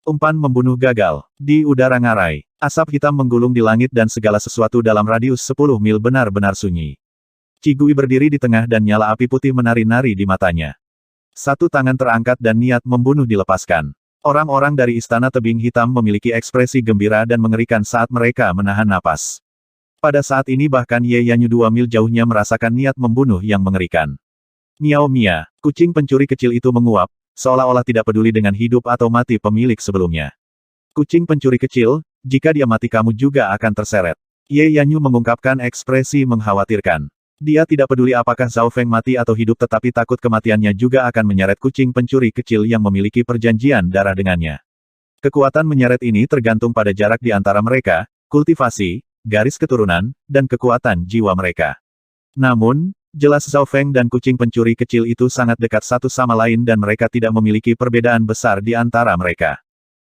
Umpan membunuh gagal. Di udara ngarai, asap hitam menggulung di langit dan segala sesuatu dalam radius 10 mil benar-benar sunyi. Qigui berdiri di tengah dan nyala api putih menari-nari di matanya. Satu tangan terangkat dan niat membunuh dilepaskan. Orang-orang dari Istana Tebing Hitam memiliki ekspresi gembira dan mengerikan saat mereka menahan napas. Pada saat ini bahkan Ye Yanyu 2 mil jauhnya merasakan niat membunuh yang mengerikan. Miao Mia, kucing pencuri kecil itu menguap, seolah-olah tidak peduli dengan hidup atau mati pemilik sebelumnya. Kucing pencuri kecil, jika dia mati kamu juga akan terseret. Ye Yanyu mengungkapkan ekspresi mengkhawatirkan. Dia tidak peduli apakah Zhao Feng mati atau hidup tetapi takut kematiannya juga akan menyeret kucing pencuri kecil yang memiliki perjanjian darah dengannya. Kekuatan menyeret ini tergantung pada jarak di antara mereka, kultivasi, garis keturunan, dan kekuatan jiwa mereka. Namun, jelas Zhao Feng dan kucing pencuri kecil itu sangat dekat satu sama lain dan mereka tidak memiliki perbedaan besar di antara mereka.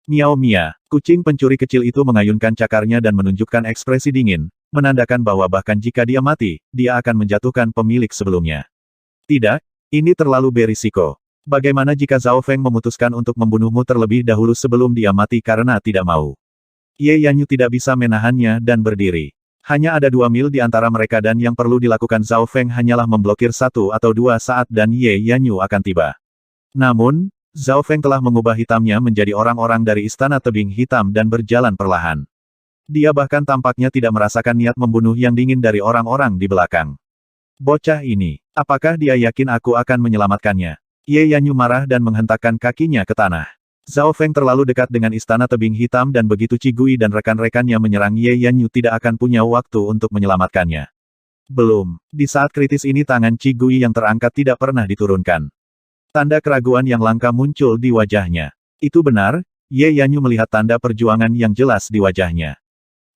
Miao Mia, kucing pencuri kecil itu mengayunkan cakarnya dan menunjukkan ekspresi dingin, menandakan bahwa bahkan jika dia mati, dia akan menjatuhkan pemilik sebelumnya. Tidak, ini terlalu berisiko. Bagaimana jika Zhao Feng memutuskan untuk membunuhmu terlebih dahulu sebelum dia mati karena tidak mau? Ye Yanyu tidak bisa menahannya dan berdiri. Hanya ada 2 mil di antara mereka dan yang perlu dilakukan Zhao Feng hanyalah memblokir 1 atau 2 saat dan Ye Yanyu akan tiba. Namun, Zhao Feng telah mengubah hitamnya menjadi orang-orang dari Istana Tebing Hitam dan berjalan perlahan. Dia bahkan tampaknya tidak merasakan niat membunuh yang dingin dari orang-orang di belakang. Bocah ini, apakah dia yakin aku akan menyelamatkannya? Ye Yanyu marah dan menghentakkan kakinya ke tanah. Zhao Feng terlalu dekat dengan Istana Tebing Hitam dan begitu Qigui dan rekan-rekannya menyerang Ye Yanyu tidak akan punya waktu untuk menyelamatkannya. Belum, di saat kritis ini tangan Qigui yang terangkat tidak pernah diturunkan. Tanda keraguan yang langka muncul di wajahnya. Itu benar, Ye Yanyu melihat tanda perjuangan yang jelas di wajahnya.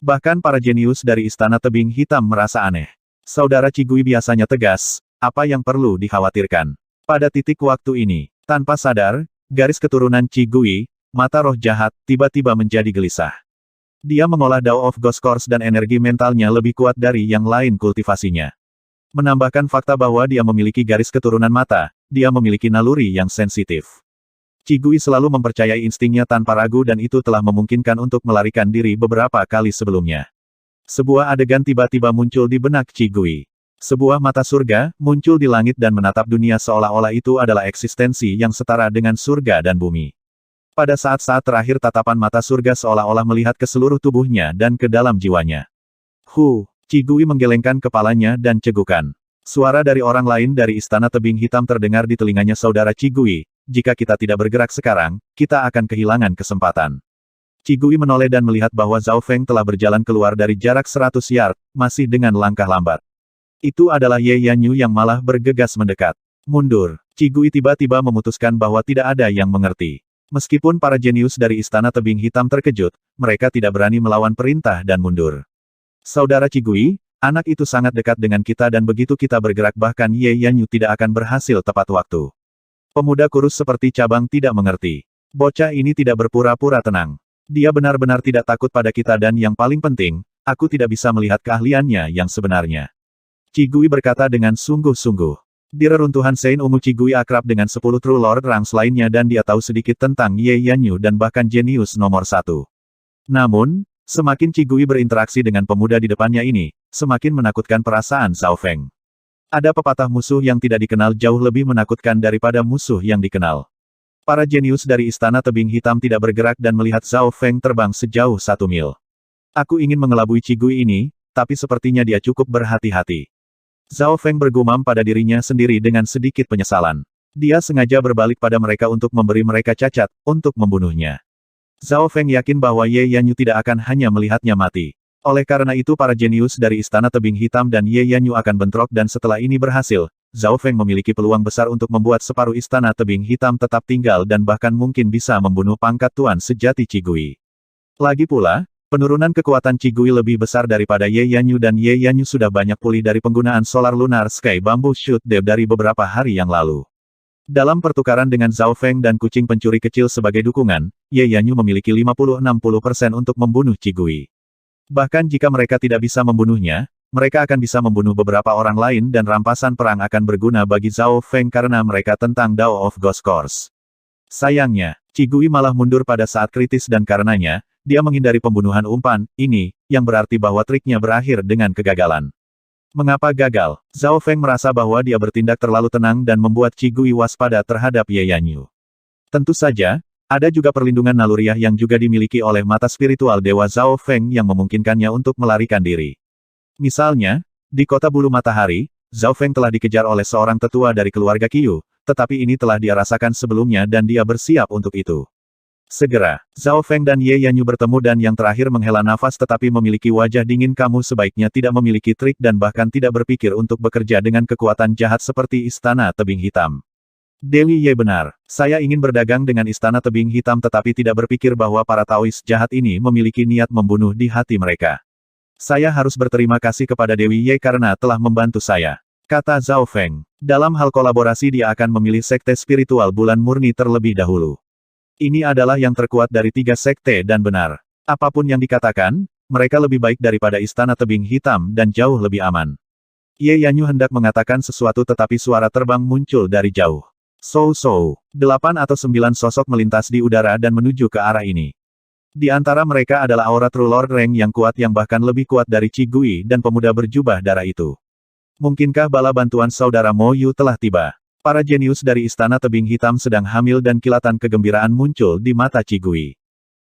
Bahkan para jenius dari Istana Tebing Hitam merasa aneh. Saudara Qigui biasanya tegas, apa yang perlu dikhawatirkan? Pada titik waktu ini, tanpa sadar, garis keturunan Qigui, mata roh jahat, tiba-tiba menjadi gelisah. Dia mengolah Dao of Ghost Course dan energi mentalnya lebih kuat dari yang lain kultivasinya. Menambahkan fakta bahwa dia memiliki garis keturunan mata, dia memiliki naluri yang sensitif. Qigui selalu mempercayai instingnya tanpa ragu dan itu telah memungkinkan untuk melarikan diri beberapa kali sebelumnya. Sebuah adegan tiba-tiba muncul di benak Qigui. Sebuah mata surga, muncul di langit dan menatap dunia seolah-olah itu adalah eksistensi yang setara dengan surga dan bumi. Pada saat-saat terakhir tatapan mata surga seolah-olah melihat ke seluruh tubuhnya dan ke dalam jiwanya. Qigui menggelengkan kepalanya dan cegukan. Suara dari orang lain dari Istana Tebing Hitam terdengar di telinganya saudara Qigui, jika kita tidak bergerak sekarang, kita akan kehilangan kesempatan. Qigui menoleh dan melihat bahwa Zhao Feng telah berjalan keluar dari jarak 100 yard, masih dengan langkah lambat. Itu adalah Ye Yanyu yang malah bergegas mendekat. Mundur. Qigui tiba-tiba memutuskan bahwa tidak ada yang mengerti. Meskipun para jenius dari Istana Tebing Hitam terkejut, mereka tidak berani melawan perintah dan mundur. Saudara Qigui, anak itu sangat dekat dengan kita dan begitu kita bergerak bahkan Ye Yanyu tidak akan berhasil tepat waktu. Pemuda kurus seperti cabang tidak mengerti. Bocah ini tidak berpura-pura tenang. Dia benar-benar tidak takut pada kita dan yang paling penting, aku tidak bisa melihat keahliannya yang sebenarnya. Qigui berkata dengan sungguh-sungguh. Di reruntuhan Sein Ungu Qigui akrab dengan 10 True Lord Ranks lainnya dan dia tahu sedikit tentang Ye Yanyu dan bahkan jenius nomor 1. Namun, semakin Qigui berinteraksi dengan pemuda di depannya ini, semakin menakutkan perasaan Zhao Feng. Ada pepatah musuh yang tidak dikenal jauh lebih menakutkan daripada musuh yang dikenal. Para jenius dari Istana Tebing Hitam tidak bergerak dan melihat Zhao Feng terbang sejauh 1 mil. Aku ingin mengelabui Qigui ini, tapi sepertinya dia cukup berhati-hati. Zhao Feng bergumam pada dirinya sendiri dengan sedikit penyesalan. Dia sengaja berbalik pada mereka untuk memberi mereka cacat, untuk membunuhnya. Zhao Feng yakin bahwa Ye Yanyu tidak akan hanya melihatnya mati. Oleh karena itu para jenius dari Istana Tebing Hitam dan Ye Yanyu akan bentrok dan setelah ini berhasil, Zhao Feng memiliki peluang besar untuk membuat separuh Istana Tebing Hitam tetap tinggal dan bahkan mungkin bisa membunuh pangkat Tuan sejati Qigui. Lagi pula, penurunan kekuatan Qigui lebih besar daripada Ye Yanyu dan Ye Yanyu sudah banyak pulih dari penggunaan Solar Lunar Sky Bamboo Shoot Dev dari beberapa hari yang lalu. Dalam pertukaran dengan Zhao Feng dan kucing pencuri kecil sebagai dukungan, Ye Yanyu memiliki 50-60% untuk membunuh Qigui. Bahkan jika mereka tidak bisa membunuhnya, mereka akan bisa membunuh beberapa orang lain dan rampasan perang akan berguna bagi Zhao Feng karena mereka tentang Dao of Ghost Course. Sayangnya, Qigui malah mundur pada saat kritis dan karenanya, dia menghindari pembunuhan umpan, ini, yang berarti bahwa triknya berakhir dengan kegagalan. Mengapa gagal? Zhao Feng merasa bahwa dia bertindak terlalu tenang dan membuat Qigui waspada terhadap Ye Yanyu. Tentu saja, ada juga perlindungan naluriah yang juga dimiliki oleh mata spiritual Dewa Zhao Feng yang memungkinkannya untuk melarikan diri. Misalnya, di kota bulu matahari, Zhao Feng telah dikejar oleh seorang tetua dari keluarga Qiyu, tetapi ini telah dia rasakan sebelumnya dan dia bersiap untuk itu. Segera, Zhao Feng dan Ye Yanyu bertemu dan yang terakhir menghela nafas tetapi memiliki wajah dingin. Kamu sebaiknya tidak memiliki trik dan bahkan tidak berpikir untuk bekerja dengan kekuatan jahat seperti Istana Tebing Hitam. Dewi Ye benar, saya ingin berdagang dengan Istana Tebing Hitam tetapi tidak berpikir bahwa para Taois jahat ini memiliki niat membunuh di hati mereka. Saya harus berterima kasih kepada Dewi Ye karena telah membantu saya, kata Zhao Feng. Dalam hal kolaborasi dia akan memilih sekte spiritual bulan murni terlebih dahulu. Ini adalah yang terkuat dari 3 sekte dan benar. Apapun yang dikatakan, mereka lebih baik daripada Istana Tebing Hitam dan jauh lebih aman. Ye Yanyu hendak mengatakan sesuatu tetapi suara terbang muncul dari jauh. So, 8 atau 9 sosok melintas di udara dan menuju ke arah ini. Di antara mereka adalah aura True Lord Reng yang kuat yang bahkan lebih kuat dari Qigui dan pemuda berjubah darah itu. Mungkinkah bala bantuan saudara Mo Yu telah tiba? Para jenius dari Istana Tebing Hitam sedang hamil dan kilatan kegembiraan muncul di mata Qigui.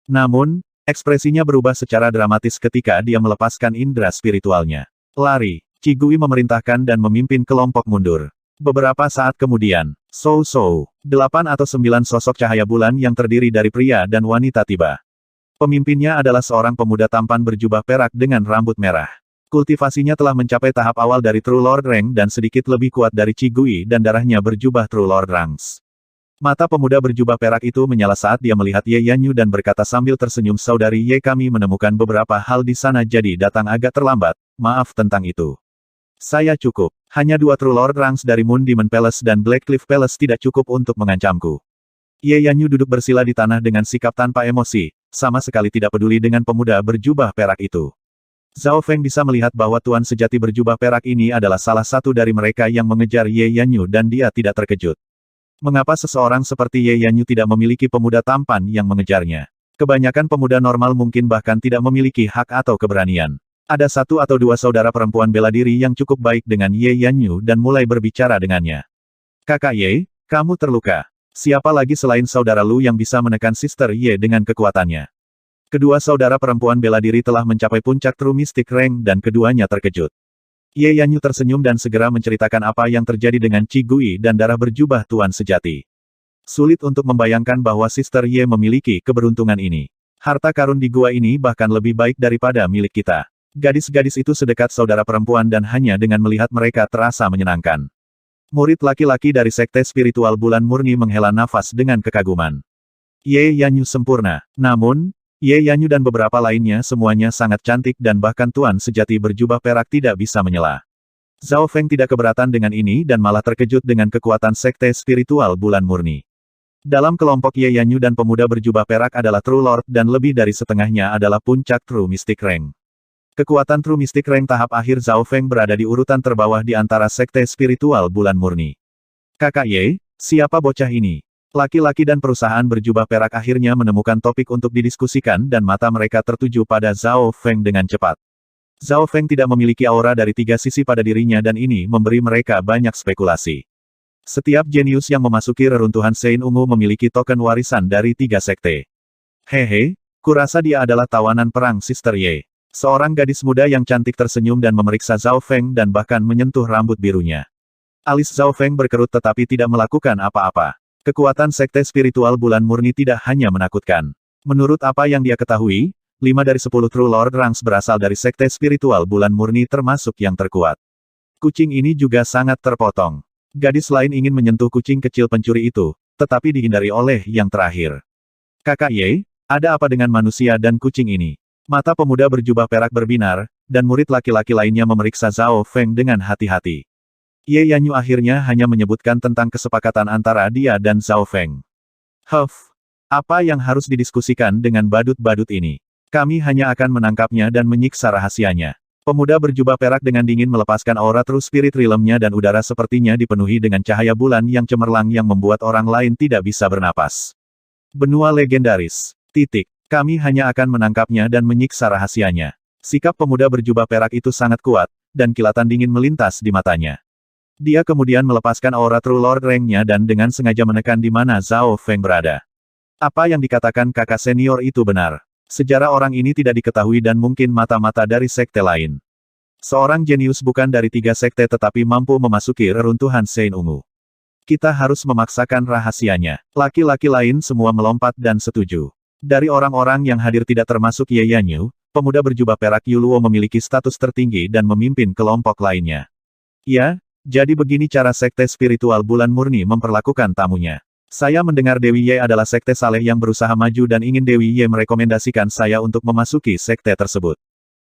Namun, ekspresinya berubah secara dramatis ketika dia melepaskan indera spiritualnya. Lari, Qigui memerintahkan dan memimpin kelompok mundur. Beberapa saat kemudian, 8 atau 9 sosok cahaya bulan yang terdiri dari pria dan wanita tiba. Pemimpinnya adalah seorang pemuda tampan berjubah perak dengan rambut merah. Kultivasinya telah mencapai tahap awal dari True Lord Reng dan sedikit lebih kuat dari Qigui dan darahnya berjubah True Lord Rangs. Mata pemuda berjubah perak itu menyala saat dia melihat Ye Yanyu dan berkata sambil tersenyum, saudari Ye, kami menemukan beberapa hal di sana jadi datang agak terlambat, maaf tentang itu. Saya cukup. Hanya 2 True Lord Rangs dari Moon Demon Palace dan Black Cliff Palace tidak cukup untuk mengancamku. Ye Yanyu duduk bersila di tanah dengan sikap tanpa emosi, sama sekali tidak peduli dengan pemuda berjubah perak itu. Zhao Feng bisa melihat bahwa tuan sejati berjubah perak ini adalah salah satu dari mereka yang mengejar Ye Yanyu dan dia tidak terkejut. Mengapa seseorang seperti Ye Yanyu tidak memiliki pemuda tampan yang mengejarnya? Kebanyakan pemuda normal mungkin bahkan tidak memiliki hak atau keberanian. Ada 1 atau 2 saudara perempuan bela diri yang cukup baik dengan Ye Yanyu dan mulai berbicara dengannya. Kakak Ye, kamu terluka. Siapa lagi selain saudara Lu yang bisa menekan Sister Ye dengan kekuatannya? Kedua saudara perempuan bela diri telah mencapai puncak True Mystic Rank dan keduanya terkejut. Ye Yanyu tersenyum dan segera menceritakan apa yang terjadi dengan Qigui dan darah berjubah tuan sejati. Sulit untuk membayangkan bahwa Sister Ye memiliki keberuntungan ini. Harta karun di gua ini bahkan lebih baik daripada milik kita. Gadis-gadis itu sedekat saudara perempuan dan hanya dengan melihat mereka terasa menyenangkan. Murid laki-laki dari Sekte Spiritual Bulan Murni menghela nafas dengan kekaguman. Ye Yanyu sempurna. Namun, Ye Yanyu dan beberapa lainnya semuanya sangat cantik dan bahkan tuan sejati berjubah perak tidak bisa menyela. Zhao Feng tidak keberatan dengan ini dan malah terkejut dengan kekuatan Sekte Spiritual Bulan Murni. Dalam kelompok Ye Yanyu dan pemuda berjubah perak adalah True Lord dan lebih dari setengahnya adalah puncak True Mystic Rank. Kekuatan True Mystic Rank tahap akhir Zhao Feng berada di urutan terbawah di antara Sekte Spiritual Bulan Murni. Kakak Ye, siapa bocah ini? Laki-laki dan perusahaan berjubah perak akhirnya menemukan topik untuk didiskusikan dan mata mereka tertuju pada Zhao Feng dengan cepat. Zhao Feng tidak memiliki aura dari 3 sisi pada dirinya dan ini memberi mereka banyak spekulasi. Setiap jenius yang memasuki reruntuhan Sein Ungu memiliki token warisan dari 3 sekte. Hehe, kurasa dia adalah tawanan perang Sister Ye. Seorang gadis muda yang cantik tersenyum dan memeriksa Zhao Feng dan bahkan menyentuh rambut birunya. Alis Zhao Feng berkerut tetapi tidak melakukan apa-apa. Kekuatan Sekte Spiritual Bulan Murni tidak hanya menakutkan. Menurut apa yang dia ketahui, 5 dari 10 True Lord Ranks berasal dari Sekte Spiritual Bulan Murni termasuk yang terkuat. Kucing ini juga sangat terpotong. Gadis lain ingin menyentuh kucing kecil pencuri itu, tetapi dihindari oleh yang terakhir. Kakak Ye, ada apa dengan manusia dan kucing ini? Mata pemuda berjubah perak berbinar, dan murid laki-laki lainnya memeriksa Zhao Feng dengan hati-hati. Ye Yanyu akhirnya hanya menyebutkan tentang kesepakatan antara dia dan Zhao Feng. Apa yang harus didiskusikan dengan badut-badut ini? Kami hanya akan menangkapnya dan menyiksa rahasianya. Pemuda berjubah perak dengan dingin melepaskan aura True Spirit Realm-nya dan udara sepertinya dipenuhi dengan cahaya bulan yang cemerlang yang membuat orang lain tidak bisa bernapas. Benua legendaris. Titik. Kami hanya akan menangkapnya dan menyiksa rahasianya. Sikap pemuda berjubah perak itu sangat kuat, dan kilatan dingin melintas di matanya. Dia kemudian melepaskan aura True Lord Rank-nya dan dengan sengaja menekan di mana Zhao Feng berada. Apa yang dikatakan kakak senior itu benar. Sejarah orang ini tidak diketahui dan mungkin mata-mata dari sekte lain. Seorang jenius bukan dari 3 sekte tetapi mampu memasuki reruntuhan Sein Ungu. Kita harus memaksakan rahasianya. Laki-laki lain semua melompat dan setuju. Dari orang-orang yang hadir tidak termasuk Ye Yanyu, pemuda berjubah perak Yuluo memiliki status tertinggi dan memimpin kelompok lainnya. Ya, jadi begini cara sekte spiritual bulan murni memperlakukan tamunya. Saya mendengar Dewi Ye adalah sekte saleh yang berusaha maju dan ingin Dewi Ye merekomendasikan saya untuk memasuki sekte tersebut.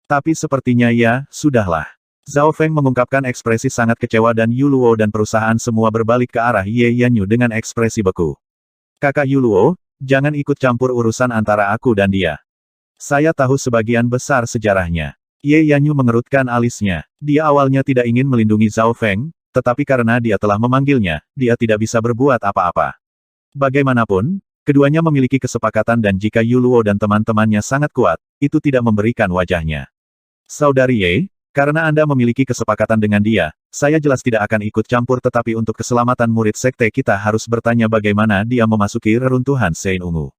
Tapi sepertinya ya, sudahlah. Zhao Feng mengungkapkan ekspresi sangat kecewa dan Yuluo dan perusahaan semua berbalik ke arah Ye Yanyu dengan ekspresi beku. Kakak Yuluo, jangan ikut campur urusan antara aku dan dia. Saya tahu sebagian besar sejarahnya. Ye Yanyu mengerutkan alisnya. Dia awalnya tidak ingin melindungi Zhao Feng, tetapi karena dia telah memanggilnya, dia tidak bisa berbuat apa-apa. Bagaimanapun, keduanya memiliki kesepakatan dan jika Yuluo dan teman-temannya sangat kuat, itu tidak memberikan wajahnya. Saudari Ye, karena Anda memiliki kesepakatan dengan dia, saya jelas tidak akan ikut campur tetapi untuk keselamatan murid sekte kita harus bertanya bagaimana dia memasuki reruntuhan Sein Ungu.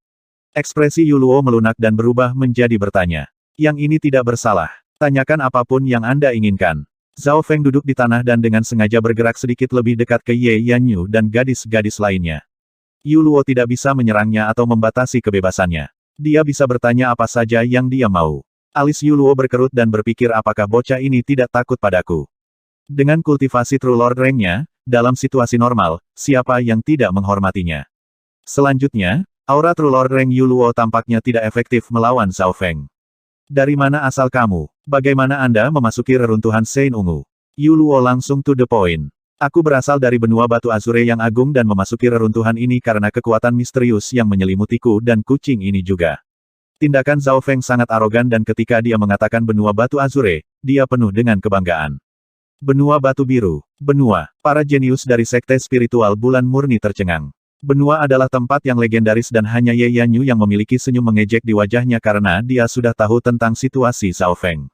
Ekspresi Yuluo melunak dan berubah menjadi bertanya. Yang ini tidak bersalah. Tanyakan apapun yang Anda inginkan. Zhao Feng duduk di tanah dan dengan sengaja bergerak sedikit lebih dekat ke Ye Yanyu dan gadis-gadis lainnya. Yuluo tidak bisa menyerangnya atau membatasi kebebasannya. Dia bisa bertanya apa saja yang dia mau. Alis Yuluo berkerut dan berpikir apakah bocah ini tidak takut padaku. Dengan kultivasi True Lord Rank-nya, dalam situasi normal, siapa yang tidak menghormatinya? Selanjutnya, aura True Lord Rank Yuluo tampaknya tidak efektif melawan Zhao Feng. Dari mana asal kamu? Bagaimana Anda memasuki reruntuhan Sein Ungu? Yuluo langsung to the point. Aku berasal dari benua batu azure yang agung dan memasuki reruntuhan ini karena kekuatan misterius yang menyelimutiku dan kucing ini juga. Tindakan Zhao Feng sangat arogan dan ketika dia mengatakan benua batu azure, dia penuh dengan kebanggaan. Benua batu biru. Benua. Para jenius dari sekte spiritual bulan murni tercengang. Benua adalah tempat yang legendaris dan hanya Ye Yanyu yang memiliki senyum mengejek di wajahnya karena dia sudah tahu tentang situasi Zhao Feng.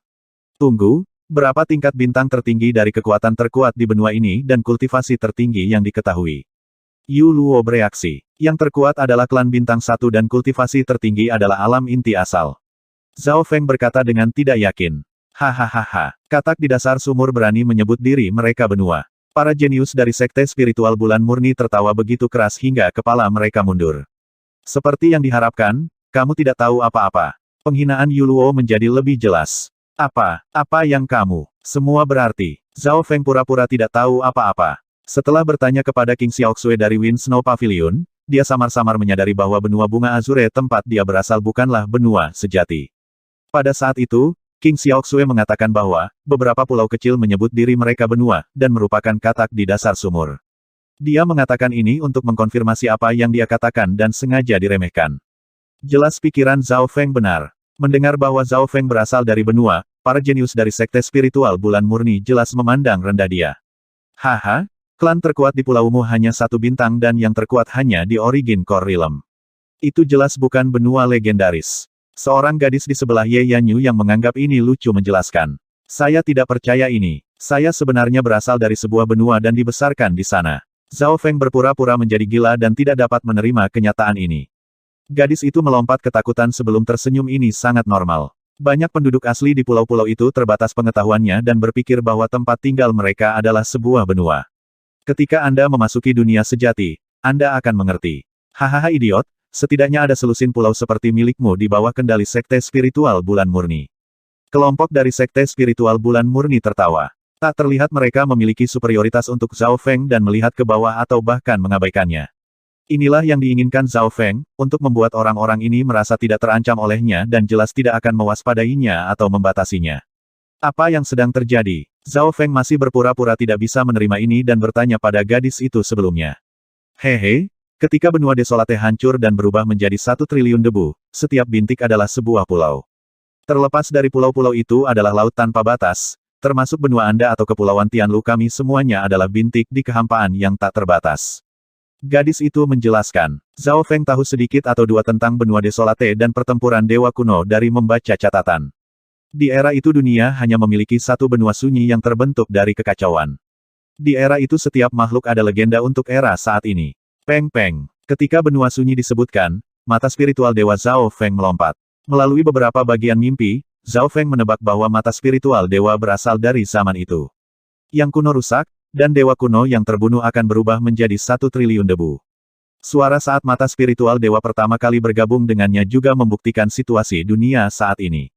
Tunggu, berapa tingkat bintang tertinggi dari kekuatan terkuat di benua ini dan kultivasi tertinggi yang diketahui? Yuluo bereaksi. Yang terkuat adalah klan bintang 1 dan kultivasi tertinggi adalah alam inti asal. Zhao Feng berkata dengan tidak yakin. Hahaha. Katak di dasar sumur berani menyebut diri mereka benua. Para jenius dari sekte spiritual bulan murni tertawa begitu keras hingga kepala mereka mundur. Seperti yang diharapkan, kamu tidak tahu apa-apa. Penghinaan Yuluo menjadi lebih jelas. Apa yang kamu semua berarti? Zhao Feng pura-pura tidak tahu apa-apa. Setelah bertanya kepada King Xiaoxue dari Wind Snow Pavilion, dia samar-samar menyadari bahwa benua bunga azure tempat dia berasal bukanlah benua sejati. Pada saat itu, King Xiaoxue mengatakan bahwa beberapa pulau kecil menyebut diri mereka benua dan merupakan katak di dasar sumur. Dia mengatakan ini untuk mengkonfirmasi apa yang dia katakan dan sengaja diremehkan. Jelas pikiran Zhao Feng benar. Mendengar bahwa Zhao Feng berasal dari benua, para jenius dari sekte spiritual bulan murni jelas memandang rendah dia. Haha. Klan terkuat di pulaumu hanya 1 bintang dan yang terkuat hanya di Origin Core Realm. Itu jelas bukan benua legendaris. Seorang gadis di sebelah Ye Yanyu yang menganggap ini lucu menjelaskan. Saya tidak percaya ini. Saya sebenarnya berasal dari sebuah benua dan dibesarkan di sana. Zhao Feng berpura-pura menjadi gila dan tidak dapat menerima kenyataan ini. Gadis itu melompat ketakutan sebelum tersenyum ini sangat normal. Banyak penduduk asli di pulau-pulau itu terbatas pengetahuannya dan berpikir bahwa tempat tinggal mereka adalah sebuah benua. Ketika Anda memasuki dunia sejati, Anda akan mengerti. Hahaha idiot, setidaknya ada selusin pulau seperti milikmu di bawah kendali sekte spiritual bulan murni. Kelompok dari sekte spiritual bulan murni tertawa. Tak terlihat mereka memiliki superioritas untuk Zhao Feng dan melihat ke bawah atau bahkan mengabaikannya. Inilah yang diinginkan Zhao Feng, untuk membuat orang-orang ini merasa tidak terancam olehnya dan jelas tidak akan mewaspadainya atau membatasinya. Apa yang sedang terjadi? Zhao Feng masih berpura-pura tidak bisa menerima ini dan bertanya pada gadis itu sebelumnya. Hehe, ketika benua desolate hancur dan berubah menjadi 1 triliun debu, setiap bintik adalah sebuah pulau. Terlepas dari pulau-pulau itu adalah laut tanpa batas, termasuk benua Anda atau kepulauan Tianlu kami semuanya adalah bintik di kehampaan yang tak terbatas. Gadis itu menjelaskan. Zhao Feng tahu sedikit atau dua tentang benua desolate dan pertempuran dewa kuno dari membaca catatan. Di era itu dunia hanya memiliki satu benua sunyi yang terbentuk dari kekacauan. Di era itu setiap makhluk ada legenda untuk era saat ini. Peng Peng. Ketika benua sunyi disebutkan, mata spiritual dewa Zhao Feng melompat. Melalui beberapa bagian mimpi, Zhao Feng menebak bahwa mata spiritual dewa berasal dari zaman itu. Yang kuno rusak, dan dewa kuno yang terbunuh akan berubah menjadi 1 triliun debu. Suara saat mata spiritual dewa pertama kali bergabung dengannya juga membuktikan situasi dunia saat ini.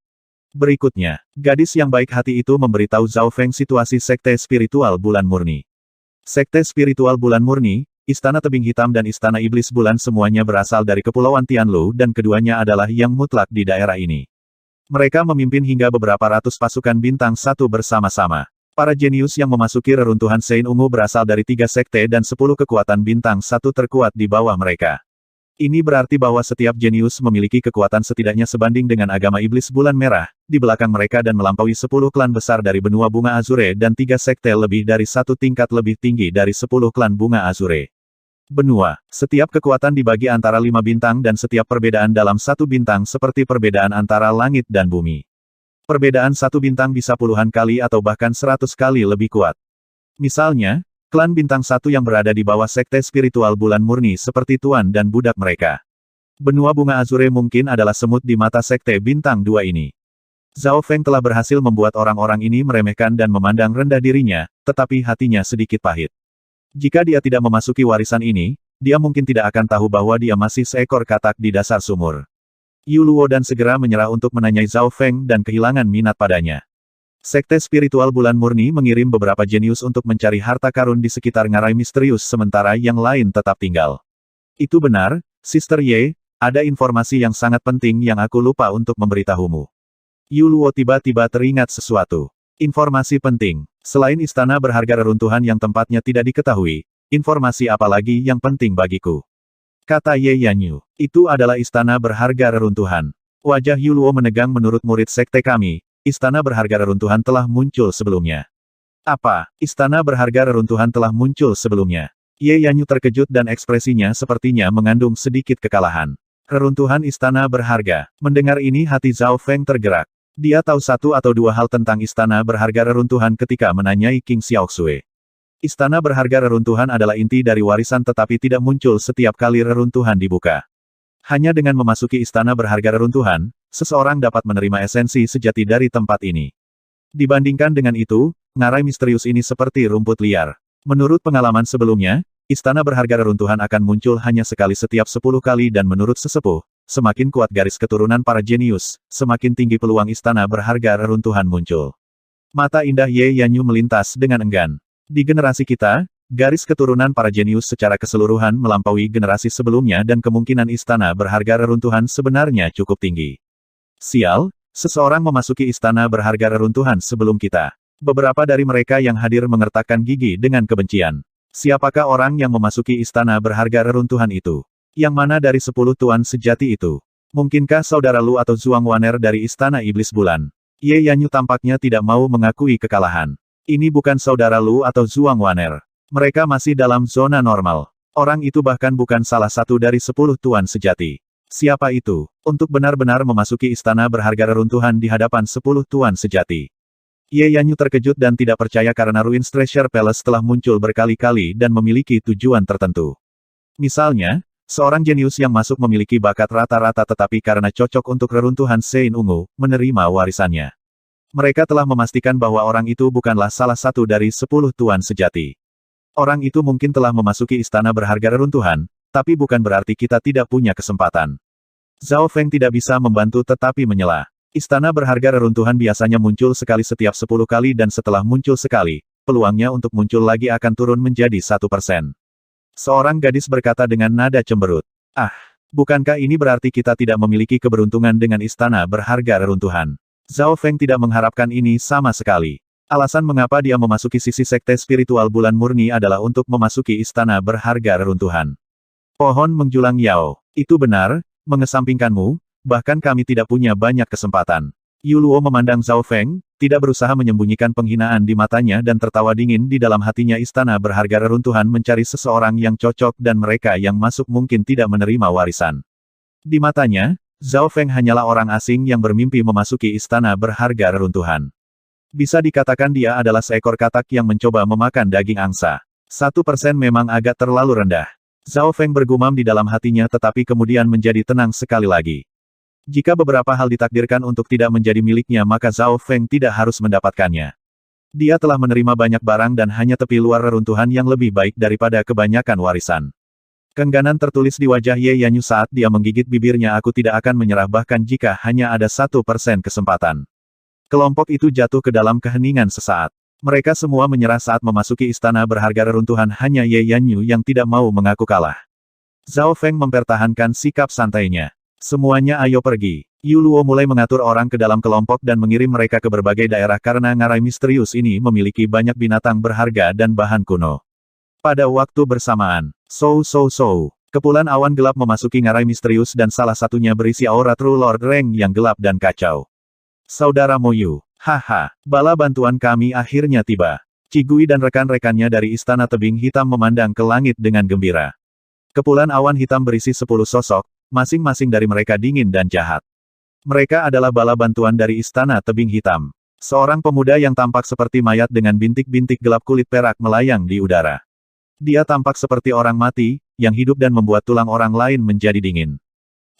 Berikutnya, gadis yang baik hati itu memberitahu Zhao Feng situasi Sekte Spiritual Bulan Murni. Sekte Spiritual Bulan Murni, Istana Tebing Hitam dan Istana Iblis Bulan semuanya berasal dari Kepulauan Tianlu dan keduanya adalah yang mutlak di daerah ini. Mereka memimpin hingga beberapa ratus pasukan bintang satu bersama-sama. Para jenius yang memasuki reruntuhan Sein Ungu berasal dari 3 sekte dan 10 kekuatan bintang satu terkuat di bawah mereka. Ini berarti bahwa setiap jenius memiliki kekuatan setidaknya sebanding dengan agama iblis bulan merah, di belakang mereka dan melampaui 10 klan besar dari benua bunga Azure dan 3 sekte lebih dari 1 tingkat lebih tinggi dari 10 klan bunga Azure. Benua, setiap kekuatan dibagi antara 5 bintang dan setiap perbedaan dalam 1 bintang seperti perbedaan antara langit dan bumi. Perbedaan 1 bintang bisa puluhan kali atau bahkan 100 kali lebih kuat. Misalnya, klan bintang 1 yang berada di bawah sekte spiritual bulan murni seperti tuan dan budak mereka. Benua bunga Azure mungkin adalah semut di mata sekte bintang 2 ini. Zhao Feng telah berhasil membuat orang-orang ini meremehkan dan memandang rendah dirinya, tetapi hatinya sedikit pahit. Jika dia tidak memasuki warisan ini, dia mungkin tidak akan tahu bahwa dia masih seekor katak di dasar sumur. Yu Luo dan segera menyerah untuk menanyai Zhao Feng dan kehilangan minat padanya. Sekte spiritual bulan murni mengirim beberapa jenius untuk mencari harta karun di sekitar ngarai misterius sementara yang lain tetap tinggal. Itu benar, Sister Ye, ada informasi yang sangat penting yang aku lupa untuk memberitahumu. Yu Luo tiba-tiba teringat sesuatu. Informasi penting. Selain istana berharga reruntuhan yang tempatnya tidak diketahui, informasi apa lagi yang penting bagiku? Kata Ye Yanyu. Itu adalah istana berharga reruntuhan. Wajah Yu Luo menegang menurut murid sekte kami, istana berharga reruntuhan telah muncul sebelumnya. Apa? Istana berharga reruntuhan telah muncul sebelumnya. Ye Yanyu terkejut dan ekspresinya sepertinya mengandung sedikit kekalahan. Reruntuhan istana berharga. Mendengar ini hati Zhao Feng tergerak. Dia tahu 1 atau 2 hal tentang istana berharga reruntuhan ketika menanyai King Xiaoxue. Istana berharga reruntuhan adalah inti dari warisan tetapi tidak muncul setiap kali reruntuhan dibuka. Hanya dengan memasuki istana berharga reruntuhan, seseorang dapat menerima esensi sejati dari tempat ini. Dibandingkan dengan itu, ngarai misterius ini seperti rumput liar. Menurut pengalaman sebelumnya, istana berharga reruntuhan akan muncul hanya sekali setiap 10 kali dan menurut sesepuh, semakin kuat garis keturunan para jenius, semakin tinggi peluang istana berharga reruntuhan muncul. Mata indah Ye Yanyu melintas dengan enggan. Di generasi kita, garis keturunan para jenius secara keseluruhan melampaui generasi sebelumnya dan kemungkinan istana berharga reruntuhan sebenarnya cukup tinggi. Sial, seseorang memasuki istana berharga reruntuhan sebelum kita. Beberapa dari mereka yang hadir mengertakkan gigi dengan kebencian. Siapakah orang yang memasuki istana berharga reruntuhan itu? Yang mana dari 10 tuan sejati itu? Mungkinkah saudara Lu atau Zhuang Waner dari istana iblis bulan? Ye Yanyu tampaknya tidak mau mengakui kekalahan. Ini bukan saudara Lu atau Zhuang Waner. Mereka masih dalam zona normal. Orang itu bahkan bukan salah satu dari 10 tuan sejati. Siapa itu? Untuk benar-benar memasuki istana berharga reruntuhan di hadapan 10 tuan sejati. Ye Yanyu terkejut dan tidak percaya karena Ruins Treasure Palace telah muncul berkali-kali dan memiliki tujuan tertentu. Misalnya, seorang jenius yang masuk memiliki bakat rata-rata tetapi karena cocok untuk reruntuhan Sein Ungu, menerima warisannya. Mereka telah memastikan bahwa orang itu bukanlah salah satu dari 10 tuan sejati. Orang itu mungkin telah memasuki istana berharga reruntuhan, tapi bukan berarti kita tidak punya kesempatan. Zhao Feng tidak bisa membantu tetapi menyela. Istana berharga reruntuhan biasanya muncul sekali setiap 10 kali dan setelah muncul sekali, peluangnya untuk muncul lagi akan turun menjadi 1%. Seorang gadis berkata dengan nada cemberut. Ah, bukankah ini berarti kita tidak memiliki keberuntungan dengan istana berharga reruntuhan? Zhao Feng tidak mengharapkan ini sama sekali. Alasan mengapa dia memasuki sisi sekte spiritual bulan murni adalah untuk memasuki istana berharga reruntuhan. Pohon menjulang Yao. Itu benar, mengesampingkanmu, bahkan kami tidak punya banyak kesempatan. Yuluo memandang Zhao Feng, tidak berusaha menyembunyikan penghinaan di matanya dan tertawa dingin di dalam hatinya. Istana berharga reruntuhan mencari seseorang yang cocok dan mereka yang masuk mungkin tidak menerima warisan. Di matanya, Zhao Feng hanyalah orang asing yang bermimpi memasuki istana berharga reruntuhan. Bisa dikatakan dia adalah seekor katak yang mencoba memakan daging angsa. 1% memang agak terlalu rendah. Zhao Feng bergumam di dalam hatinya tetapi kemudian menjadi tenang sekali lagi. Jika beberapa hal ditakdirkan untuk tidak menjadi miliknya maka Zhao Feng tidak harus mendapatkannya. Dia telah menerima banyak barang dan hanya tepi luar reruntuhan yang lebih baik daripada kebanyakan warisan. Kengganan tertulis di wajah Ye Yanyu saat dia menggigit bibirnya. Aku tidak akan menyerah bahkan jika hanya ada 1% kesempatan. Kelompok itu jatuh ke dalam keheningan sesaat. Mereka semua menyerah saat memasuki istana berharga reruntuhan. Hanya Ye Yanyu yang tidak mau mengaku kalah. Zhao Feng mempertahankan sikap santainya. Semuanya ayo pergi. Yuluo mulai mengatur orang ke dalam kelompok dan mengirim mereka ke berbagai daerah karena ngarai misterius ini memiliki banyak binatang berharga dan bahan kuno. Pada waktu bersamaan, kepulan awan gelap memasuki ngarai misterius dan salah satunya berisi aura True Lord Reng yang gelap dan kacau. Saudara Moyu, haha, bala bantuan kami akhirnya tiba. Qigui dan rekan-rekannya dari Istana Tebing Hitam memandang ke langit dengan gembira. Kepulan awan hitam berisi 10 sosok, masing-masing dari mereka dingin dan jahat. Mereka adalah bala bantuan dari Istana Tebing Hitam. Seorang pemuda yang tampak seperti mayat dengan bintik-bintik gelap kulit perak melayang di udara. Dia tampak seperti orang mati, yang hidup dan membuat tulang orang lain menjadi dingin.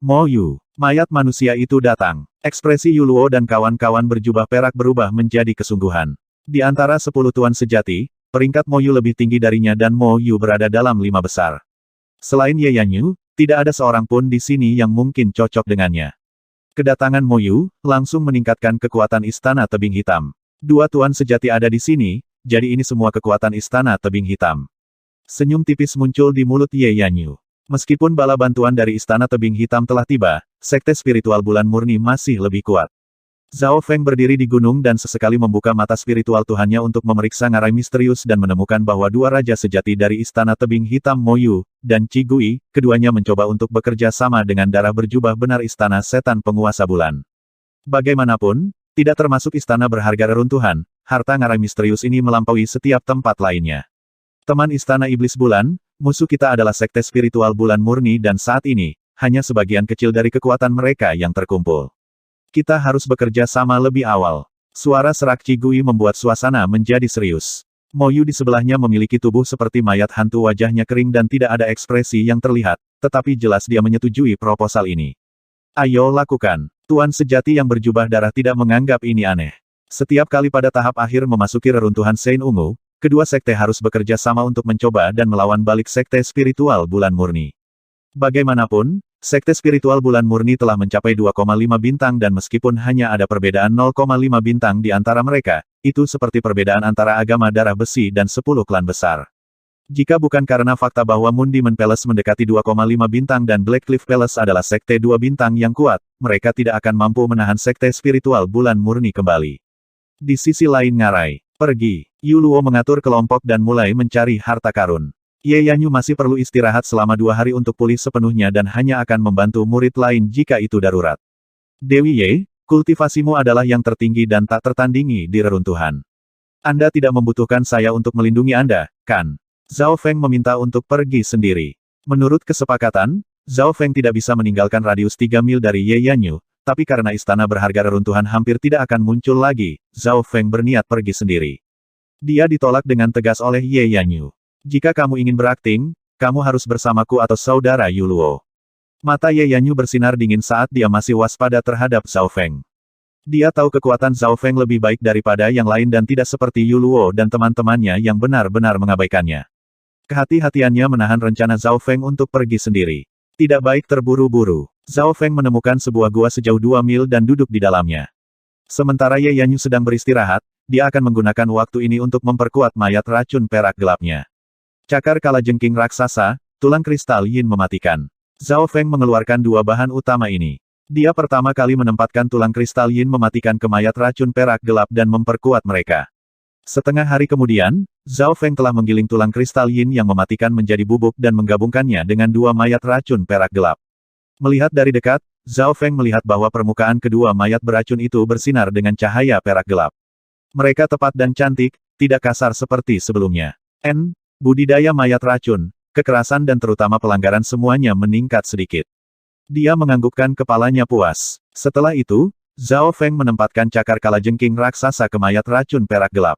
Mo Yu, mayat manusia itu datang. Ekspresi Yuluo dan kawan-kawan berjubah perak berubah menjadi kesungguhan. Di antara 10 tuan sejati, peringkat Mo Yu lebih tinggi darinya dan Mo Yu berada dalam 5 besar. Selain Ye Yanyu, tidak ada seorang pun di sini yang mungkin cocok dengannya. Kedatangan Mo Yu langsung meningkatkan kekuatan Istana Tebing Hitam. 2 tuan sejati ada di sini, jadi ini semua kekuatan Istana Tebing Hitam. Senyum tipis muncul di mulut Ye Yanyu. Meskipun bala bantuan dari Istana Tebing Hitam telah tiba, sekte spiritual bulan murni masih lebih kuat. Zhao Feng berdiri di gunung dan sesekali membuka mata spiritual Tuhannya untuk memeriksa ngarai misterius dan menemukan bahwa 2 raja sejati dari Istana Tebing Hitam Mo Yu dan Qigui, keduanya mencoba untuk bekerja sama dengan darah berjubah benar Istana Setan Penguasa Bulan. Bagaimanapun, tidak termasuk istana berharga reruntuhan, harta ngarai misterius ini melampaui setiap tempat lainnya. Teman Istana Iblis Bulan, musuh kita adalah sekte spiritual bulan murni dan saat ini, hanya sebagian kecil dari kekuatan mereka yang terkumpul. Kita harus bekerja sama lebih awal. Suara serak Qigui membuat suasana menjadi serius. Mo Yu di sebelahnya memiliki tubuh seperti mayat hantu, wajahnya kering dan tidak ada ekspresi yang terlihat, tetapi jelas dia menyetujui proposal ini. Ayo lakukan. Tuan sejati yang berjubah darah tidak menganggap ini aneh. Setiap kali pada tahap akhir memasuki reruntuhan Sein Ungu, kedua sekte harus bekerja sama untuk mencoba dan melawan balik sekte spiritual bulan murni. Bagaimanapun, sekte spiritual bulan murni telah mencapai 2,5 bintang dan meskipun hanya ada perbedaan 0,5 bintang di antara mereka, itu seperti perbedaan antara agama darah besi dan 10 klan besar. Jika bukan karena fakta bahwa Moon Demon Palace mendekati 2,5 bintang dan Black Cliff Palace adalah sekte 2 bintang yang kuat, mereka tidak akan mampu menahan sekte spiritual bulan murni kembali. Di sisi lain ngarai, pergi. Yuluo mengatur kelompok dan mulai mencari harta karun. Ye Yanyu masih perlu istirahat selama 2 hari untuk pulih sepenuhnya dan hanya akan membantu murid lain jika itu darurat. Dewi Ye, kultivasimu adalah yang tertinggi dan tak tertandingi di reruntuhan. Anda tidak membutuhkan saya untuk melindungi Anda, kan? Zhao Feng meminta untuk pergi sendiri. Menurut kesepakatan, Zhao Feng tidak bisa meninggalkan radius 3 mil dari Ye Yanyu, tapi karena istana berharga reruntuhan hampir tidak akan muncul lagi, Zhao Feng berniat pergi sendiri. Dia ditolak dengan tegas oleh Ye Yanyu. Jika kamu ingin berakting, kamu harus bersamaku atau saudara Yuluo. Mata Ye Yanyu bersinar dingin saat dia masih waspada terhadap Zhao Feng. Dia tahu kekuatan Zhao Feng lebih baik daripada yang lain dan tidak seperti Yuluo dan teman-temannya yang benar-benar mengabaikannya. Kehati-hatiannya menahan rencana Zhao Feng untuk pergi sendiri. Tidak baik terburu-buru. Zhao Feng menemukan sebuah gua sejauh 2 mil dan duduk di dalamnya. Sementara Ye Yanyu sedang beristirahat, dia akan menggunakan waktu ini untuk memperkuat mayat racun perak gelapnya. Cakar kalajengking raksasa, tulang kristal yin mematikan. Zhao Feng mengeluarkan 2 bahan utama ini. Dia pertama kali menempatkan tulang kristal yin mematikan ke mayat racun perak gelap dan memperkuat mereka. Setengah hari kemudian, Zhao Feng telah menggiling tulang kristal yin yang mematikan menjadi bubuk dan menggabungkannya dengan 2 mayat racun perak gelap. Melihat dari dekat, Zhao Feng melihat bahwa permukaan kedua mayat beracun itu bersinar dengan cahaya perak gelap. Mereka tepat dan cantik, tidak kasar seperti sebelumnya. Budidaya mayat racun, kekerasan dan terutama pelanggaran semuanya meningkat sedikit. Dia menganggukkan kepalanya puas. Setelah itu, Zhao Feng menempatkan cakar kalajengking raksasa ke mayat racun perak gelap.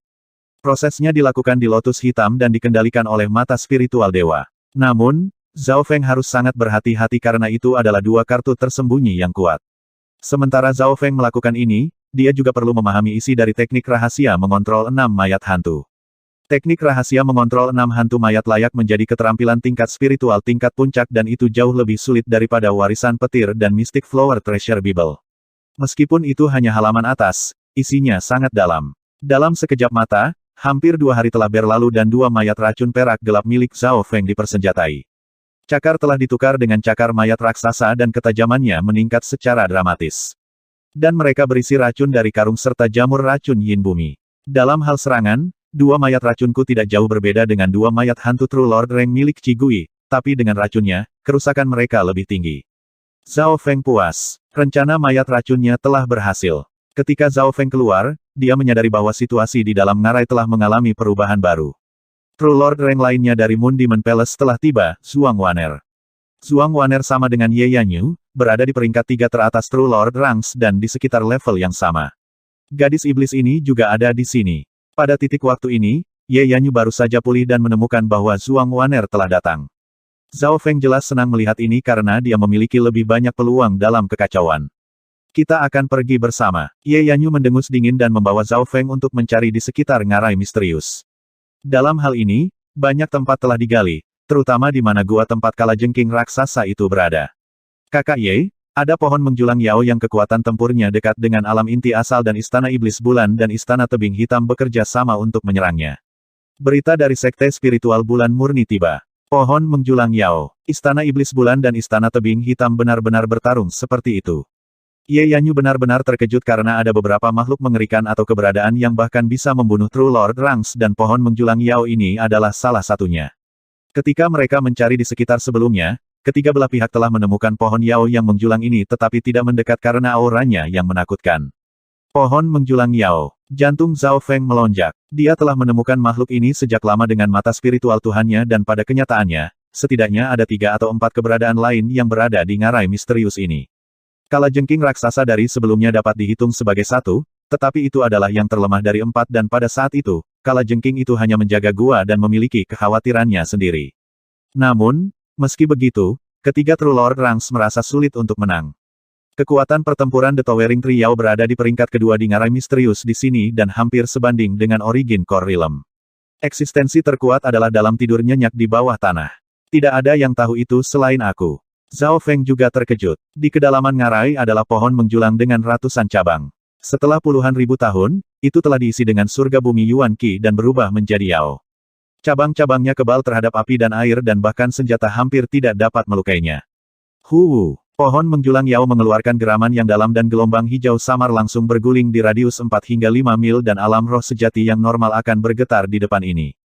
Prosesnya dilakukan di lotus hitam dan dikendalikan oleh mata spiritual dewa. Namun, Zhao Feng harus sangat berhati-hati karena itu adalah dua kartu tersembunyi yang kuat. Sementara Zhao Feng melakukan ini, dia juga perlu memahami isi dari teknik rahasia mengontrol 6 mayat hantu. Teknik rahasia mengontrol 6 hantu mayat layak menjadi keterampilan tingkat spiritual tingkat puncak dan itu jauh lebih sulit daripada warisan petir dan Mystic Flower Treasure Bible. Meskipun itu hanya halaman atas, isinya sangat dalam. Dalam sekejap mata, hampir 2 hari telah berlalu dan 2 mayat racun perak gelap milik Zhao Feng dipersenjatai. Cakar telah ditukar dengan cakar mayat raksasa dan ketajamannya meningkat secara dramatis. Dan mereka berisi racun dari karung serta jamur racun yin bumi. Dalam hal serangan, 2 mayat racunku tidak jauh berbeda dengan 2 mayat hantu True Lord Rank milik Qigui, tapi dengan racunnya, kerusakan mereka lebih tinggi. Zhao Feng puas. Rencana mayat racunnya telah berhasil. Ketika Zhao Feng keluar, dia menyadari bahwa situasi di dalam ngarai telah mengalami perubahan baru. True Lord Rank lainnya dari Moon Demon Palace telah tiba, Zhuang Waner. Zhuang Waner sama dengan Ye Yanyu, berada di peringkat 3 teratas True Lord Ranks dan di sekitar level yang sama. Gadis iblis ini juga ada di sini. Pada titik waktu ini, Ye Yanyu baru saja pulih dan menemukan bahwa Zhuang Waner telah datang. Zhao Feng jelas senang melihat ini karena dia memiliki lebih banyak peluang dalam kekacauan. Kita akan pergi bersama. Ye Yanyu mendengus dingin dan membawa Zhao Feng untuk mencari di sekitar ngarai misterius. Dalam hal ini, banyak tempat telah digali, terutama di mana gua tempat kalajengking raksasa itu berada. Kakak Ye, ada pohon menjulang Yao yang kekuatan tempurnya dekat dengan alam inti asal dan istana iblis bulan dan istana tebing hitam bekerja sama untuk menyerangnya. Berita dari sekte spiritual bulan murni tiba. Pohon menjulang Yao, istana iblis bulan dan istana tebing hitam benar-benar bertarung seperti itu. Ye Yanyu benar-benar terkejut karena ada beberapa makhluk mengerikan atau keberadaan yang bahkan bisa membunuh True Lord Ranks dan pohon menjulang Yao ini adalah salah satunya. Ketika mereka mencari di sekitar sebelumnya, ketiga belah pihak telah menemukan pohon Yao yang menjulang ini tetapi tidak mendekat karena auranya yang menakutkan. Pohon menjulang Yao. Jantung Zhao Feng melonjak. Dia telah menemukan makhluk ini sejak lama dengan mata spiritual Tuhannya dan pada kenyataannya, setidaknya ada 3 atau 4 keberadaan lain yang berada di ngarai misterius ini. Kalajengking raksasa dari sebelumnya dapat dihitung sebagai 1, tetapi itu adalah yang terlemah dari 4 dan pada saat itu, kalajengking itu hanya menjaga gua dan memiliki kekhawatirannya sendiri. Namun, meski begitu, ketiga True Lord Ranks merasa sulit untuk menang. Kekuatan pertempuran The Towering Tree Yao berada di peringkat kedua di ngarai misterius di sini dan hampir sebanding dengan Origin Core Realm. Eksistensi terkuat adalah dalam tidur nyenyak di bawah tanah. Tidak ada yang tahu itu selain aku. Zhao Feng juga terkejut. Di kedalaman ngarai adalah pohon menjulang dengan ratusan cabang. Setelah puluhan ribu tahun, itu telah diisi dengan surga bumi Yuan Qi dan berubah menjadi Yao. Cabang-cabangnya kebal terhadap api dan air dan bahkan senjata hampir tidak dapat melukainya. Pohon menjulang Yao mengeluarkan geraman yang dalam dan gelombang hijau samar langsung berguling di radius 4 hingga 5 mil dan alam roh sejati yang normal akan bergetar di depan ini.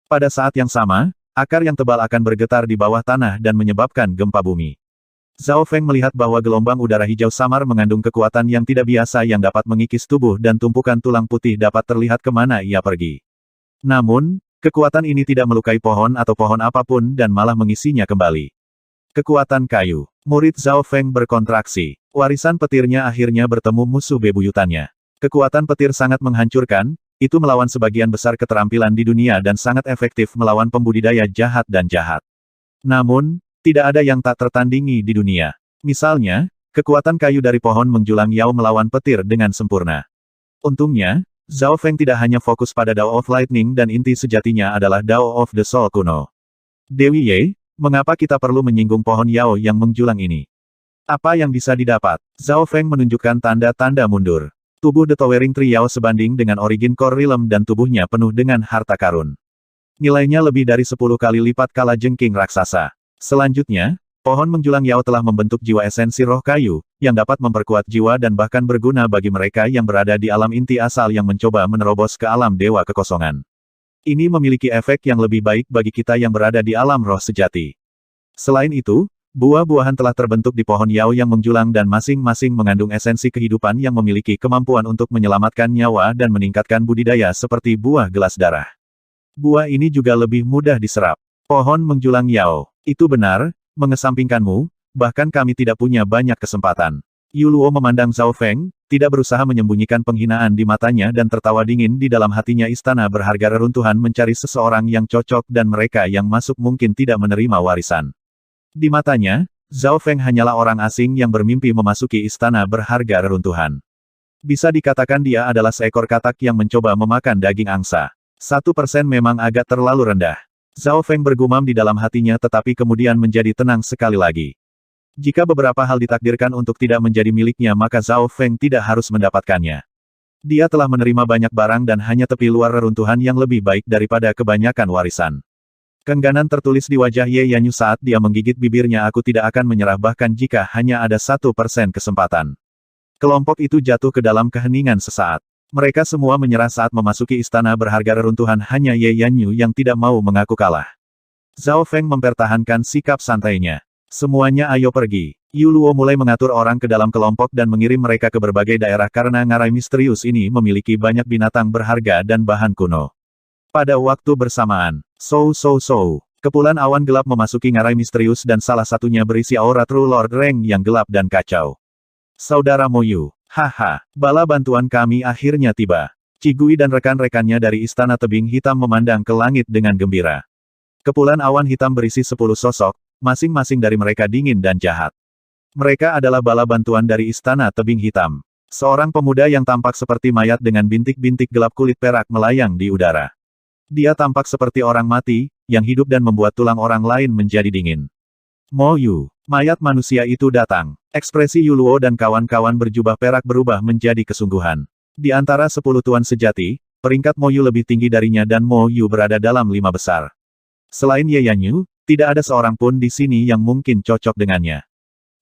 Pada saat yang sama, akar yang tebal akan bergetar di bawah tanah dan menyebabkan gempa bumi. Zhao Feng melihat bahwa gelombang udara hijau samar mengandung kekuatan yang tidak biasa yang dapat mengikis tubuh dan tumpukan tulang putih dapat terlihat kemana ia pergi. Namun, kekuatan ini tidak melukai pohon atau pohon apapun dan malah mengisinya kembali. Kekuatan kayu. Murid Zhao Feng berkontraksi. Warisan petirnya akhirnya bertemu musuh bebuyutannya. Kekuatan petir sangat menghancurkan, itu melawan sebagian besar keterampilan di dunia dan sangat efektif melawan pembudidaya jahat dan jahat. Namun, tidak ada yang tak tertandingi di dunia. Misalnya, kekuatan kayu dari pohon menjulang Yao melawan petir dengan sempurna. Untungnya, Zhao Feng tidak hanya fokus pada Dao of Lightning dan inti sejatinya adalah Dao of the Soul kuno. Dewi Ye, mengapa kita perlu menyinggung pohon Yao yang menjulang ini? Apa yang bisa didapat? Zhao Feng menunjukkan tanda-tanda mundur. Tubuh The Towering Tree Yao sebanding dengan Origin Core Realm dan tubuhnya penuh dengan harta karun. Nilainya lebih dari 10 kali lipat kalajengking raksasa. Selanjutnya, pohon menjulang Yao telah membentuk jiwa esensi roh kayu, yang dapat memperkuat jiwa dan bahkan berguna bagi mereka yang berada di alam inti asal yang mencoba menerobos ke alam dewa kekosongan. Ini memiliki efek yang lebih baik bagi kita yang berada di alam roh sejati. Selain itu, Buah-buahan telah terbentuk di pohon Yao yang menjulang dan masing-masing mengandung esensi kehidupan yang memiliki kemampuan untuk menyelamatkan nyawa dan meningkatkan budidaya seperti buah gelas darah. Buah ini juga lebih mudah diserap. Pohon menjulang Yao. Itu benar, mengesampingkanmu, bahkan kami tidak punya banyak kesempatan. Yuluo memandang Zhao Feng, tidak berusaha menyembunyikan penghinaan di matanya dan tertawa dingin di dalam hatinya. Istana berharga reruntuhan mencari seseorang yang cocok dan mereka yang masuk mungkin tidak menerima warisan. Di matanya, Zhao Feng hanyalah orang asing yang bermimpi memasuki istana berharga reruntuhan. Bisa dikatakan dia adalah seekor katak yang mencoba memakan daging angsa. 1% memang agak terlalu rendah. Zhao Feng bergumam di dalam hatinya tetapi kemudian menjadi tenang sekali lagi. Jika beberapa hal ditakdirkan untuk tidak menjadi miliknya maka Zhao Feng tidak harus mendapatkannya. Dia telah menerima banyak barang dan hanya tepi luar reruntuhan yang lebih baik daripada kebanyakan warisan. Keengganan tertulis di wajah Ye Yanyu saat dia menggigit bibirnya. Aku tidak akan menyerah bahkan jika hanya ada 1% kesempatan. Kelompok itu jatuh ke dalam keheningan sesaat. Mereka semua menyerah saat memasuki istana berharga reruntuhan. Hanya Ye Yanyu yang tidak mau mengaku kalah. Zhao Feng mempertahankan sikap santainya. Semuanya ayo pergi. Yuluo mulai mengatur orang ke dalam kelompok dan mengirim mereka ke berbagai daerah karena ngarai misterius ini memiliki banyak binatang berharga dan bahan kuno. Pada waktu bersamaan, kepulan awan gelap memasuki ngarai misterius dan salah satunya berisi aura True Lord Reng yang gelap dan kacau. Saudara Moyu, haha, bala bantuan kami akhirnya tiba. Qigui dan rekan-rekannya dari Istana Tebing Hitam memandang ke langit dengan gembira. Kepulan awan hitam berisi 10 sosok, masing-masing dari mereka dingin dan jahat. Mereka adalah bala bantuan dari Istana Tebing Hitam. Seorang pemuda yang tampak seperti mayat dengan bintik-bintik gelap kulit perak melayang di udara. Dia tampak seperti orang mati, yang hidup dan membuat tulang orang lain menjadi dingin. Mo Yu, mayat manusia itu datang. Ekspresi Yuluo dan kawan-kawan berjubah perak berubah menjadi kesungguhan. Di antara 10 tuan sejati, peringkat Mo Yu lebih tinggi darinya dan Mo Yu berada dalam 5 besar. Selain Ye Yanyu, tidak ada seorang pun di sini yang mungkin cocok dengannya.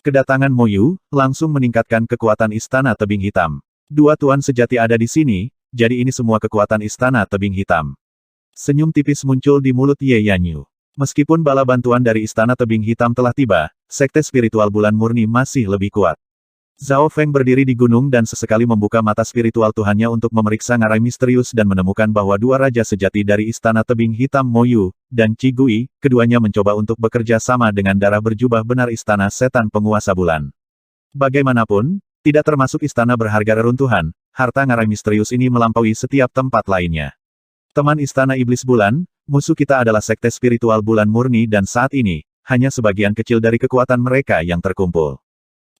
Kedatangan Mo Yu langsung meningkatkan kekuatan Istana Tebing Hitam. 2 tuan sejati ada di sini, jadi ini semua kekuatan Istana Tebing Hitam. Senyum tipis muncul di mulut Ye Yanyu. Meskipun bala bantuan dari Istana Tebing Hitam telah tiba, sekte spiritual bulan murni masih lebih kuat. Zhao Feng berdiri di gunung dan sesekali membuka mata spiritual Tuhannya untuk memeriksa ngarai misterius dan menemukan bahwa 2 raja sejati dari Istana Tebing Hitam Mo Yu dan Qigui, keduanya mencoba untuk bekerja sama dengan darah berjubah benar Istana Setan Penguasa Bulan. Bagaimanapun, tidak termasuk Istana berharga reruntuhan, harta ngarai misterius ini melampaui setiap tempat lainnya. Teman Istana Iblis Bulan, musuh kita adalah sekte spiritual bulan murni dan saat ini, hanya sebagian kecil dari kekuatan mereka yang terkumpul.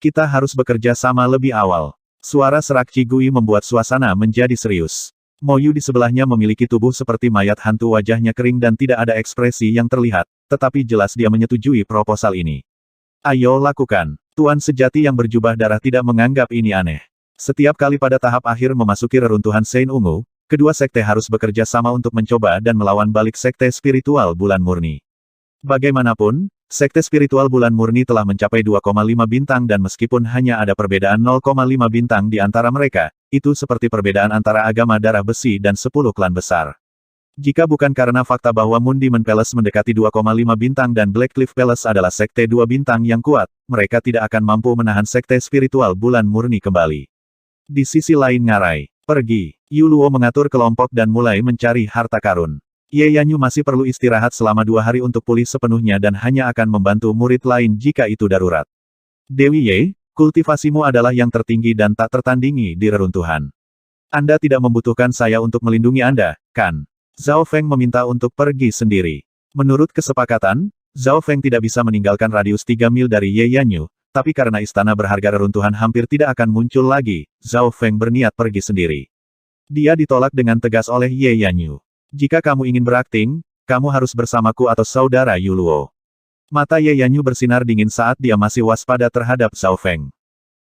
Kita harus bekerja sama lebih awal. Suara serak Qigui membuat suasana menjadi serius. Mo Yu di sebelahnya memiliki tubuh seperti mayat hantu, wajahnya kering dan tidak ada ekspresi yang terlihat, tetapi jelas dia menyetujui proposal ini. Ayo lakukan. Tuan sejati yang berjubah darah tidak menganggap ini aneh. Setiap kali pada tahap akhir memasuki reruntuhan Sein Ungu, kedua sekte harus bekerja sama untuk mencoba dan melawan balik sekte spiritual bulan murni. Bagaimanapun, sekte spiritual bulan murni telah mencapai 2,5 bintang dan meskipun hanya ada perbedaan 0,5 bintang di antara mereka, itu seperti perbedaan antara agama darah besi dan 10 klan besar. Jika bukan karena fakta bahwa Moon Demon Palace mendekati 2,5 bintang dan Black Cliff Palace adalah sekte 2 bintang yang kuat, mereka tidak akan mampu menahan sekte spiritual bulan murni kembali. Di sisi lain ngarai, pergi. Yuluo mengatur kelompok dan mulai mencari harta karun. Ye Yanyu masih perlu istirahat selama 2 hari untuk pulih sepenuhnya dan hanya akan membantu murid lain jika itu darurat. Dewi Ye, kultivasimu adalah yang tertinggi dan tak tertandingi di reruntuhan. Anda tidak membutuhkan saya untuk melindungi Anda, kan? Zhao Feng meminta untuk pergi sendiri. Menurut kesepakatan, Zhao Feng tidak bisa meninggalkan radius 3 mil dari Ye Yanyu, tapi karena istana berharga reruntuhan hampir tidak akan muncul lagi, Zhao Feng berniat pergi sendiri. Dia ditolak dengan tegas oleh Ye Yanyu. Jika kamu ingin berakting, kamu harus bersamaku atau saudara Yuluo. Mata Ye Yanyu bersinar dingin saat dia masih waspada terhadap Zhao Feng.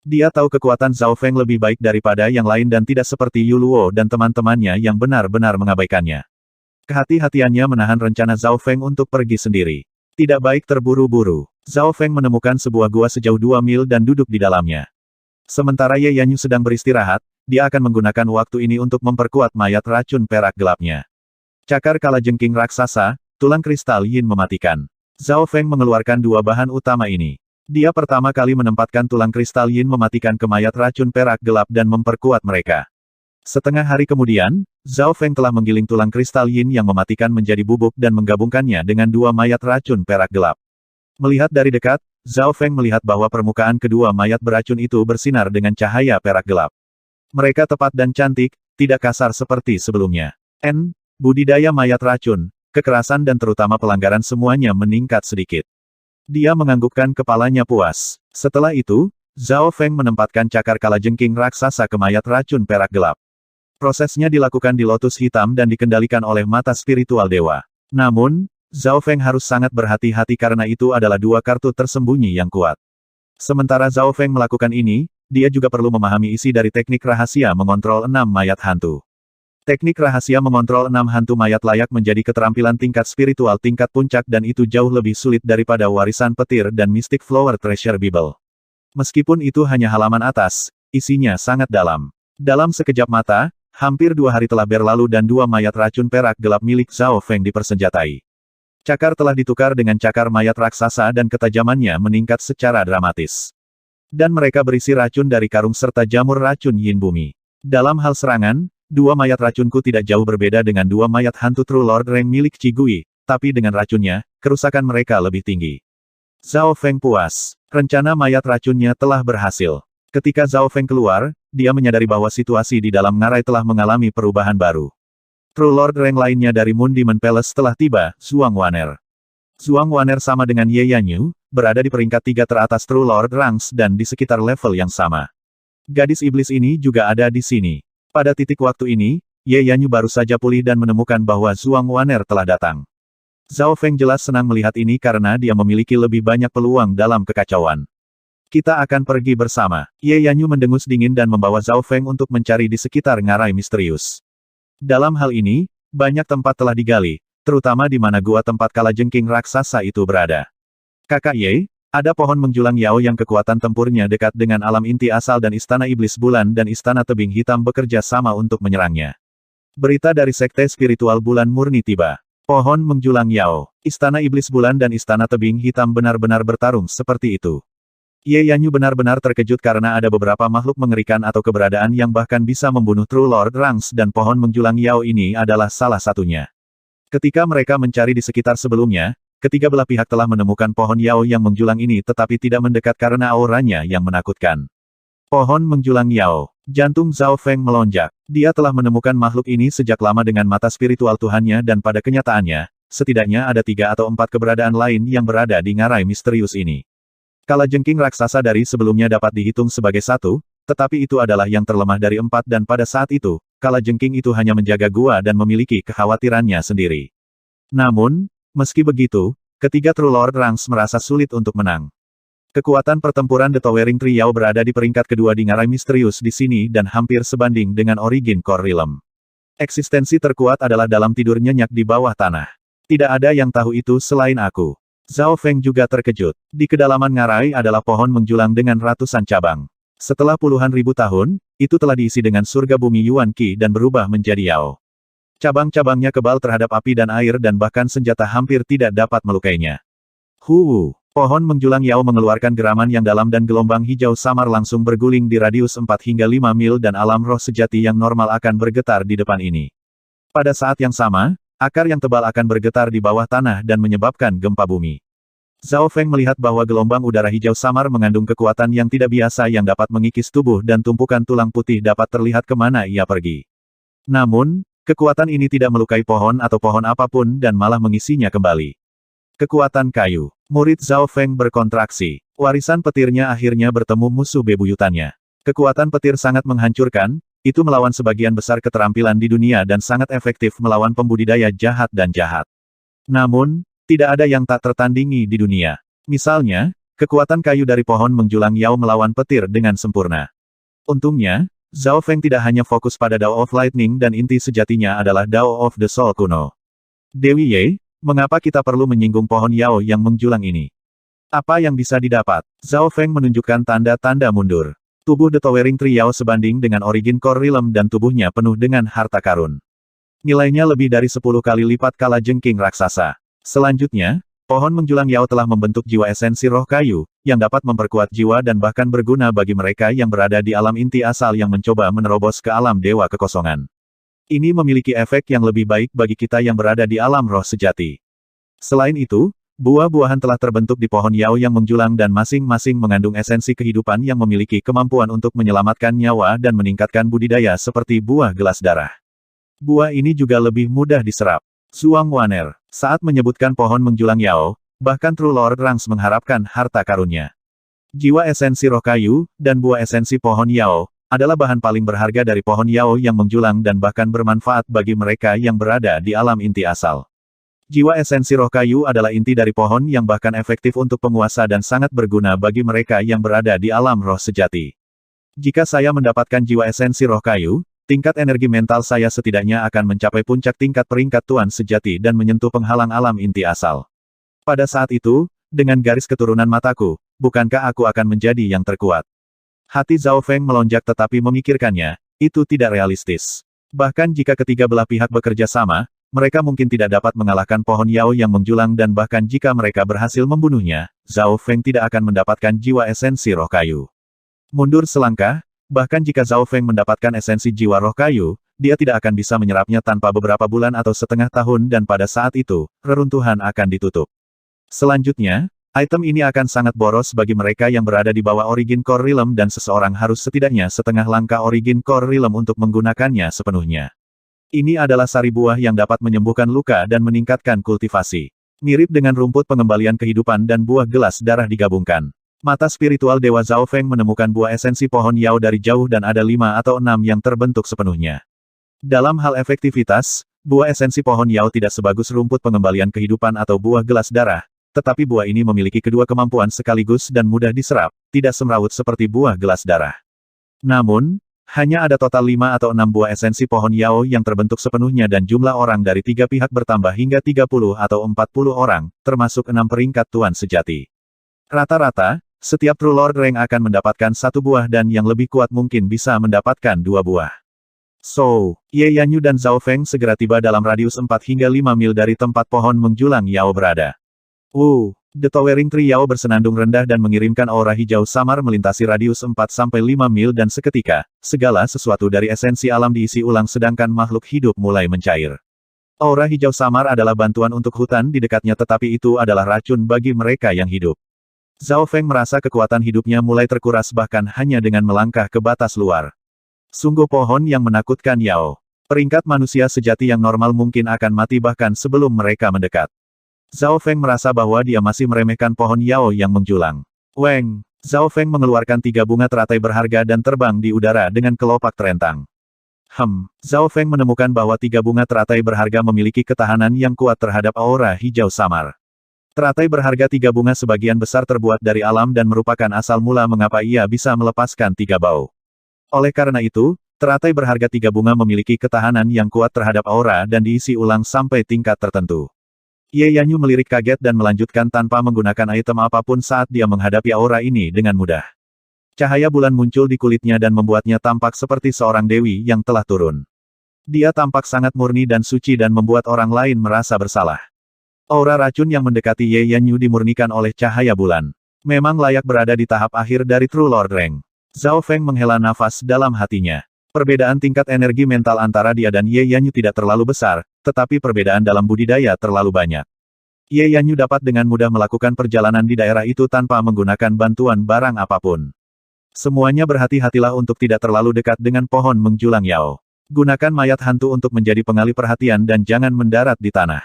Dia tahu kekuatan Zhao Feng lebih baik daripada yang lain dan tidak seperti Yuluo dan teman-temannya yang benar-benar mengabaikannya. Kehati-hatiannya menahan rencana Zhao Feng untuk pergi sendiri. Tidak baik terburu-buru. Zhao Feng menemukan sebuah gua sejauh 2 mil dan duduk di dalamnya. Sementara Ye Yanyu sedang beristirahat, dia akan menggunakan waktu ini untuk memperkuat mayat racun perak gelapnya. Cakar kalajengking raksasa, tulang kristal yin mematikan. Zhao Feng mengeluarkan dua bahan utama ini. Dia pertama kali menempatkan tulang kristal yin mematikan ke mayat racun perak gelap dan memperkuat mereka. Setengah hari kemudian, Zhao Feng telah menggiling tulang kristal yin yang mematikan menjadi bubuk dan menggabungkannya dengan dua mayat racun perak gelap. Melihat dari dekat, Zhao Feng melihat bahwa permukaan kedua mayat beracun itu bersinar dengan cahaya perak gelap. Mereka tepat dan cantik, tidak kasar seperti sebelumnya. Budidaya mayat racun, kekerasan dan terutama pelanggaran semuanya meningkat sedikit. Dia menganggukkan kepalanya puas. Setelah itu, Zhao Feng menempatkan cakar kalajengking raksasa ke mayat racun perak gelap. Prosesnya dilakukan di lotus hitam dan dikendalikan oleh mata spiritual dewa. Namun, Zhao Feng harus sangat berhati-hati karena itu adalah dua kartu tersembunyi yang kuat. Sementara Zhao Feng melakukan ini, dia juga perlu memahami isi dari teknik rahasia mengontrol 6 mayat hantu. Teknik rahasia mengontrol 6 hantu mayat layak menjadi keterampilan tingkat spiritual tingkat puncak dan itu jauh lebih sulit daripada warisan petir dan Mystic Flower Treasure Bible. Meskipun itu hanya halaman atas, isinya sangat dalam. Dalam sekejap mata, hampir 2 hari telah berlalu dan 2 mayat racun perak gelap milik Zhao Feng dipersenjatai. Cakar telah ditukar dengan cakar mayat raksasa dan ketajamannya meningkat secara dramatis. Dan mereka berisi racun dari karung serta jamur racun yin bumi. Dalam hal serangan, 2 mayat racunku tidak jauh berbeda dengan 2 mayat hantu True Lord Rank milik Qigui, tapi dengan racunnya, kerusakan mereka lebih tinggi. Zhao Feng puas. Rencana mayat racunnya telah berhasil. Ketika Zhao Feng keluar, dia menyadari bahwa situasi di dalam ngarai telah mengalami perubahan baru. True Lord Rank lainnya dari Moon Demon Palace telah tiba, Zhuang Waner. Zhuang Waner sama dengan Ye Yanyu, berada di peringkat 3 teratas True Lord Ranks dan di sekitar level yang sama. Gadis iblis ini juga ada di sini. Pada titik waktu ini, Ye Yanyu baru saja pulih dan menemukan bahwa Zhuang Waner telah datang. Zhao Feng jelas senang melihat ini karena dia memiliki lebih banyak peluang dalam kekacauan. Kita akan pergi bersama. Ye Yanyu mendengus dingin dan membawa Zhao Feng untuk mencari di sekitar ngarai misterius. Dalam hal ini, banyak tempat telah digali, terutama di mana gua tempat kalajengking raksasa itu berada. Kakak Ye, ada pohon menjulang Yao yang kekuatan tempurnya dekat dengan alam inti asal dan istana iblis bulan dan istana tebing hitam bekerja sama untuk menyerangnya. Berita dari sekte spiritual bulan murni tiba. Pohon menjulang Yao, istana iblis bulan dan istana tebing hitam benar-benar bertarung seperti itu. Ye Yanyu benar-benar terkejut karena ada beberapa makhluk mengerikan atau keberadaan yang bahkan bisa membunuh True Lord Ranks dan pohon menjulang Yao ini adalah salah satunya. Ketika mereka mencari di sekitar sebelumnya, ketiga belah pihak telah menemukan pohon Yao yang menjulang ini tetapi tidak mendekat karena auranya yang menakutkan. Pohon menjulang Yao. Jantung Zhao Feng melonjak. Dia telah menemukan makhluk ini sejak lama dengan mata spiritual Tuhannya dan pada kenyataannya, setidaknya ada 3 atau 4 keberadaan lain yang berada di ngarai misterius ini. Kalajengking raksasa dari sebelumnya dapat dihitung sebagai 1, tetapi itu adalah yang terlemah dari 4 dan pada saat itu, kalajengking itu hanya menjaga gua dan memiliki kekhawatirannya sendiri. Namun, meski begitu, ketiga True Lord Ranks merasa sulit untuk menang. Kekuatan pertempuran The Towering Tree Yao berada di peringkat kedua di ngarai misterius di sini dan hampir sebanding dengan Origin Core Realm. Eksistensi terkuat adalah dalam tidur nyenyak di bawah tanah. Tidak ada yang tahu itu selain aku. Zhao Feng juga terkejut. Di kedalaman ngarai adalah pohon menjulang dengan ratusan cabang. Setelah puluhan ribu tahun, itu telah diisi dengan surga bumi Yuan Qi dan berubah menjadi Yao. Cabang-cabangnya kebal terhadap api dan air dan bahkan senjata hampir tidak dapat melukainya. Pohon menjulang Yao mengeluarkan geraman yang dalam dan gelombang hijau samar langsung berguling di radius 4 hingga 5 mil dan alam roh sejati yang normal akan bergetar di depan ini. Pada saat yang sama, akar yang tebal akan bergetar di bawah tanah dan menyebabkan gempa bumi. Zhao Feng melihat bahwa gelombang udara hijau samar mengandung kekuatan yang tidak biasa yang dapat mengikis tubuh dan tumpukan tulang putih dapat terlihat kemana ia pergi. Namun, kekuatan ini tidak melukai pohon atau pohon apapun dan malah mengisinya kembali. Kekuatan kayu. Murid Zhao Feng berkontraksi. Warisan petirnya akhirnya bertemu musuh bebuyutannya. Kekuatan petir sangat menghancurkan, itu melawan sebagian besar keterampilan di dunia dan sangat efektif melawan pembudidaya jahat dan jahat. Namun, tidak ada yang tak tertandingi di dunia. Misalnya, kekuatan kayu dari pohon menjulang Yao melawan petir dengan sempurna. Untungnya, Zhao Feng tidak hanya fokus pada Dao of Lightning dan inti sejatinya adalah Dao of the Soul kuno. Dewi Ye, mengapa kita perlu menyinggung pohon Yao yang menjulang ini? Apa yang bisa didapat? Zhao Feng menunjukkan tanda-tanda mundur. Tubuh The Towering Tree Yao sebanding dengan Origin Core Realm dan tubuhnya penuh dengan harta karun. Nilainya lebih dari 10 kali lipat kalajengking raksasa. Selanjutnya, Pohon menjulang Yao telah membentuk jiwa esensi roh kayu, yang dapat memperkuat jiwa dan bahkan berguna bagi mereka yang berada di alam inti asal yang mencoba menerobos ke alam dewa kekosongan. Ini memiliki efek yang lebih baik bagi kita yang berada di alam roh sejati. Selain itu, buah-buahan telah terbentuk di pohon Yao yang menjulang dan masing-masing mengandung esensi kehidupan yang memiliki kemampuan untuk menyelamatkan nyawa dan meningkatkan budidaya seperti buah gelas darah. Buah ini juga lebih mudah diserap. Zhuang Wan'er, saat menyebutkan pohon menjulang Yao, bahkan True Lord Rangs mengharapkan harta karunnya. Jiwa esensi roh kayu, dan buah esensi pohon Yao, adalah bahan paling berharga dari pohon Yao yang menjulang dan bahkan bermanfaat bagi mereka yang berada di alam inti asal. Jiwa esensi roh kayu adalah inti dari pohon yang bahkan efektif untuk penguasa dan sangat berguna bagi mereka yang berada di alam roh sejati. Jika saya mendapatkan jiwa esensi roh kayu, tingkat energi mental saya setidaknya akan mencapai puncak tingkat peringkat Tuan sejati dan menyentuh penghalang alam inti asal. Pada saat itu, dengan garis keturunan mataku, bukankah aku akan menjadi yang terkuat? Hati Zhao Feng melonjak tetapi memikirkannya, itu tidak realistis. Bahkan jika ketiga belah pihak bekerja sama, mereka mungkin tidak dapat mengalahkan pohon Yao yang menjulang dan bahkan jika mereka berhasil membunuhnya, Zhao Feng tidak akan mendapatkan jiwa esensi roh kayu. Mundur selangkah, bahkan jika Zhao Feng mendapatkan esensi jiwa roh kayu, dia tidak akan bisa menyerapnya tanpa beberapa bulan atau setengah tahun dan pada saat itu, reruntuhan akan ditutup. Selanjutnya, item ini akan sangat boros bagi mereka yang berada di bawah Origin Core Realm dan seseorang harus setidaknya setengah langkah Origin Core Realm untuk menggunakannya sepenuhnya. Ini adalah sari buah yang dapat menyembuhkan luka dan meningkatkan kultivasi. Mirip dengan rumput pengembalian kehidupan dan buah gelas darah digabungkan. Mata spiritual Dewa Zhao Feng menemukan buah esensi pohon Yao dari jauh dan ada 5 atau 6 yang terbentuk sepenuhnya. Dalam hal efektivitas, buah esensi pohon Yao tidak sebagus rumput pengembalian kehidupan atau buah gelas darah, tetapi buah ini memiliki kedua kemampuan sekaligus dan mudah diserap, tidak semrawut seperti buah gelas darah. Namun, hanya ada total 5 atau 6 buah esensi pohon Yao yang terbentuk sepenuhnya dan jumlah orang dari 3 pihak bertambah hingga 30 atau 40 orang, termasuk 6 peringkat Tuan sejati. Rata-rata, setiap True Lord Rank akan mendapatkan 1 buah dan yang lebih kuat mungkin bisa mendapatkan 2 buah. So, Ye Yanyu dan Zhao Feng segera tiba dalam radius 4 hingga 5 mil dari tempat pohon menjulang Yao berada. The Towering Tree Yao bersenandung rendah dan mengirimkan aura hijau samar melintasi radius 4-5 mil dan seketika, segala sesuatu dari esensi alam diisi ulang sedangkan makhluk hidup mulai mencair. Aura hijau samar adalah bantuan untuk hutan di dekatnya tetapi itu adalah racun bagi mereka yang hidup. Zhao Feng merasa kekuatan hidupnya mulai terkuras bahkan hanya dengan melangkah ke batas luar. Sungguh pohon yang menakutkan Yao. Peringkat manusia sejati yang normal mungkin akan mati bahkan sebelum mereka mendekat. Zhao Feng merasa bahwa dia masih meremehkan pohon Yao yang menjulang. Weng! Zhao Feng mengeluarkan 3 bunga teratai berharga dan terbang di udara dengan kelopak terentang. Zhao Feng menemukan bahwa 3 bunga teratai berharga memiliki ketahanan yang kuat terhadap aura hijau samar. Teratai berharga 3 bunga sebagian besar terbuat dari alam dan merupakan asal mula mengapa ia bisa melepaskan 3 bau. Oleh karena itu, teratai berharga 3 bunga memiliki ketahanan yang kuat terhadap aura dan diisi ulang sampai tingkat tertentu. Ye Yanyu melirik kaget dan melanjutkan tanpa menggunakan item apapun saat dia menghadapi aura ini dengan mudah. Cahaya bulan muncul di kulitnya dan membuatnya tampak seperti seorang dewi yang telah turun. Dia tampak sangat murni dan suci dan membuat orang lain merasa bersalah. Aura racun yang mendekati Ye Yanyu dimurnikan oleh cahaya bulan. Memang layak berada di tahap akhir dari True Lord Rank. Zhao Feng menghela nafas dalam hatinya. Perbedaan tingkat energi mental antara dia dan Ye Yanyu tidak terlalu besar, tetapi perbedaan dalam budidaya terlalu banyak. Ye Yanyu dapat dengan mudah melakukan perjalanan di daerah itu tanpa menggunakan bantuan barang apapun. Semuanya berhati-hatilah untuk tidak terlalu dekat dengan pohon menjulang Yao. Gunakan mayat hantu untuk menjadi pengalih perhatian dan jangan mendarat di tanah.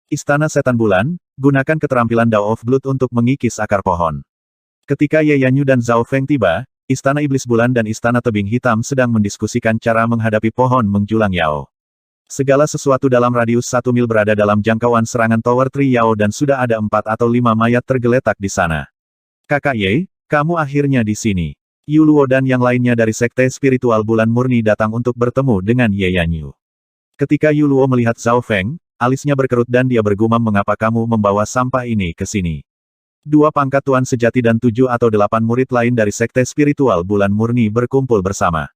Istana Setan Bulan, gunakan keterampilan Dao of Blood untuk mengikis akar pohon. Ketika Ye Yanyu dan Zhao Feng tiba, Istana Iblis Bulan dan Istana Tebing Hitam sedang mendiskusikan cara menghadapi pohon menjulang Yao. Segala sesuatu dalam radius 1 mil berada dalam jangkauan serangan Tower Tree Yao dan sudah ada 4 atau 5 mayat tergeletak di sana. Kakak Ye, kamu akhirnya di sini. Yu Luo dan yang lainnya dari Sekte Spiritual Bulan Murni datang untuk bertemu dengan Ye Yanyu. Ketika Yu Luo melihat Zhao Feng, alisnya berkerut dan dia bergumam mengapa kamu membawa sampah ini ke sini. 2 pangkat Tuan sejati dan 7 atau 8 murid lain dari Sekte Spiritual Bulan Murni berkumpul bersama.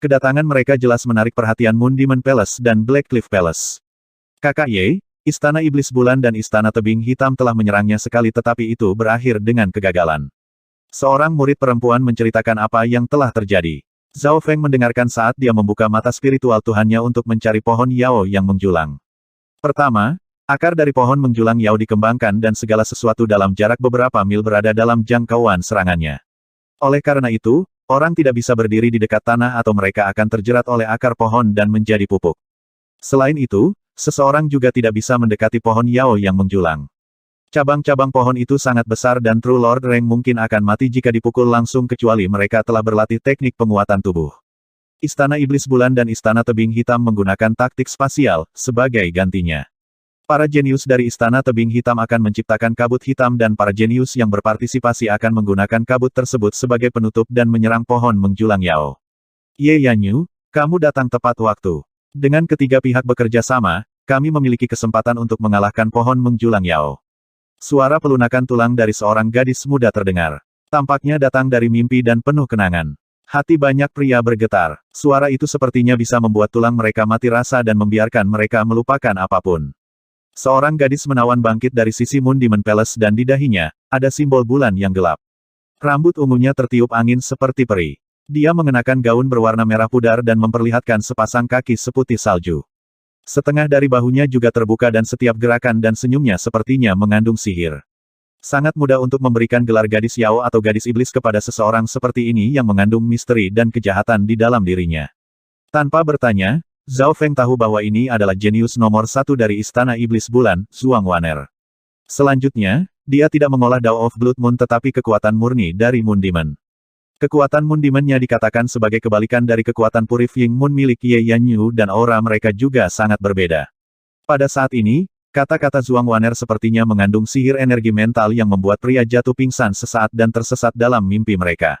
Kedatangan mereka jelas menarik perhatian Moon Demon Palace dan Black Cliff Palace. Kakak Ye, Istana Iblis Bulan dan Istana Tebing Hitam telah menyerangnya sekali tetapi itu berakhir dengan kegagalan. Seorang murid perempuan menceritakan apa yang telah terjadi. Zhao Feng mendengarkan saat dia membuka mata spiritual Tuhannya untuk mencari pohon Yao yang menjulang. Pertama, akar dari pohon menjulang Yao dikembangkan dan segala sesuatu dalam jarak beberapa mil berada dalam jangkauan serangannya. Oleh karena itu, orang tidak bisa berdiri di dekat tanah atau mereka akan terjerat oleh akar pohon dan menjadi pupuk. Selain itu, seseorang juga tidak bisa mendekati pohon Yao yang menjulang. Cabang-cabang pohon itu sangat besar dan True Lord Reng mungkin akan mati jika dipukul langsung kecuali mereka telah berlatih teknik penguatan tubuh. Istana Iblis Bulan dan Istana Tebing Hitam menggunakan taktik spasial sebagai gantinya. Para jenius dari Istana Tebing Hitam akan menciptakan kabut hitam dan para jenius yang berpartisipasi akan menggunakan kabut tersebut sebagai penutup dan menyerang pohon menjulang Yao. Ye Yanyu, kamu datang tepat waktu. Dengan ketiga pihak bekerja sama, kami memiliki kesempatan untuk mengalahkan pohon menjulang Yao. Suara pelunakan tulang dari seorang gadis muda terdengar. Tampaknya datang dari mimpi dan penuh kenangan. Hati banyak pria bergetar. Suara itu sepertinya bisa membuat tulang mereka mati rasa dan membiarkan mereka melupakan apapun. Seorang gadis menawan bangkit dari sisi Moon Demon Palace dan di dahinya, ada simbol bulan yang gelap. Rambut ungunya tertiup angin seperti peri. Dia mengenakan gaun berwarna merah pudar dan memperlihatkan sepasang kaki seputih salju. Setengah dari bahunya juga terbuka dan setiap gerakan dan senyumnya sepertinya mengandung sihir. Sangat mudah untuk memberikan gelar gadis Yao atau gadis iblis kepada seseorang seperti ini yang mengandung misteri dan kejahatan di dalam dirinya. Tanpa bertanya, Zhao Feng tahu bahwa ini adalah jenius nomor satu dari Istana Iblis Bulan, Zhuang Wan'er. Selanjutnya, dia tidak mengolah Dao of Blood Moon tetapi kekuatan murni dari Moon Demon. Kekuatan Moon Demon-nya dikatakan sebagai kebalikan dari kekuatan Purifying Moon milik Ye Yanyu dan aura mereka juga sangat berbeda. Pada saat ini, kata-kata Zhuang Wan'er sepertinya mengandung sihir energi mental yang membuat pria jatuh pingsan sesaat dan tersesat dalam mimpi mereka.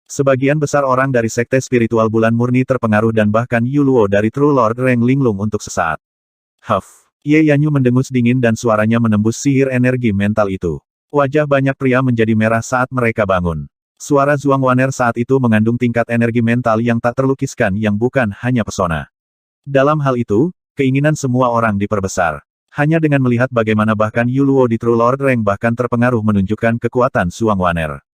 Sebagian besar orang dari Sekte Spiritual Bulan Murni terpengaruh dan bahkan Yu Luo dari True Lord Reng linglung untuk sesaat. Huff. Ye Yanyu mendengus dingin dan suaranya menembus sihir energi mental itu. Wajah banyak pria menjadi merah saat mereka bangun. Suara Zhuang Wan'er saat itu mengandung tingkat energi mental yang tak terlukiskan yang bukan hanya pesona. Dalam hal itu, keinginan semua orang diperbesar. Hanya dengan melihat bagaimana bahkan Yu Luo di True Lord Reng bahkan terpengaruh menunjukkan kekuatan Zhuang Wan'er.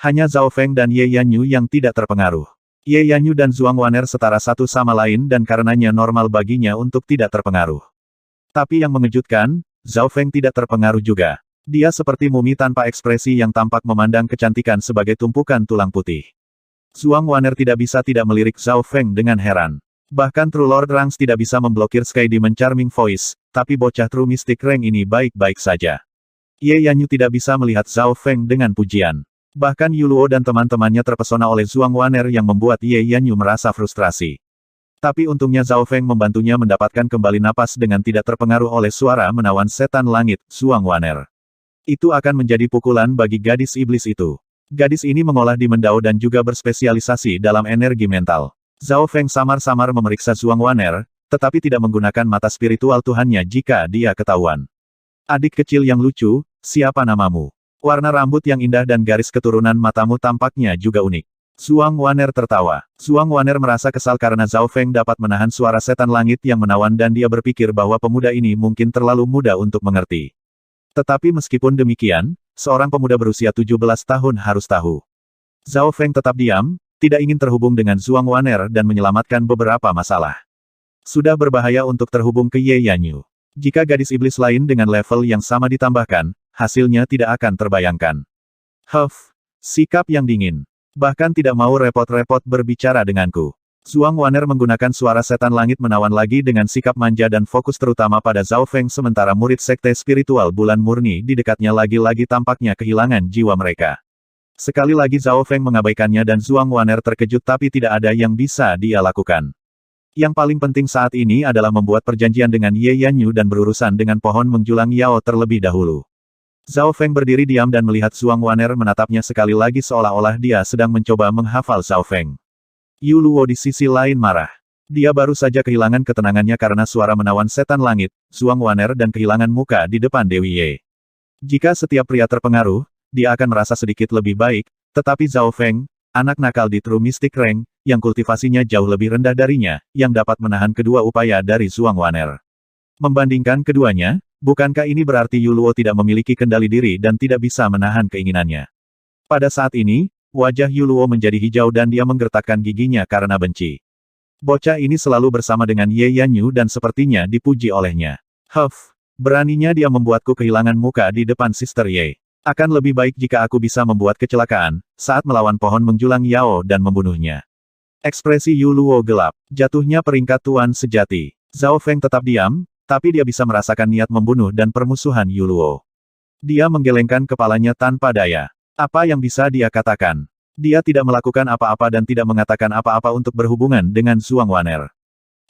Hanya Zhao Feng dan Ye Yanyu yang tidak terpengaruh. Ye Yanyu dan Zhuang Wan'er setara satu sama lain dan karenanya normal baginya untuk tidak terpengaruh. Tapi yang mengejutkan, Zhao Feng tidak terpengaruh juga. Dia seperti mumi tanpa ekspresi yang tampak memandang kecantikan sebagai tumpukan tulang putih. Zhuang Wan'er tidak bisa tidak melirik Zhao Feng dengan heran. Bahkan True Lord Rangs tidak bisa memblokir Sky Demon Charming Voice, tapi bocah True Mystic Rank ini baik-baik saja. Ye Yanyu tidak bisa melihat Zhao Feng dengan pujian. Bahkan Yu Luo dan teman-temannya terpesona oleh Zhuang Wan'er yang membuat Ye Yanyu merasa frustrasi. Tapi untungnya Zhao Feng membantunya mendapatkan kembali napas dengan tidak terpengaruh oleh suara menawan setan langit, Zhuang Wan'er. Itu akan menjadi pukulan bagi gadis iblis itu. Gadis ini mengolah Demon Dao dan juga berspesialisasi dalam energi mental. Zhao Feng samar-samar memeriksa Zhuang Wan'er, tetapi tidak menggunakan mata spiritual Tuhannya jika dia ketahuan. Adik kecil yang lucu, siapa namamu? Warna rambut yang indah dan garis keturunan matamu tampaknya juga unik. Zhuang Wan'er tertawa. Zhuang Wan'er merasa kesal karena Zhao Feng dapat menahan suara setan langit yang menawan dan dia berpikir bahwa pemuda ini mungkin terlalu muda untuk mengerti. Tetapi meskipun demikian, seorang pemuda berusia 17 tahun harus tahu. Zhao Feng tetap diam, tidak ingin terhubung dengan Zhuang Wan'er dan menyelamatkan beberapa masalah. Sudah berbahaya untuk terhubung ke Ye Yanyu. Jika gadis iblis lain dengan level yang sama ditambahkan, hasilnya tidak akan terbayangkan. Huff, sikap yang dingin. Bahkan tidak mau repot-repot berbicara denganku. Zhuang Wan'er menggunakan suara setan langit menawan lagi dengan sikap manja dan fokus terutama pada Zhao Feng sementara murid Sekte Spiritual Bulan Murni di dekatnya lagi-lagi tampaknya kehilangan jiwa mereka. Sekali lagi Zhao Feng mengabaikannya dan Zhuang Wan'er terkejut tapi tidak ada yang bisa dia lakukan. Yang paling penting saat ini adalah membuat perjanjian dengan Ye Yanyu dan berurusan dengan pohon menjulang Yao terlebih dahulu. Zhao Feng berdiri diam dan melihat Zhuang Wan'er menatapnya sekali lagi seolah-olah dia sedang mencoba menghafal Zhao Feng. Yu Luo di sisi lain marah. Dia baru saja kehilangan ketenangannya karena suara menawan setan langit, Zhuang Wan'er dan kehilangan muka di depan Dewi Ye. Jika setiap pria terpengaruh, dia akan merasa sedikit lebih baik, tetapi Zhao Feng, anak nakal di True Mystic Rank, yang kultivasinya jauh lebih rendah darinya, yang dapat menahan kedua upaya dari Zhuang Wan'er. Membandingkan keduanya, bukankah ini berarti Yuluo tidak memiliki kendali diri dan tidak bisa menahan keinginannya? Pada saat ini, wajah Yuluo menjadi hijau dan dia menggertakkan giginya karena benci. Bocah ini selalu bersama dengan Ye Yanyu dan sepertinya dipuji olehnya. Huff, beraninya dia membuatku kehilangan muka di depan Sister Ye. Akan lebih baik jika aku bisa membuat kecelakaan, saat melawan pohon menjulang Yao dan membunuhnya. Ekspresi Yuluo gelap, jatuhnya peringkat tuan sejati. Zhao Feng tetap diam, tapi dia bisa merasakan niat membunuh dan permusuhan Yuluo. Dia menggelengkan kepalanya tanpa daya. Apa yang bisa dia katakan? Dia tidak melakukan apa-apa dan tidak mengatakan apa-apa untuk berhubungan dengan Zhuang Waner.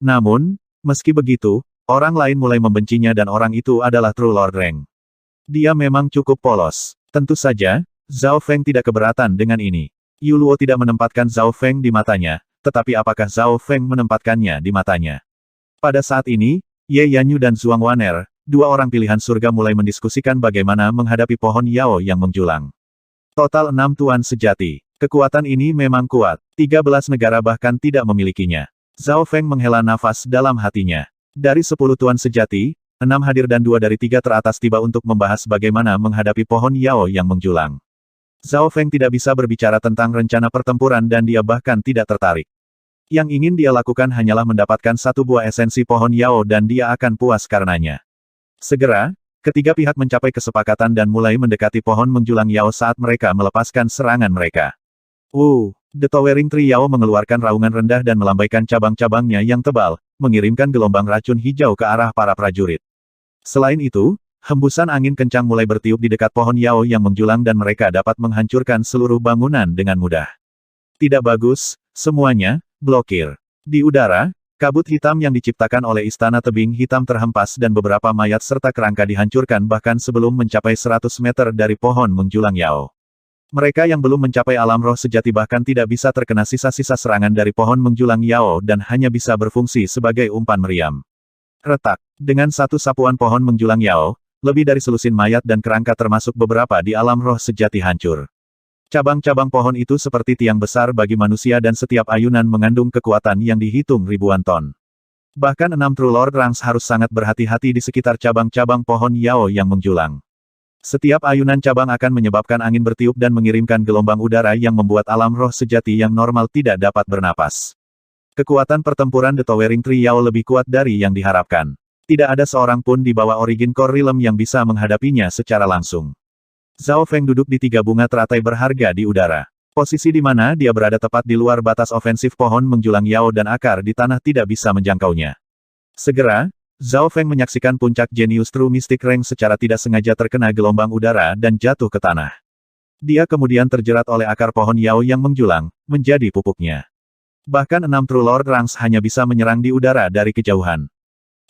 Namun, meski begitu, orang lain mulai membencinya dan orang itu adalah True Lord Reng. Dia memang cukup polos. Tentu saja, Zhao Feng tidak keberatan dengan ini. Yuluo tidak menempatkan Zhao Feng di matanya, tetapi apakah Zhao Feng menempatkannya di matanya? Pada saat ini, Ye Yanyu dan Zhuang Waner, dua orang pilihan surga mulai mendiskusikan bagaimana menghadapi pohon Yao yang menjulang. Total 6 tuan sejati. Kekuatan ini memang kuat. 13 negara bahkan tidak memilikinya. Zhao Feng menghela nafas dalam hatinya. Dari 10 tuan sejati, 6 hadir dan 2 dari 3 teratas tiba untuk membahas bagaimana menghadapi pohon Yao yang menjulang. Zhao Feng tidak bisa berbicara tentang rencana pertempuran dan dia bahkan tidak tertarik. Yang ingin dia lakukan hanyalah mendapatkan satu buah esensi pohon Yao dan dia akan puas karenanya. Segera, ketiga pihak mencapai kesepakatan dan mulai mendekati pohon menjulang Yao saat mereka melepaskan serangan mereka. The Towering Tree Yao mengeluarkan raungan rendah dan melambaikan cabang-cabangnya yang tebal, mengirimkan gelombang racun hijau ke arah para prajurit. Selain itu, hembusan angin kencang mulai bertiup di dekat pohon Yao yang menjulang dan mereka dapat menghancurkan seluruh bangunan dengan mudah. Tidak bagus, semuanya. Blokir. Di udara, kabut hitam yang diciptakan oleh Istana Tebing Hitam terhempas dan beberapa mayat serta kerangka dihancurkan bahkan sebelum mencapai 100 meter dari pohon menjulang Yao. Mereka yang belum mencapai alam roh sejati bahkan tidak bisa terkena sisa-sisa serangan dari pohon menjulang Yao dan hanya bisa berfungsi sebagai umpan meriam. Retak. Dengan satu sapuan pohon menjulang Yao, lebih dari selusin mayat dan kerangka termasuk beberapa di alam roh sejati hancur. Cabang-cabang pohon itu seperti tiang besar bagi manusia dan setiap ayunan mengandung kekuatan yang dihitung ribuan ton. Bahkan 6 True Lord Rangs harus sangat berhati-hati di sekitar cabang-cabang pohon Yao yang menjulang. Setiap ayunan cabang akan menyebabkan angin bertiup dan mengirimkan gelombang udara yang membuat alam roh sejati yang normal tidak dapat bernapas. Kekuatan pertempuran The Towering Tree Yao lebih kuat dari yang diharapkan. Tidak ada seorang pun di bawah Origin Core Realm yang bisa menghadapinya secara langsung. Zhao Feng duduk di 3 bunga teratai berharga di udara. Posisi di mana dia berada tepat di luar batas ofensif pohon menjulang Yao dan akar di tanah tidak bisa menjangkaunya. Segera, Zhao Feng menyaksikan puncak jenius True Mystic Rank secara tidak sengaja terkena gelombang udara dan jatuh ke tanah. Dia kemudian terjerat oleh akar pohon Yao yang menjulang, menjadi pupuknya. Bahkan 6 True Lord Ranks hanya bisa menyerang di udara dari kejauhan.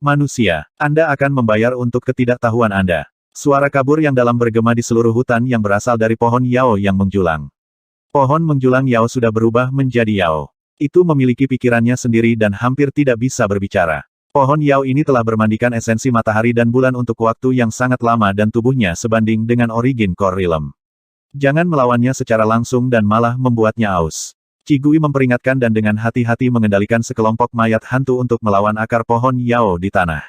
Manusia, Anda akan membayar untuk ketidaktahuan Anda. Suara kabur yang dalam bergema di seluruh hutan yang berasal dari pohon Yao yang menjulang. Pohon menjulang Yao sudah berubah menjadi Yao. Itu memiliki pikirannya sendiri dan hampir tidak bisa berbicara. Pohon Yao ini telah bermandikan esensi matahari dan bulan untuk waktu yang sangat lama dan tubuhnya sebanding dengan Origin Core Realm. Jangan melawannya secara langsung dan malah membuatnya aus. Qigui memperingatkan dan dengan hati-hati mengendalikan sekelompok mayat hantu untuk melawan akar pohon Yao di tanah.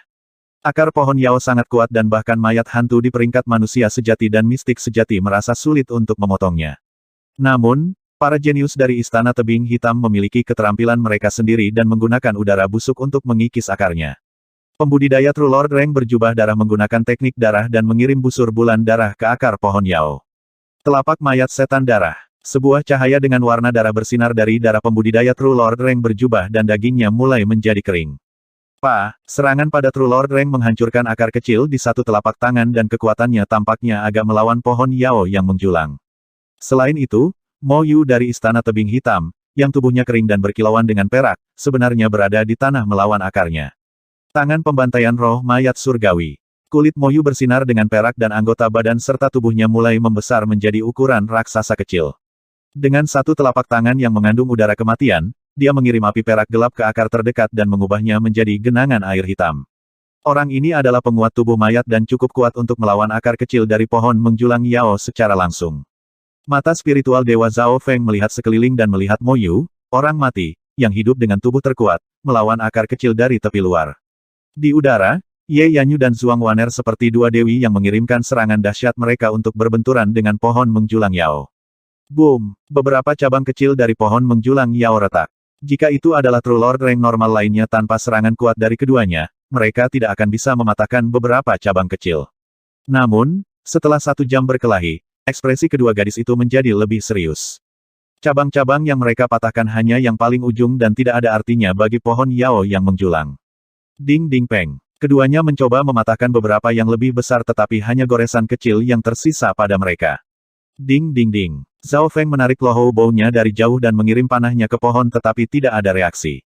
Akar pohon Yao sangat kuat dan bahkan mayat hantu di peringkat manusia sejati dan mistik sejati merasa sulit untuk memotongnya. Namun, para jenius dari Istana Tebing Hitam memiliki keterampilan mereka sendiri dan menggunakan udara busuk untuk mengikis akarnya. Pembudidaya True Lord Reng berjubah darah menggunakan teknik darah dan mengirim busur bulan darah ke akar pohon Yao. Telapak mayat setan darah. Sebuah cahaya dengan warna darah bersinar dari darah pembudidaya True Lord Reng berjubah dan dagingnya mulai menjadi kering. Serangan pada True Lord Reng menghancurkan akar kecil di satu telapak tangan dan kekuatannya tampaknya agak melawan pohon Yao yang menjulang. Selain itu, Mo Yu dari Istana Tebing Hitam, yang tubuhnya kering dan berkilauan dengan perak, sebenarnya berada di tanah melawan akarnya. Tangan pembantaian roh mayat surgawi. Kulit Mo Yu bersinar dengan perak dan anggota badan serta tubuhnya mulai membesar menjadi ukuran raksasa kecil. Dengan satu telapak tangan yang mengandung udara kematian, dia mengirim api perak gelap ke akar terdekat dan mengubahnya menjadi genangan air hitam. Orang ini adalah penguat tubuh mayat dan cukup kuat untuk melawan akar kecil dari pohon menjulang Yao secara langsung. Mata spiritual Dewa Zhao Feng melihat sekeliling dan melihat Mo Yu, orang mati, yang hidup dengan tubuh terkuat, melawan akar kecil dari tepi luar. Di udara, Ye Yanyu dan Zhuang Wan'er seperti dua dewi yang mengirimkan serangan dahsyat mereka untuk berbenturan dengan pohon menjulang Yao. Boom! Beberapa cabang kecil dari pohon menjulang Yao retak. Jika itu adalah True Lord rank normal lainnya tanpa serangan kuat dari keduanya, mereka tidak akan bisa mematahkan beberapa cabang kecil. Namun, setelah 1 jam berkelahi, ekspresi kedua gadis itu menjadi lebih serius. Cabang-cabang yang mereka patahkan hanya yang paling ujung dan tidak ada artinya bagi pohon Yao yang menjulang. Ding ding peng. Keduanya mencoba mematahkan beberapa yang lebih besar tetapi hanya goresan kecil yang tersisa pada mereka. Ding ding ding. Zhao Feng menarik lohou baunya dari jauh dan mengirim panahnya ke pohon tetapi tidak ada reaksi.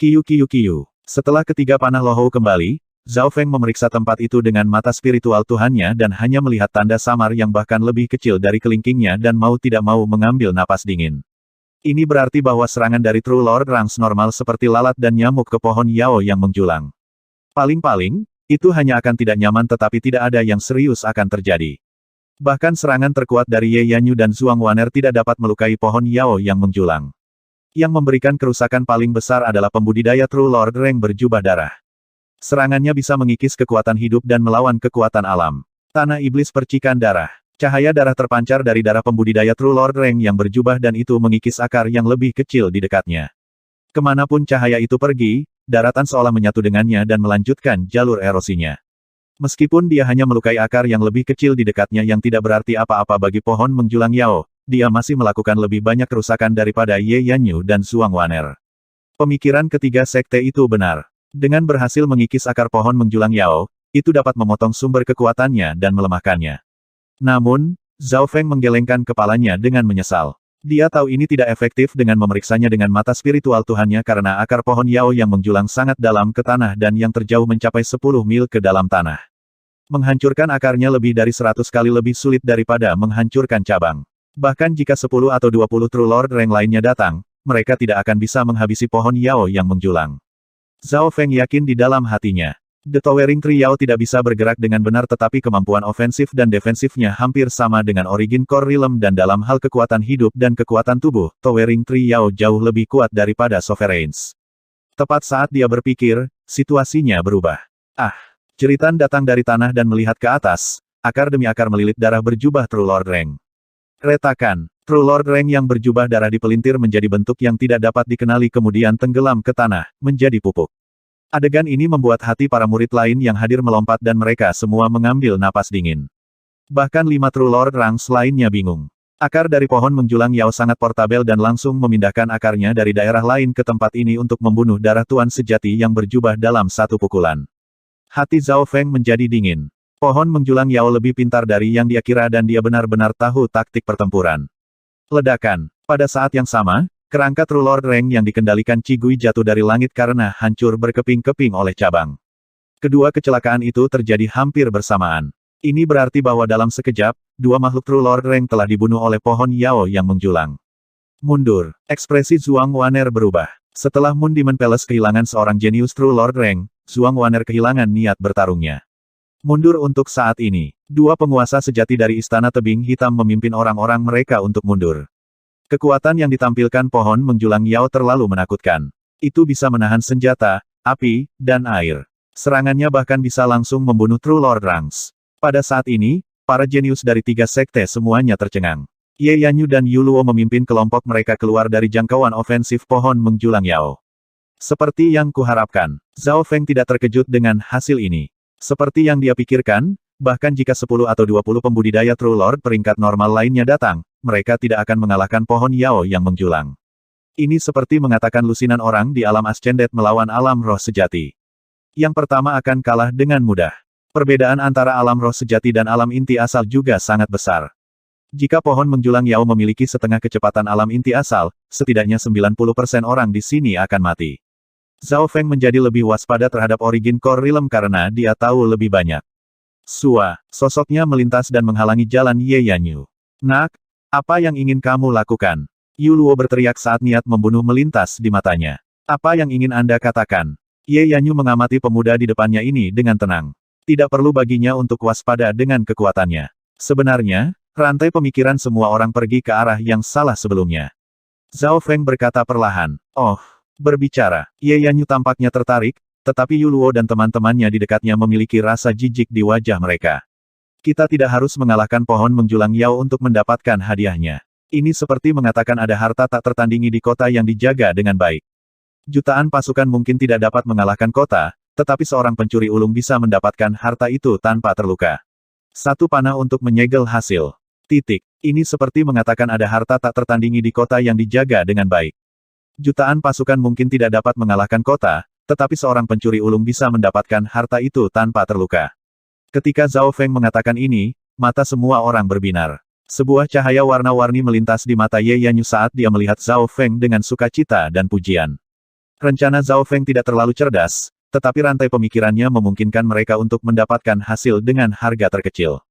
Kiu kiu kiu. Setelah ketiga panah lohou kembali, Zhao Feng memeriksa tempat itu dengan mata spiritual Tuhannya dan hanya melihat tanda samar yang bahkan lebih kecil dari kelingkingnya dan mau tidak mau mengambil napas dingin. Ini berarti bahwa serangan dari True Lord ranks normal seperti lalat dan nyamuk ke pohon Yao yang menjulang. Paling-paling, itu hanya akan tidak nyaman tetapi tidak ada yang serius akan terjadi. Bahkan serangan terkuat dari Ye Yanyu dan Zhuang Wan'er tidak dapat melukai pohon Yao yang menjulang. Yang memberikan kerusakan paling besar adalah pembudidaya True Lord rank berjubah darah. Serangannya bisa mengikis kekuatan hidup dan melawan kekuatan alam. Tanah iblis percikan darah. Cahaya darah terpancar dari darah pembudidaya True Lord rank yang berjubah dan itu mengikis akar yang lebih kecil di dekatnya. Kemanapun cahaya itu pergi, daratan seolah menyatu dengannya dan melanjutkan jalur erosinya. Meskipun dia hanya melukai akar yang lebih kecil di dekatnya yang tidak berarti apa-apa bagi pohon menjulang Yao, dia masih melakukan lebih banyak kerusakan daripada Ye Yanyu dan Zhuang Wan'er. Pemikiran ketiga sekte itu benar. Dengan berhasil mengikis akar pohon menjulang Yao, itu dapat memotong sumber kekuatannya dan melemahkannya. Namun, Zhao Feng menggelengkan kepalanya dengan menyesal. Dia tahu ini tidak efektif dengan memeriksanya dengan mata spiritual Tuhannya karena akar pohon Yao yang menjulang sangat dalam ke tanah dan yang terjauh mencapai 10 mil ke dalam tanah. Menghancurkan akarnya lebih dari 100 kali lebih sulit daripada menghancurkan cabang. Bahkan jika 10 atau 20 True Lord rank lainnya datang, mereka tidak akan bisa menghabisi pohon Yao yang menjulang. Zhao Feng yakin di dalam hatinya. The Towering Tree Yao tidak bisa bergerak dengan benar tetapi kemampuan ofensif dan defensifnya hampir sama dengan Origin Core Realm dan dalam hal kekuatan hidup dan kekuatan tubuh, Towering Tree Yao jauh lebih kuat daripada Sovereigns. Tepat saat dia berpikir, situasinya berubah. Jeritan datang dari tanah dan melihat ke atas, akar demi akar melilit darah berjubah True Lord rank. Retakan, True Lord rank yang berjubah darah dipelintir menjadi bentuk yang tidak dapat dikenali kemudian tenggelam ke tanah, menjadi pupuk. Adegan ini membuat hati para murid lain yang hadir melompat dan mereka semua mengambil napas dingin. Bahkan 5 True Lord ranks lainnya bingung. Akar dari pohon menjulang Yao sangat portabel dan langsung memindahkan akarnya dari daerah lain ke tempat ini untuk membunuh darah tuan sejati yang berjubah dalam satu pukulan. Hati Zhao Feng menjadi dingin. Pohon menjulang Yao lebih pintar dari yang dia kira dan dia benar-benar tahu taktik pertempuran. Ledakan. Pada saat yang sama, kerangka True Lord rank yang dikendalikan Qi Gui jatuh dari langit karena hancur berkeping-keping oleh cabang. Kedua kecelakaan itu terjadi hampir bersamaan. Ini berarti bahwa dalam sekejap, dua makhluk True Lord rank telah dibunuh oleh pohon Yao yang menjulang. Mundur. Ekspresi Zhuang Wan'er berubah. Setelah Moon Demon Palace kehilangan seorang jenius True Lord rank, Zhuang Wan'er kehilangan niat bertarungnya. Mundur untuk saat ini. Dua penguasa sejati dari Istana Tebing Hitam memimpin orang-orang mereka untuk mundur. Kekuatan yang ditampilkan pohon menjulang Yao terlalu menakutkan. Itu bisa menahan senjata, api, dan air. Serangannya bahkan bisa langsung membunuh True Lord ranks. Pada saat ini, para jenius dari 3 sekte semuanya tercengang. Ye Yanyu dan Yu Luo memimpin kelompok mereka keluar dari jangkauan ofensif pohon menjulang Yao. Seperti yang kuharapkan, Zhao Feng tidak terkejut dengan hasil ini. Seperti yang dia pikirkan, bahkan jika 10 atau 20 pembudidaya True Lord peringkat normal lainnya datang, mereka tidak akan mengalahkan pohon Yao yang menjulang. Ini seperti mengatakan lusinan orang di alam ascended melawan alam roh sejati. Yang pertama akan kalah dengan mudah. Perbedaan antara alam roh sejati dan alam inti asal juga sangat besar. Jika pohon menjulang Yao memiliki setengah kecepatan alam inti asal, setidaknya 90% orang di sini akan mati. Zhao Feng menjadi lebih waspada terhadap Origin Core Realm karena dia tahu lebih banyak. Sua, sosoknya melintas dan menghalangi jalan Ye Yanyu. Nak, apa yang ingin kamu lakukan? Yu Luo berteriak saat niat membunuh melintas di matanya. Apa yang ingin Anda katakan? Ye Yanyu mengamati pemuda di depannya ini dengan tenang. Tidak perlu baginya untuk waspada dengan kekuatannya. Sebenarnya, rantai pemikiran semua orang pergi ke arah yang salah sebelumnya. Zhao Feng berkata perlahan, "Oh, berbicara." Ye Yanyu tampaknya tertarik, tetapi Yuluo dan teman-temannya di dekatnya memiliki rasa jijik di wajah mereka. Kita tidak harus mengalahkan pohon menjulang Yao untuk mendapatkan hadiahnya. Ini seperti mengatakan ada harta tak tertandingi di kota yang dijaga dengan baik. Jutaan pasukan mungkin tidak dapat mengalahkan kota, tetapi seorang pencuri ulung bisa mendapatkan harta itu tanpa terluka. Satu panah untuk menyegel hasil. Ini seperti mengatakan ada harta tak tertandingi di kota yang dijaga dengan baik. Jutaan pasukan mungkin tidak dapat mengalahkan kota, tetapi seorang pencuri ulung bisa mendapatkan harta itu tanpa terluka. Ketika Zhao Feng mengatakan ini, mata semua orang berbinar. Sebuah cahaya warna-warni melintas di mata Ye Yanyu saat dia melihat Zhao Feng dengan sukacita dan pujian. Rencana Zhao Feng tidak terlalu cerdas, tetapi rantai pemikirannya memungkinkan mereka untuk mendapatkan hasil dengan harga terkecil.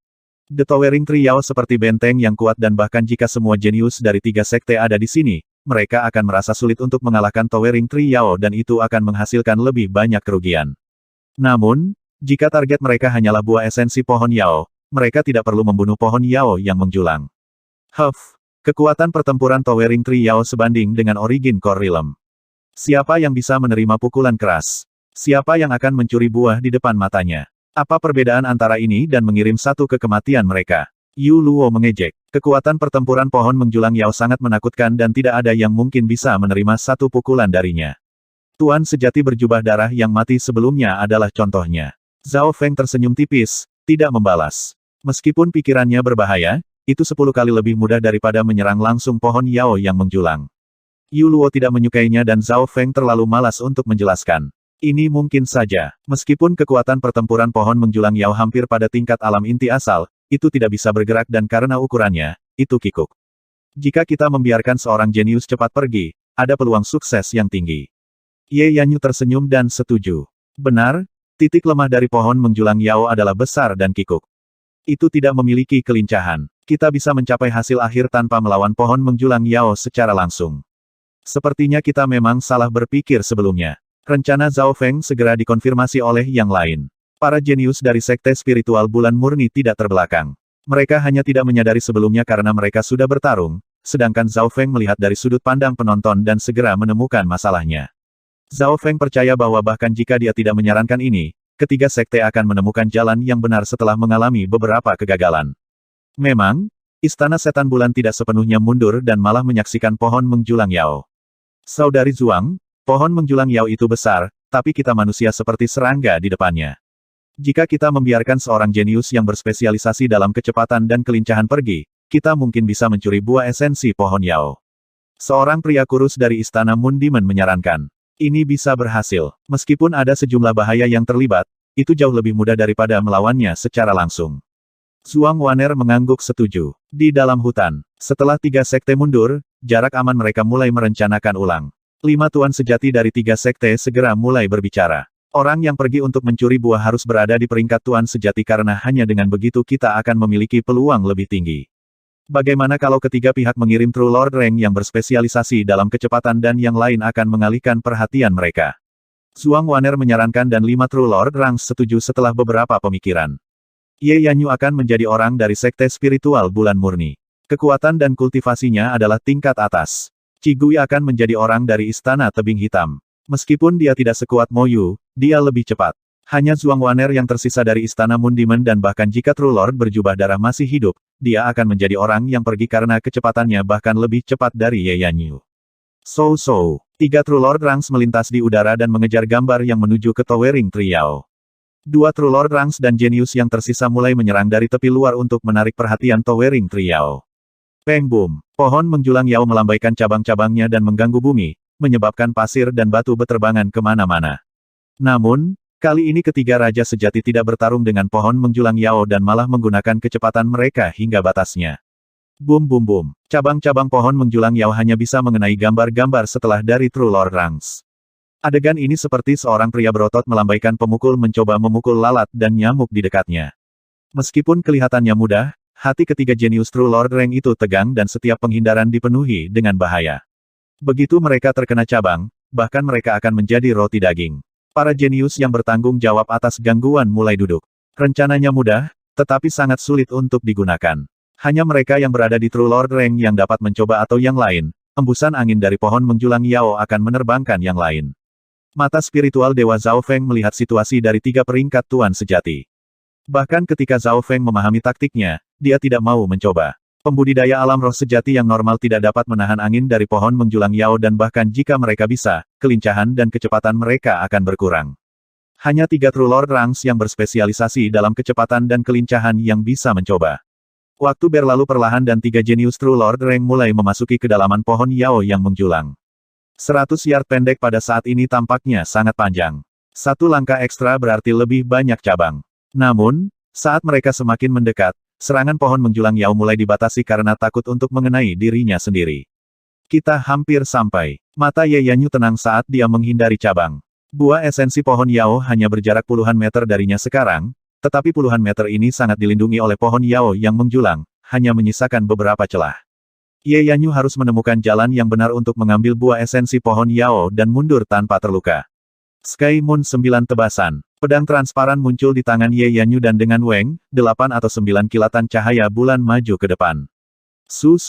The Towering Tree Yao seperti benteng yang kuat dan bahkan jika semua jenius dari 3 sekte ada di sini, mereka akan merasa sulit untuk mengalahkan Towering Tree Yao dan itu akan menghasilkan lebih banyak kerugian. Namun, jika target mereka hanyalah buah esensi pohon Yao, mereka tidak perlu membunuh pohon Yao yang menjulang. Kekuatan pertempuran Towering Tree Yao sebanding dengan Origin Core Realm. Siapa yang bisa menerima pukulan keras? Siapa yang akan mencuri buah di depan matanya? Apa perbedaan antara ini dan mengirim satu ke kematian mereka? Yu Luo mengejek. Kekuatan pertempuran pohon menjulang Yao sangat menakutkan dan tidak ada yang mungkin bisa menerima satu pukulan darinya. Tuan sejati berjubah darah yang mati sebelumnya adalah contohnya. Zhao Feng tersenyum tipis, tidak membalas. Meskipun pikirannya berbahaya, itu 10 kali lebih mudah daripada menyerang langsung pohon Yao yang menjulang. Yu Luo tidak menyukainya dan Zhao Feng terlalu malas untuk menjelaskan. Ini mungkin saja. Meskipun kekuatan pertempuran pohon menjulang Yao hampir pada tingkat alam inti asal, itu tidak bisa bergerak dan karena ukurannya, itu kikuk. Jika kita membiarkan seorang jenius cepat pergi, ada peluang sukses yang tinggi. Ye Yanyu tersenyum dan setuju. Benar, titik lemah dari pohon menjulang Yao adalah besar dan kikuk. Itu tidak memiliki kelincahan. Kita bisa mencapai hasil akhir tanpa melawan pohon menjulang Yao secara langsung. Sepertinya kita memang salah berpikir sebelumnya. Rencana Zhao Feng segera dikonfirmasi oleh yang lain. Para jenius dari Sekte Spiritual Bulan Murni tidak terbelakang. Mereka hanya tidak menyadari sebelumnya karena mereka sudah bertarung, sedangkan Zhao Feng melihat dari sudut pandang penonton dan segera menemukan masalahnya. Zhao Feng percaya bahwa bahkan jika dia tidak menyarankan ini, ketiga sekte akan menemukan jalan yang benar setelah mengalami beberapa kegagalan. Memang, Istana Setan Bulan tidak sepenuhnya mundur dan malah menyaksikan pohon menjulang Yao. Saudari Zhuang, pohon menjulang Yao itu besar, tapi kita manusia seperti serangga di depannya. Jika kita membiarkan seorang jenius yang berspesialisasi dalam kecepatan dan kelincahan pergi, kita mungkin bisa mencuri buah esensi pohon Yao. Seorang pria kurus dari Istana Moon Demon menyarankan. Ini bisa berhasil. Meskipun ada sejumlah bahaya yang terlibat, itu jauh lebih mudah daripada melawannya secara langsung. Zhuang Waner mengangguk setuju. Di dalam hutan, setelah 3 sekte mundur, jarak aman mereka mulai merencanakan ulang. 5 tuan sejati dari 3 sekte segera mulai berbicara. Orang yang pergi untuk mencuri buah harus berada di peringkat tuan sejati karena hanya dengan begitu kita akan memiliki peluang lebih tinggi. Bagaimana kalau ketiga pihak mengirim True Lord Rank yang berspesialisasi dalam kecepatan dan yang lain akan mengalihkan perhatian mereka? Zhuang Waner menyarankan dan 5 True Lord Rank setuju setelah beberapa pemikiran. Ye Yanyu akan menjadi orang dari Sekte Spiritual Bulan Murni. Kekuatan dan kultivasinya adalah tingkat atas. Qi Gui akan menjadi orang dari Istana Tebing Hitam. Meskipun dia tidak sekuat Mo Yu, dia lebih cepat. Hanya Zhuang Waner yang tersisa dari Istana Moon Demon dan bahkan jika True Lord berjubah darah masih hidup, dia akan menjadi orang yang pergi karena kecepatannya bahkan lebih cepat dari Ye Yanyu. 3 True Lord Ranks melintas di udara dan mengejar gambar yang menuju ke Towering Tree Yao. 2 True Lord Ranks dan jenius yang tersisa mulai menyerang dari tepi luar untuk menarik perhatian Towering Tree Yao. Peng boom. Pohon menjulang Yao melambaikan cabang-cabangnya dan mengganggu bumi, menyebabkan pasir dan batu beterbangan kemana-mana. Namun, kali ini ketiga raja sejati tidak bertarung dengan pohon menjulang Yao dan malah menggunakan kecepatan mereka hingga batasnya. Boom boom boom. Cabang-cabang pohon menjulang Yao hanya bisa mengenai gambar-gambar setelah dari True Lord Ranks. Adegan ini seperti seorang pria berotot melambaikan pemukul mencoba memukul lalat dan nyamuk di dekatnya. Meskipun kelihatannya mudah, hati ketiga jenius True Lord Rank itu tegang dan setiap penghindaran dipenuhi dengan bahaya. Begitu mereka terkena cabang, bahkan mereka akan menjadi roti daging. Para jenius yang bertanggung jawab atas gangguan mulai duduk. Rencananya mudah, tetapi sangat sulit untuk digunakan. Hanya mereka yang berada di True Lord Rank yang dapat mencoba atau yang lain, embusan angin dari pohon menjulang Yao akan menerbangkan yang lain. Mata spiritual Dewa Zhao Feng melihat situasi dari 3 peringkat Tuan Sejati. Bahkan ketika Zhao Feng memahami taktiknya, dia tidak mau mencoba. Pembudidaya alam roh sejati yang normal tidak dapat menahan angin dari pohon menjulang Yao dan bahkan jika mereka bisa, kelincahan dan kecepatan mereka akan berkurang. Hanya 3 True Lord Ranks yang berspesialisasi dalam kecepatan dan kelincahan yang bisa mencoba. Waktu berlalu perlahan dan 3 jenius True Lord Rank mulai memasuki kedalaman pohon Yao yang menjulang. 100 yard pendek pada saat ini tampaknya sangat panjang. 1 langkah ekstra berarti lebih banyak cabang. Namun, saat mereka semakin mendekat, serangan pohon menjulang Yao mulai dibatasi karena takut untuk mengenai dirinya sendiri. Kita hampir sampai. Mata Ye Yanyu tenang saat dia menghindari cabang. Buah esensi pohon Yao hanya berjarak puluhan meter darinya sekarang, tetapi puluhan meter ini sangat dilindungi oleh pohon Yao yang menjulang, hanya menyisakan beberapa celah. Ye Yanyu harus menemukan jalan yang benar untuk mengambil buah esensi pohon Yao dan mundur tanpa terluka. Sky Moon 9 tebasan. Pedang transparan muncul di tangan Ye Yanyu dan dengan Weng, 8 atau 9 kilatan cahaya bulan maju ke depan. Su.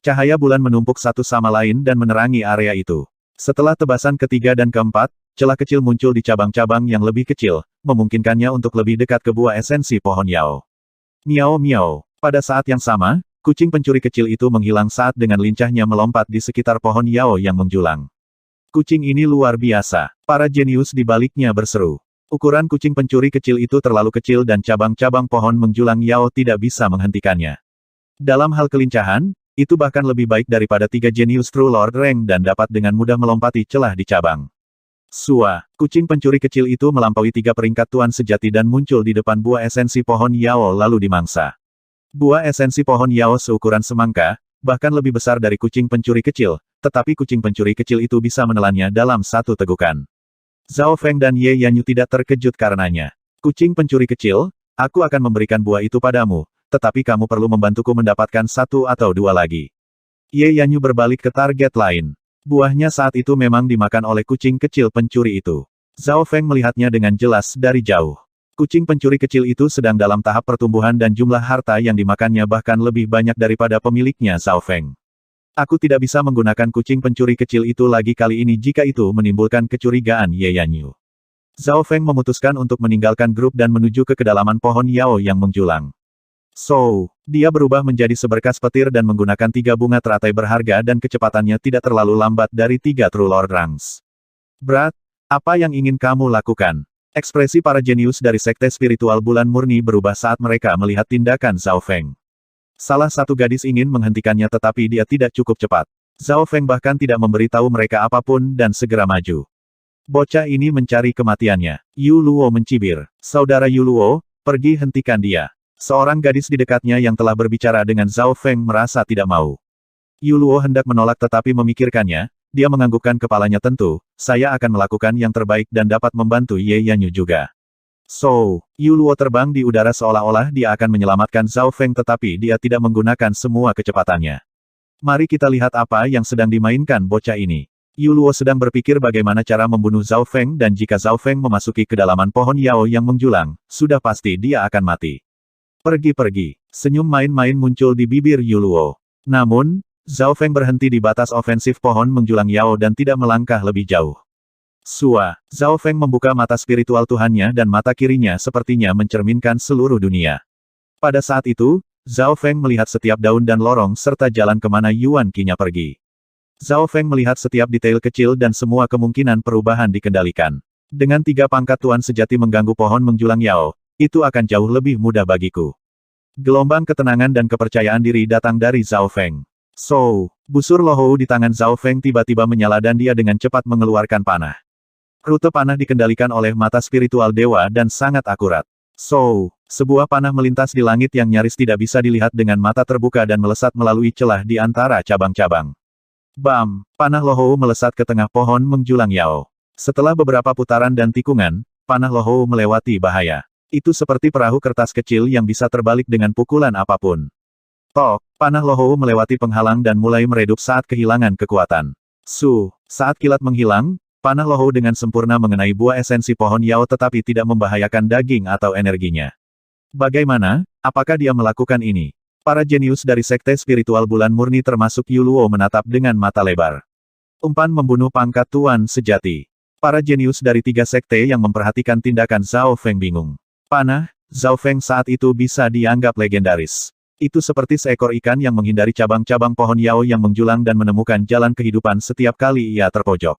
Cahaya bulan menumpuk satu sama lain dan menerangi area itu. Setelah tebasan ketiga dan keempat, celah kecil muncul di cabang-cabang yang lebih kecil, memungkinkannya untuk lebih dekat ke buah esensi pohon Yao. Miao. Pada saat yang sama, kucing pencuri kecil itu menghilang saat dengan lincahnya melompat di sekitar pohon Yao yang menjulang. Kucing ini luar biasa. Para jenius di baliknya berseru. Ukuran kucing pencuri kecil itu terlalu kecil dan cabang-cabang pohon menjulang Yao tidak bisa menghentikannya. Dalam hal kelincahan, itu bahkan lebih baik daripada 3 jenius True Lord Rank dan dapat dengan mudah melompati celah di cabang. Kucing pencuri kecil itu melampaui 3 peringkat Tuan Sejati dan muncul di depan buah esensi pohon Yao lalu dimangsa. Buah esensi pohon Yao seukuran semangka, bahkan lebih besar dari kucing pencuri kecil, tetapi kucing pencuri kecil itu bisa menelannya dalam satu tegukan. Zhao Feng dan Ye Yanyu tidak terkejut karenanya. Kucing pencuri kecil, aku akan memberikan buah itu padamu, tetapi kamu perlu membantuku mendapatkan 1 atau 2 lagi. Ye Yanyu berbalik ke target lain. Buahnya saat itu memang dimakan oleh kucing kecil pencuri itu. Zhao Feng melihatnya dengan jelas dari jauh. Kucing pencuri kecil itu sedang dalam tahap pertumbuhan dan jumlah harta yang dimakannya bahkan lebih banyak daripada pemiliknya Zhao Feng. Aku tidak bisa menggunakan kucing pencuri kecil itu lagi kali ini jika itu menimbulkan kecurigaan Ye Yanyu. Zhao Feng memutuskan untuk meninggalkan grup dan menuju ke kedalaman pohon Yao yang menjulang. Dia berubah menjadi seberkas petir dan menggunakan 3 bunga teratai berharga dan kecepatannya tidak terlalu lambat dari 3 True Lord Ranks. Berat, apa yang ingin kamu lakukan? Ekspresi para jenius dari Sekte Spiritual Bulan Murni berubah saat mereka melihat tindakan Zhao Feng. Salah satu gadis ingin menghentikannya tetapi dia tidak cukup cepat. Zhao Feng bahkan tidak memberitahu mereka apapun dan segera maju. Bocah ini mencari kematiannya. Yu Luo mencibir. Saudara Yu Luo, pergi hentikan dia. Seorang gadis di dekatnya yang telah berbicara dengan Zhao Feng merasa tidak mau. Yu Luo hendak menolak tetapi memikirkannya, dia menganggukkan kepalanya tentu, saya akan melakukan yang terbaik dan dapat membantu Ye Yanyu juga. Yu Luo terbang di udara seolah-olah dia akan menyelamatkan Zhao Feng tetapi dia tidak menggunakan semua kecepatannya. Mari kita lihat apa yang sedang dimainkan bocah ini. Yu Luo sedang berpikir bagaimana cara membunuh Zhao Feng dan jika Zhao Feng memasuki kedalaman pohon Yao yang menjulang, sudah pasti dia akan mati. Pergi. Senyum main-main muncul di bibir Yu Luo. Namun, Zhao Feng berhenti di batas ofensif pohon menjulang Yao dan tidak melangkah lebih jauh. Zhao Feng membuka mata spiritual Tuhannya dan mata kirinya sepertinya mencerminkan seluruh dunia. Pada saat itu, Zhao Feng melihat setiap daun dan lorong serta jalan kemana Yuan Qi-nya pergi. Zhao Feng melihat setiap detail kecil dan semua kemungkinan perubahan dikendalikan. Dengan 3 pangkat Tuan Sejati mengganggu pohon menjulang Yao, itu akan jauh lebih mudah bagiku. Gelombang ketenangan dan kepercayaan diri datang dari Zhao Feng. Busur Lohou di tangan Zhao Feng tiba-tiba menyala dan dia dengan cepat mengeluarkan panah. Rute panah dikendalikan oleh mata spiritual dewa dan sangat akurat. Sebuah panah melintas di langit yang nyaris tidak bisa dilihat dengan mata terbuka dan melesat melalui celah di antara cabang-cabang. Bam! Panah Lohou melesat ke tengah pohon menjulang Yao. Setelah beberapa putaran dan tikungan, panah Lohou melewati bahaya. Itu seperti perahu kertas kecil yang bisa terbalik dengan pukulan apapun. Panah Lohou melewati penghalang dan mulai meredup saat kehilangan kekuatan. Saat kilat menghilang, panah Lohou dengan sempurna mengenai buah esensi pohon Yao tetapi tidak membahayakan daging atau energinya. Bagaimana? Apakah dia melakukan ini? Para jenius dari Sekte Spiritual Bulan Murni termasuk Yu Luo menatap dengan mata lebar. Umpan membunuh pangkat Tuan Sejati. Para jenius dari 3 sekte yang memperhatikan tindakan Zhao Feng bingung. Panah, Zhao Feng saat itu bisa dianggap legendaris. Itu seperti seekor ikan yang menghindari cabang-cabang pohon Yao yang menjulang dan menemukan jalan kehidupan setiap kali ia terpojok.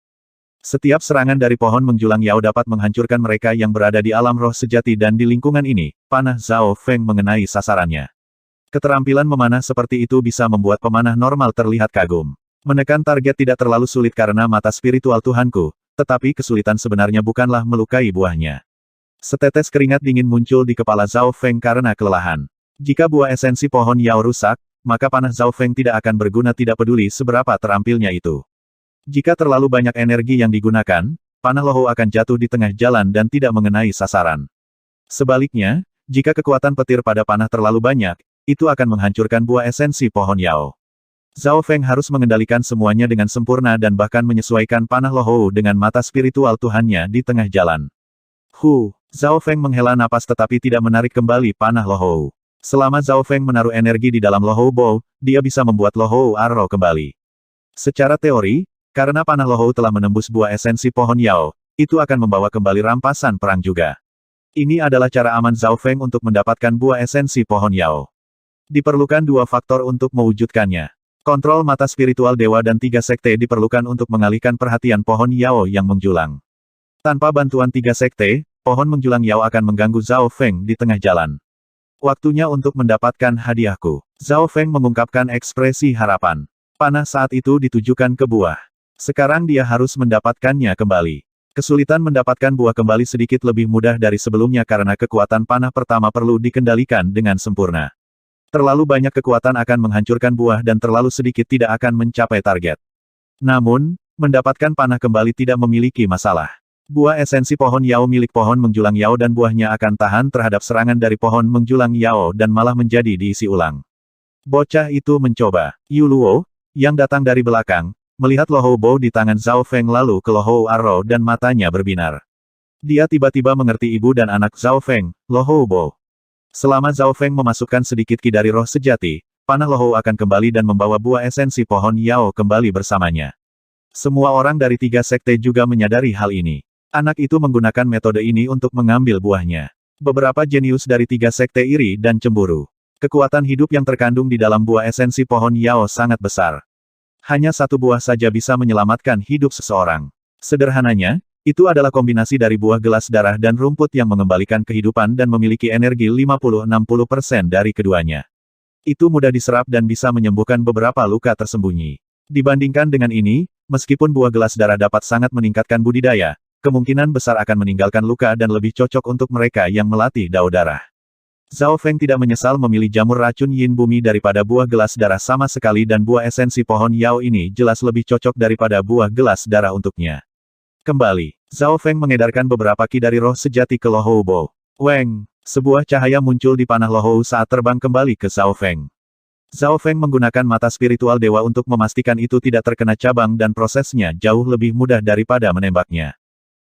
Setiap serangan dari pohon menjulang Yao dapat menghancurkan mereka yang berada di alam roh sejati dan di lingkungan ini, panah Zhao Feng mengenai sasarannya. Keterampilan memanah seperti itu bisa membuat pemanah normal terlihat kagum. Menekan target tidak terlalu sulit karena mata spiritual Tuhanku, tetapi kesulitan sebenarnya bukanlah melukai buahnya. Setetes keringat dingin muncul di kepala Zhao Feng karena kelelahan. Jika buah esensi pohon Yao rusak, maka panah Zhao Feng tidak akan berguna tidak peduli seberapa terampilnya itu. Jika terlalu banyak energi yang digunakan, panah Lohou akan jatuh di tengah jalan dan tidak mengenai sasaran. Sebaliknya, jika kekuatan petir pada panah terlalu banyak, itu akan menghancurkan buah esensi pohon Yao. Zhao Feng harus mengendalikan semuanya dengan sempurna dan bahkan menyesuaikan panah Lohou dengan mata spiritual Tuhannya di tengah jalan. Zhao Feng menghela napas tetapi tidak menarik kembali panah Lohou. Selama Zhao Feng menaruh energi di dalam Lohou Bow, dia bisa membuat Lohou Arrow kembali. Secara teori, karena panah Lohou telah menembus buah esensi pohon Yao, itu akan membawa kembali rampasan perang juga. Ini adalah cara aman Zhao Feng untuk mendapatkan buah esensi pohon Yao. Diperlukan 2 faktor untuk mewujudkannya. Kontrol mata spiritual dewa dan 3 sekte diperlukan untuk mengalihkan perhatian pohon Yao yang menjulang. Tanpa bantuan 3 sekte, pohon menjulang Yao akan mengganggu Zhao Feng di tengah jalan. Waktunya untuk mendapatkan hadiahku. Zhao Feng mengungkapkan ekspresi harapan. Panah saat itu ditujukan ke buah. Sekarang dia harus mendapatkannya kembali. Kesulitan mendapatkan buah kembali sedikit lebih mudah dari sebelumnya karena kekuatan panah pertama perlu dikendalikan dengan sempurna. Terlalu banyak kekuatan akan menghancurkan buah dan terlalu sedikit tidak akan mencapai target. Namun, mendapatkan panah kembali tidak memiliki masalah. Buah esensi pohon Yao milik pohon menjulang Yao dan buahnya akan tahan terhadap serangan dari pohon menjulang Yao dan malah menjadi diisi ulang. Bocah itu mencoba. Yu Luo, yang datang dari belakang, melihat Lohou Bow di tangan Zhao Feng lalu ke Lohou Arrow dan matanya berbinar. Dia tiba-tiba mengerti ibu dan anak Zhao Feng, Lohou Bow. Selama Zhao Feng memasukkan sedikit ki dari roh sejati, panah Lohou akan kembali dan membawa buah esensi pohon Yao kembali bersamanya. Semua orang dari 3 sekte juga menyadari hal ini. Anak itu menggunakan metode ini untuk mengambil buahnya. Beberapa jenius dari 3 sekte iri dan cemburu. Kekuatan hidup yang terkandung di dalam buah esensi pohon Yao sangat besar. Hanya 1 buah saja bisa menyelamatkan hidup seseorang. Sederhananya, itu adalah kombinasi dari buah gelas darah dan rumput yang mengembalikan kehidupan dan memiliki energi 50-60% dari keduanya. Itu mudah diserap dan bisa menyembuhkan beberapa luka tersembunyi. Dibandingkan dengan ini, meskipun buah gelas darah dapat sangat meningkatkan budidaya, kemungkinan besar akan meninggalkan luka dan lebih cocok untuk mereka yang melatih dao darah. Zhao Feng tidak menyesal memilih jamur racun yin bumi daripada buah gelas darah sama sekali dan buah esensi pohon Yao ini jelas lebih cocok daripada buah gelas darah untuknya. Kembali, Zhao Feng mengedarkan beberapa ki dari roh sejati ke Lohou Bow. Weng, sebuah cahaya muncul di panah Lohou saat terbang kembali ke Zhao Feng. Zhao Feng menggunakan mata spiritual dewa untuk memastikan itu tidak terkena cabang dan prosesnya jauh lebih mudah daripada menembaknya.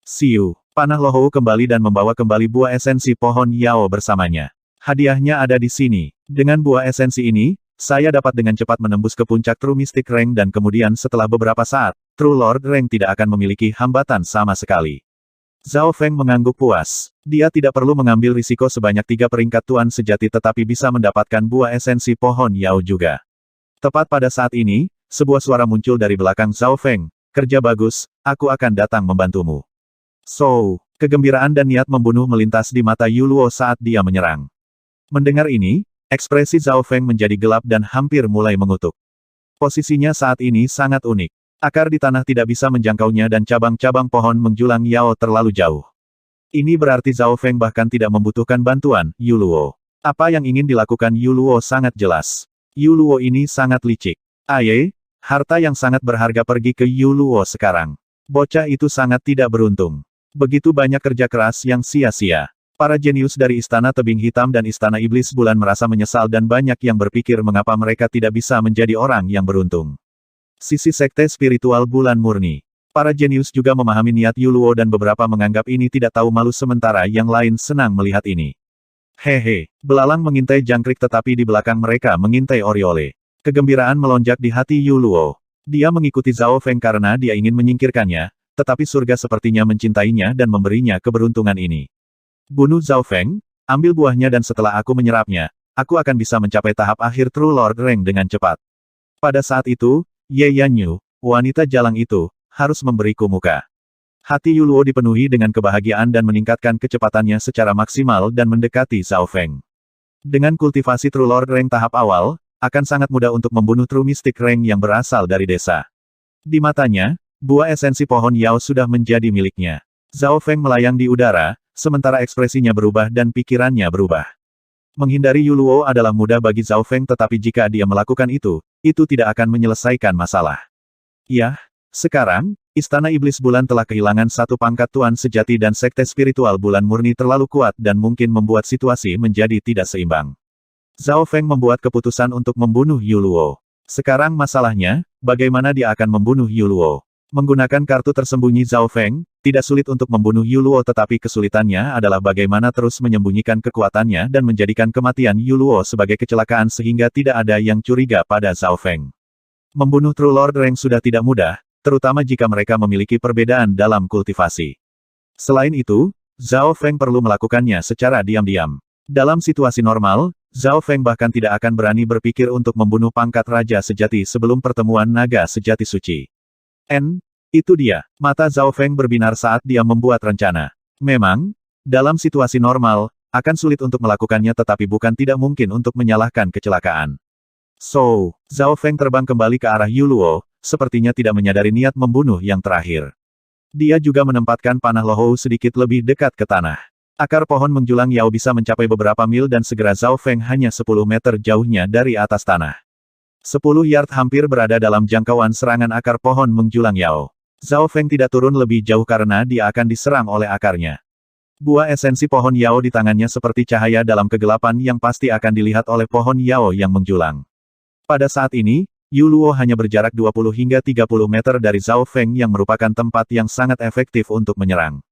Siu, panah Lohou kembali dan membawa kembali buah esensi pohon Yao bersamanya. Hadiahnya ada di sini. Dengan buah esensi ini, saya dapat dengan cepat menembus ke puncak True Mystic Rank dan kemudian setelah beberapa saat, True Lord Rank tidak akan memiliki hambatan sama sekali. Zhao Feng mengangguk puas. Dia tidak perlu mengambil risiko sebanyak 3 peringkat tuan sejati tetapi bisa mendapatkan buah esensi pohon Yao juga. Tepat pada saat ini, sebuah suara muncul dari belakang Zhao Feng. Kerja bagus, aku akan datang membantumu. Kegembiraan dan niat membunuh melintas di mata Yu Luo saat dia menyerang. Mendengar ini, ekspresi Zhao Feng menjadi gelap dan hampir mulai mengutuk. Posisinya saat ini sangat unik. Akar di tanah tidak bisa menjangkaunya dan cabang-cabang pohon menjulang Yao terlalu jauh. Ini berarti Zhao Feng bahkan tidak membutuhkan bantuan Yu Luo. Apa yang ingin dilakukan Yu Luo sangat jelas. Yu Luo ini sangat licik. Harta yang sangat berharga pergi ke Yu Luo sekarang. Bocah itu sangat tidak beruntung. Begitu banyak kerja keras yang sia-sia. Para jenius dari Istana Tebing Hitam dan Istana Iblis Bulan merasa menyesal dan banyak yang berpikir mengapa mereka tidak bisa menjadi orang yang beruntung. Sisi Sekte Spiritual Bulan Murni. Para jenius juga memahami niat Yu Luo dan beberapa menganggap ini tidak tahu malu sementara yang lain senang melihat ini. Belalang mengintai jangkrik tetapi di belakang mereka mengintai Oriole. Kegembiraan melonjak di hati Yu Luo. Dia mengikuti Zhao Feng karena dia ingin menyingkirkannya, tetapi surga sepertinya mencintainya dan memberinya keberuntungan ini. Bunuh Zhao Feng, ambil buahnya dan setelah aku menyerapnya, aku akan bisa mencapai tahap akhir True Lord Rank dengan cepat. Pada saat itu, Ye Yanyu, wanita jalang itu, harus memberiku muka. Hati Yuluo dipenuhi dengan kebahagiaan dan meningkatkan kecepatannya secara maksimal dan mendekati Zhao Feng. Dengan kultivasi True Lord Rank tahap awal, akan sangat mudah untuk membunuh True Mystic Rank yang berasal dari desa. Di matanya, buah esensi pohon Yao sudah menjadi miliknya. Zhao Feng melayang di udara, sementara ekspresinya berubah dan pikirannya berubah. Menghindari Yuluo adalah mudah bagi Zhao Feng tetapi jika dia melakukan itu tidak akan menyelesaikan masalah. Yah, sekarang, Istana Iblis Bulan telah kehilangan satu pangkat Tuan Sejati dan Sekte Spiritual Bulan Murni terlalu kuat dan mungkin membuat situasi menjadi tidak seimbang. Zhao Feng membuat keputusan untuk membunuh Yuluo. Sekarang masalahnya, bagaimana dia akan membunuh Yuluo? Menggunakan kartu tersembunyi Zhao Feng, tidak sulit untuk membunuh Yuluo tetapi kesulitannya adalah bagaimana terus menyembunyikan kekuatannya dan menjadikan kematian Yuluo sebagai kecelakaan sehingga tidak ada yang curiga pada Zhao Feng. Membunuh True Lord Rank sudah tidak mudah, terutama jika mereka memiliki perbedaan dalam kultivasi. Selain itu, Zhao Feng perlu melakukannya secara diam-diam. Dalam situasi normal, Zhao Feng bahkan tidak akan berani berpikir untuk membunuh pangkat Raja Sejati sebelum pertemuan Naga Sejati Suci. Itu dia. Mata Zhao Feng berbinar saat dia membuat rencana. Memang, dalam situasi normal, akan sulit untuk melakukannya tetapi bukan tidak mungkin untuk menyalahkan kecelakaan. So, Zhao Feng terbang kembali ke arah Yuluo, sepertinya tidak menyadari niat membunuh yang terakhir. Dia juga menempatkan panah Lohou sedikit lebih dekat ke tanah. Akar pohon menjulang Yao bisa mencapai beberapa mil dan segera Zhao Feng hanya 10 meter jauhnya dari atas tanah. 10 yard hampir berada dalam jangkauan serangan akar pohon menjulang Yao. Zhao Feng tidak turun lebih jauh karena dia akan diserang oleh akarnya. Buah esensi pohon Yao di tangannya seperti cahaya dalam kegelapan yang pasti akan dilihat oleh pohon Yao yang menjulang. Pada saat ini, Yuluo hanya berjarak 20 hingga 30 meter dari Zhao Feng yang merupakan tempat yang sangat efektif untuk menyerang.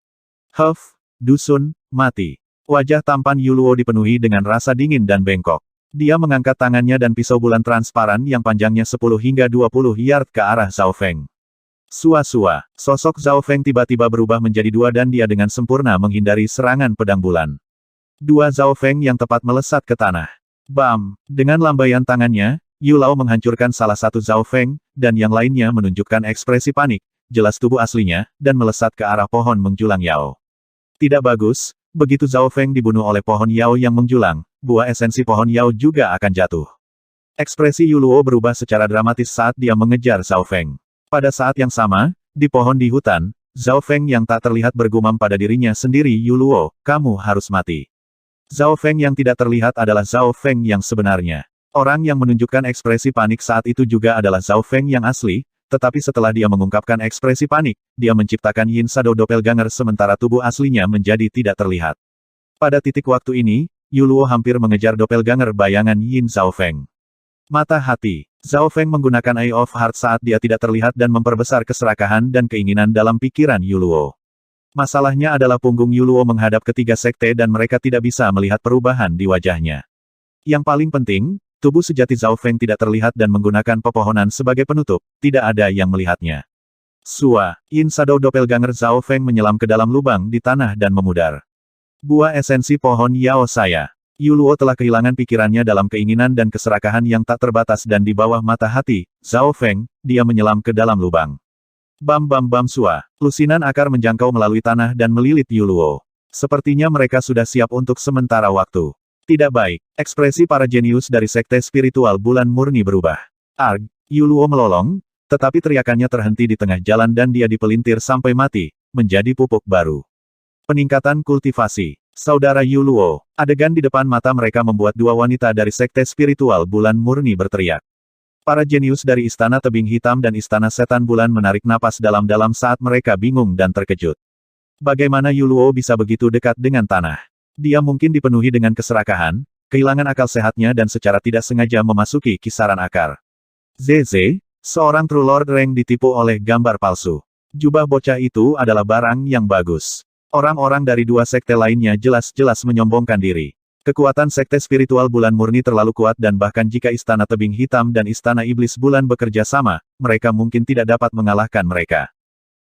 Dusun, mati. Wajah tampan Yuluo dipenuhi dengan rasa dingin dan bengkok. Dia mengangkat tangannya dan pisau bulan transparan yang panjangnya 10 hingga 20 yard ke arah Zhao Feng. Sua-sua, sosok Zhao Feng tiba-tiba berubah menjadi dua dan dia dengan sempurna menghindari serangan pedang bulan. Dua Zhao Feng yang tepat melesat ke tanah. Bam! Dengan lambaian tangannya, Yu Lao menghancurkan salah satu Zhao Feng, dan yang lainnya menunjukkan ekspresi panik, jelas tubuh aslinya, dan melesat ke arah pohon menjulang Yao. Tidak bagus, begitu Zhao Feng dibunuh oleh pohon Yao yang menjulang, buah esensi pohon Yao juga akan jatuh. Ekspresi Yu Luo berubah secara dramatis saat dia mengejar Zhao Feng. Pada saat yang sama, di pohon di hutan, Zhao Feng yang tak terlihat bergumam pada dirinya sendiri, Yu Luo, kamu harus mati. Zhao Feng yang tidak terlihat adalah Zhao Feng yang sebenarnya. Orang yang menunjukkan ekspresi panik saat itu juga adalah Zhao Feng yang asli, tetapi setelah dia mengungkapkan ekspresi panik, dia menciptakan Yin Shadow Doppelganger sementara tubuh aslinya menjadi tidak terlihat. Pada titik waktu ini, Yu Luo hampir mengejar Doppelganger bayangan Yin Zhao Feng. Mata hati, Zhao Feng menggunakan Eye of Heart saat dia tidak terlihat dan memperbesar keserakahan dan keinginan dalam pikiran Yu Luo. Masalahnya adalah punggung Yu Luo menghadap ketiga sekte dan mereka tidak bisa melihat perubahan di wajahnya. Yang paling penting, tubuh sejati Zhao Feng tidak terlihat dan menggunakan pepohonan sebagai penutup, tidak ada yang melihatnya. Yin Shadow Doppelganger Zhao Feng menyelam ke dalam lubang di tanah dan memudar. Buah esensi pohon Yao saya. Yu Luo telah kehilangan pikirannya dalam keinginan dan keserakahan yang tak terbatas dan di bawah mata hati, Zhao Feng, dia menyelam ke dalam lubang. Bam bam bam sua. Lusinan akar menjangkau melalui tanah dan melilit Yu Luo. Sepertinya mereka sudah siap untuk sementara waktu. Tidak baik, ekspresi para jenius dari Sekte Spiritual Bulan Murni berubah. Arg, Yu Luo melolong, tetapi teriakannya terhenti di tengah jalan dan dia dipelintir sampai mati, menjadi pupuk baru. Peningkatan kultivasi. Saudara Yu Luo, adegan di depan mata mereka membuat dua wanita dari Sekte Spiritual Bulan Murni berteriak. Para jenius dari Istana Tebing Hitam dan Istana Setan Bulan menarik napas dalam-dalam saat mereka bingung dan terkejut. Bagaimana Yu Luo bisa begitu dekat dengan tanah? Dia mungkin dipenuhi dengan keserakahan, kehilangan akal sehatnya dan secara tidak sengaja memasuki kisaran akar. Zeze, seorang True Lord Rank ditipu oleh gambar palsu. Jubah bocah itu adalah barang yang bagus. Orang-orang dari dua sekte lainnya jelas-jelas menyombongkan diri. Kekuatan Sekte Spiritual Bulan Murni terlalu kuat dan bahkan jika Istana Tebing Hitam dan Istana Iblis Bulan bekerja sama, mereka mungkin tidak dapat mengalahkan mereka.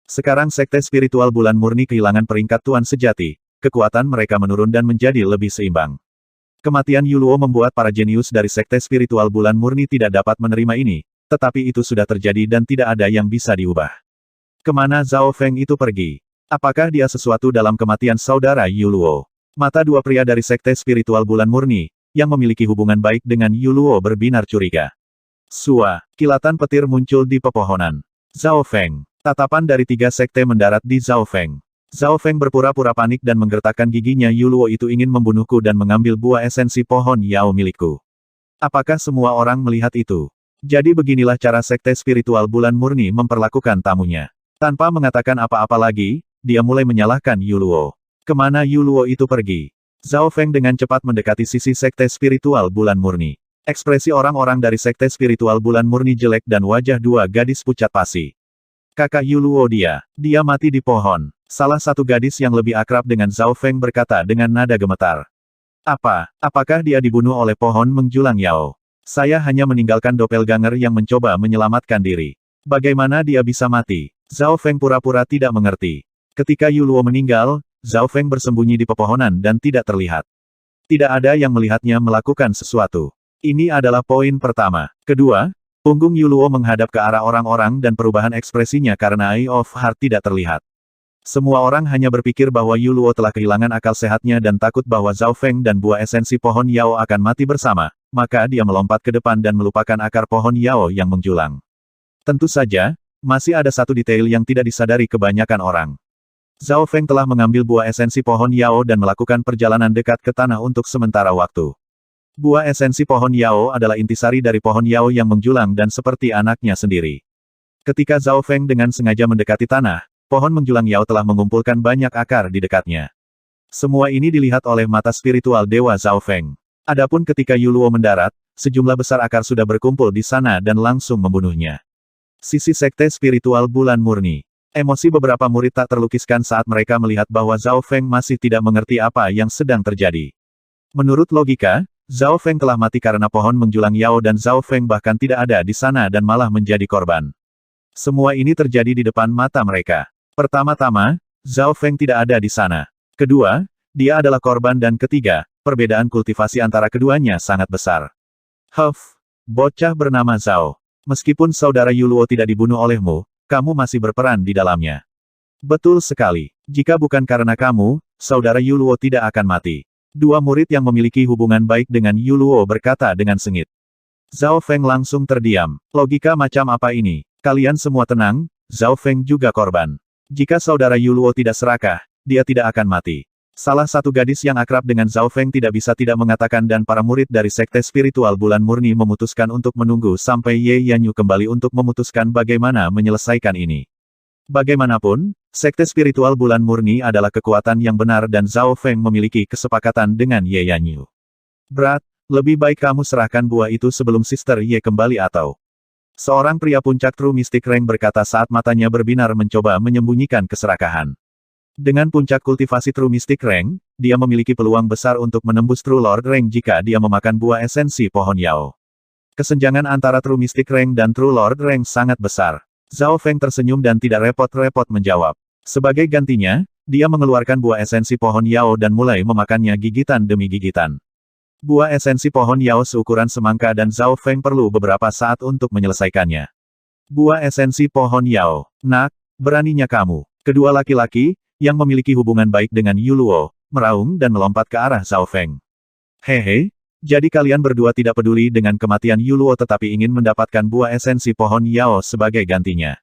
Sekarang Sekte Spiritual Bulan Murni kehilangan peringkat Tuan Sejati, kekuatan mereka menurun dan menjadi lebih seimbang. Kematian Yuluo membuat para jenius dari Sekte Spiritual Bulan Murni tidak dapat menerima ini, tetapi itu sudah terjadi dan tidak ada yang bisa diubah. Kemana Zhao Feng itu pergi? Apakah dia sesuatu dalam kematian saudara Yuluo? Mata dua pria dari Sekte Spiritual Bulan Murni, yang memiliki hubungan baik dengan Yuluo berbinar curiga. Sua, kilatan petir muncul di pepohonan. Zhao Feng. Tatapan dari tiga sekte mendarat di Zhao Feng. Zhao Feng berpura-pura panik dan menggertakkan giginya. Yuluo itu ingin membunuhku dan mengambil buah esensi pohon Yao milikku. Apakah semua orang melihat itu? Jadi beginilah cara Sekte Spiritual Bulan Murni memperlakukan tamunya. Tanpa mengatakan apa-apa lagi, dia mulai menyalahkan Yuluo. Kemana Yuluo itu pergi? Zhao Feng dengan cepat mendekati sisi Sekte Spiritual Bulan Murni. Ekspresi orang-orang dari Sekte Spiritual Bulan Murni jelek dan wajah dua gadis pucat pasi. Kakak Yuluo dia mati di pohon. Salah satu gadis yang lebih akrab dengan Zhao Feng berkata dengan nada gemetar. Apakah dia dibunuh oleh pohon menjulang Yao? Saya hanya meninggalkan doppelganger yang mencoba menyelamatkan diri. Bagaimana dia bisa mati? Zhao Feng pura-pura tidak mengerti. Ketika Yuluo meninggal, Zhao Feng bersembunyi di pepohonan dan tidak terlihat. Tidak ada yang melihatnya melakukan sesuatu. Ini adalah poin pertama. Kedua, punggung Yuluo menghadap ke arah orang-orang dan perubahan ekspresinya karena Eye of Heart tidak terlihat. Semua orang hanya berpikir bahwa Yuluo telah kehilangan akal sehatnya dan takut bahwa Zhao Feng dan buah esensi pohon Yao akan mati bersama, maka dia melompat ke depan dan melupakan akar pohon Yao yang menjulang. Tentu saja, masih ada satu detail yang tidak disadari kebanyakan orang. Zhao Feng telah mengambil buah esensi pohon Yao dan melakukan perjalanan dekat ke tanah untuk sementara waktu. Buah esensi pohon Yao adalah intisari dari pohon Yao yang menjulang dan seperti anaknya sendiri. Ketika Zhao Feng dengan sengaja mendekati tanah, pohon menjulang Yao telah mengumpulkan banyak akar di dekatnya. Semua ini dilihat oleh mata spiritual Dewa Zhao Feng. Adapun ketika Yuluo mendarat, sejumlah besar akar sudah berkumpul di sana dan langsung membunuhnya. Sisi Sekte Spiritual Bulan Murni. Emosi beberapa murid tak terlukiskan saat mereka melihat bahwa Zhao Feng masih tidak mengerti apa yang sedang terjadi. Menurut logika, Zhao Feng telah mati karena pohon menjulang Yao dan Zhao Feng bahkan tidak ada di sana dan malah menjadi korban. Semua ini terjadi di depan mata mereka. Pertama-tama, Zhao Feng tidak ada di sana. Kedua, dia adalah korban dan ketiga, perbedaan kultivasi antara keduanya sangat besar. Bocah bernama Zhao. Meskipun saudara Yuluo tidak dibunuh olehmu, kamu masih berperan di dalamnya. Betul sekali. Jika bukan karena kamu, saudara Yuluo tidak akan mati. Dua murid yang memiliki hubungan baik dengan Yuluo berkata dengan sengit. Zhao Feng langsung terdiam. Logika macam apa ini? Kalian semua tenang, Zhao Feng juga korban. Jika saudara Yuluo tidak serakah, dia tidak akan mati. Salah satu gadis yang akrab dengan Zhao Feng tidak bisa tidak mengatakan dan para murid dari Sekte Spiritual Bulan Murni memutuskan untuk menunggu sampai Ye Yanyu kembali untuk memutuskan bagaimana menyelesaikan ini. Bagaimanapun, Sekte Spiritual Bulan Murni adalah kekuatan yang benar dan Zhao Feng memiliki kesepakatan dengan Ye Yanyu. Brat, lebih baik kamu serahkan buah itu sebelum Sister Ye kembali atau... Seorang pria puncak True Mystic Rank berkata saat matanya berbinar mencoba menyembunyikan keserakahan. Dengan puncak kultivasi True Mystic Rank, dia memiliki peluang besar untuk menembus True Lord Rank jika dia memakan buah esensi pohon Yao. Kesenjangan antara True Mystic Rank dan True Lord Rank sangat besar. Zhao Feng tersenyum dan tidak repot-repot menjawab. Sebagai gantinya, dia mengeluarkan buah esensi pohon Yao dan mulai memakannya gigitan demi gigitan. Buah esensi pohon Yao seukuran semangka dan Zhao Feng perlu beberapa saat untuk menyelesaikannya. Buah esensi pohon Yao. Nak, beraninya kamu. Kedua laki-laki, yang memiliki hubungan baik dengan Yuluo, meraung dan melompat ke arah Zhao Feng. Hehe, jadi kalian berdua tidak peduli dengan kematian Yuluo tetapi ingin mendapatkan buah esensi pohon Yao sebagai gantinya.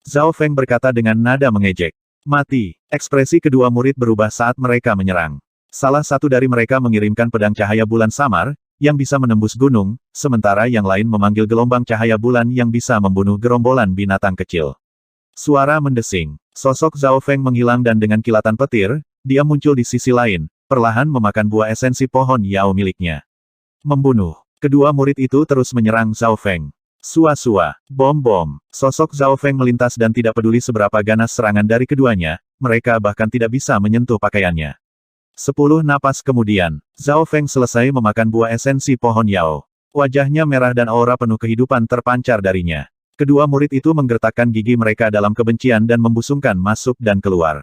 Zhao Feng berkata dengan nada mengejek. Mati. Ekspresi kedua murid berubah saat mereka menyerang. Salah satu dari mereka mengirimkan pedang cahaya bulan samar, yang bisa menembus gunung, sementara yang lain memanggil gelombang cahaya bulan yang bisa membunuh gerombolan binatang kecil. Suara mendesing. Sosok Zhao Feng menghilang dan dengan kilatan petir, dia muncul di sisi lain, perlahan memakan buah esensi pohon Yao miliknya. Membunuh. Kedua murid itu terus menyerang Zhao Feng. Sua-sua. Bom-bom. Sosok Zhao Feng melintas dan tidak peduli seberapa ganas serangan dari keduanya, mereka bahkan tidak bisa menyentuh pakaiannya. 10 napas kemudian, Zhao Feng selesai memakan buah esensi pohon Yao. Wajahnya merah dan aura penuh kehidupan terpancar darinya. Kedua murid itu menggertakkan gigi mereka dalam kebencian dan membusungkan masuk dan keluar.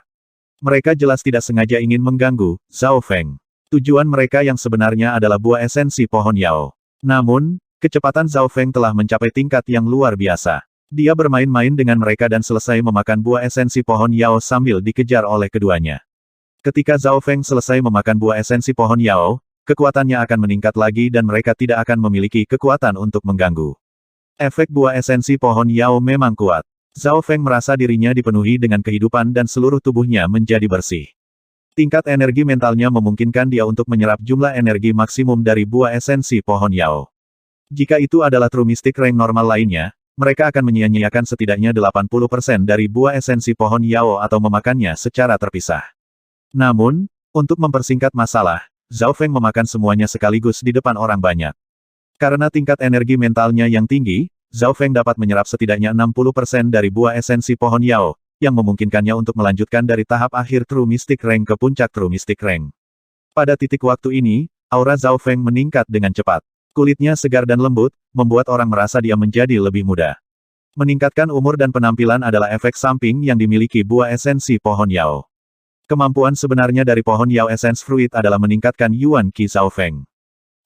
Mereka jelas tidak sengaja ingin mengganggu Zhao Feng. Tujuan mereka yang sebenarnya adalah buah esensi pohon Yao. Namun, kecepatan Zhao Feng telah mencapai tingkat yang luar biasa. Dia bermain-main dengan mereka dan selesai memakan buah esensi pohon Yao sambil dikejar oleh keduanya. Ketika Zhao Feng selesai memakan buah esensi pohon Yao, kekuatannya akan meningkat lagi dan mereka tidak akan memiliki kekuatan untuk mengganggu. Efek buah esensi pohon Yao memang kuat. Zhao Feng merasa dirinya dipenuhi dengan kehidupan dan seluruh tubuhnya menjadi bersih. Tingkat energi mentalnya memungkinkan dia untuk menyerap jumlah energi maksimum dari buah esensi pohon Yao. Jika itu adalah True Mystic Rank normal lainnya, mereka akan menyia-nyiakan setidaknya 80% dari buah esensi pohon Yao atau memakannya secara terpisah. Namun, untuk mempersingkat masalah, Zhao Feng memakan semuanya sekaligus di depan orang banyak. Karena tingkat energi mentalnya yang tinggi, Zhao Feng dapat menyerap setidaknya 60% dari buah esensi pohon Yao, yang memungkinkannya untuk melanjutkan dari tahap akhir True Mystic Rank ke puncak True Mystic Rank. Pada titik waktu ini, aura Zhao Feng meningkat dengan cepat. Kulitnya segar dan lembut, membuat orang merasa dia menjadi lebih muda. Meningkatkan umur dan penampilan adalah efek samping yang dimiliki buah esensi pohon Yao. Kemampuan sebenarnya dari pohon Yao Essence Fruit adalah meningkatkan Yuan Qi Zhao Feng.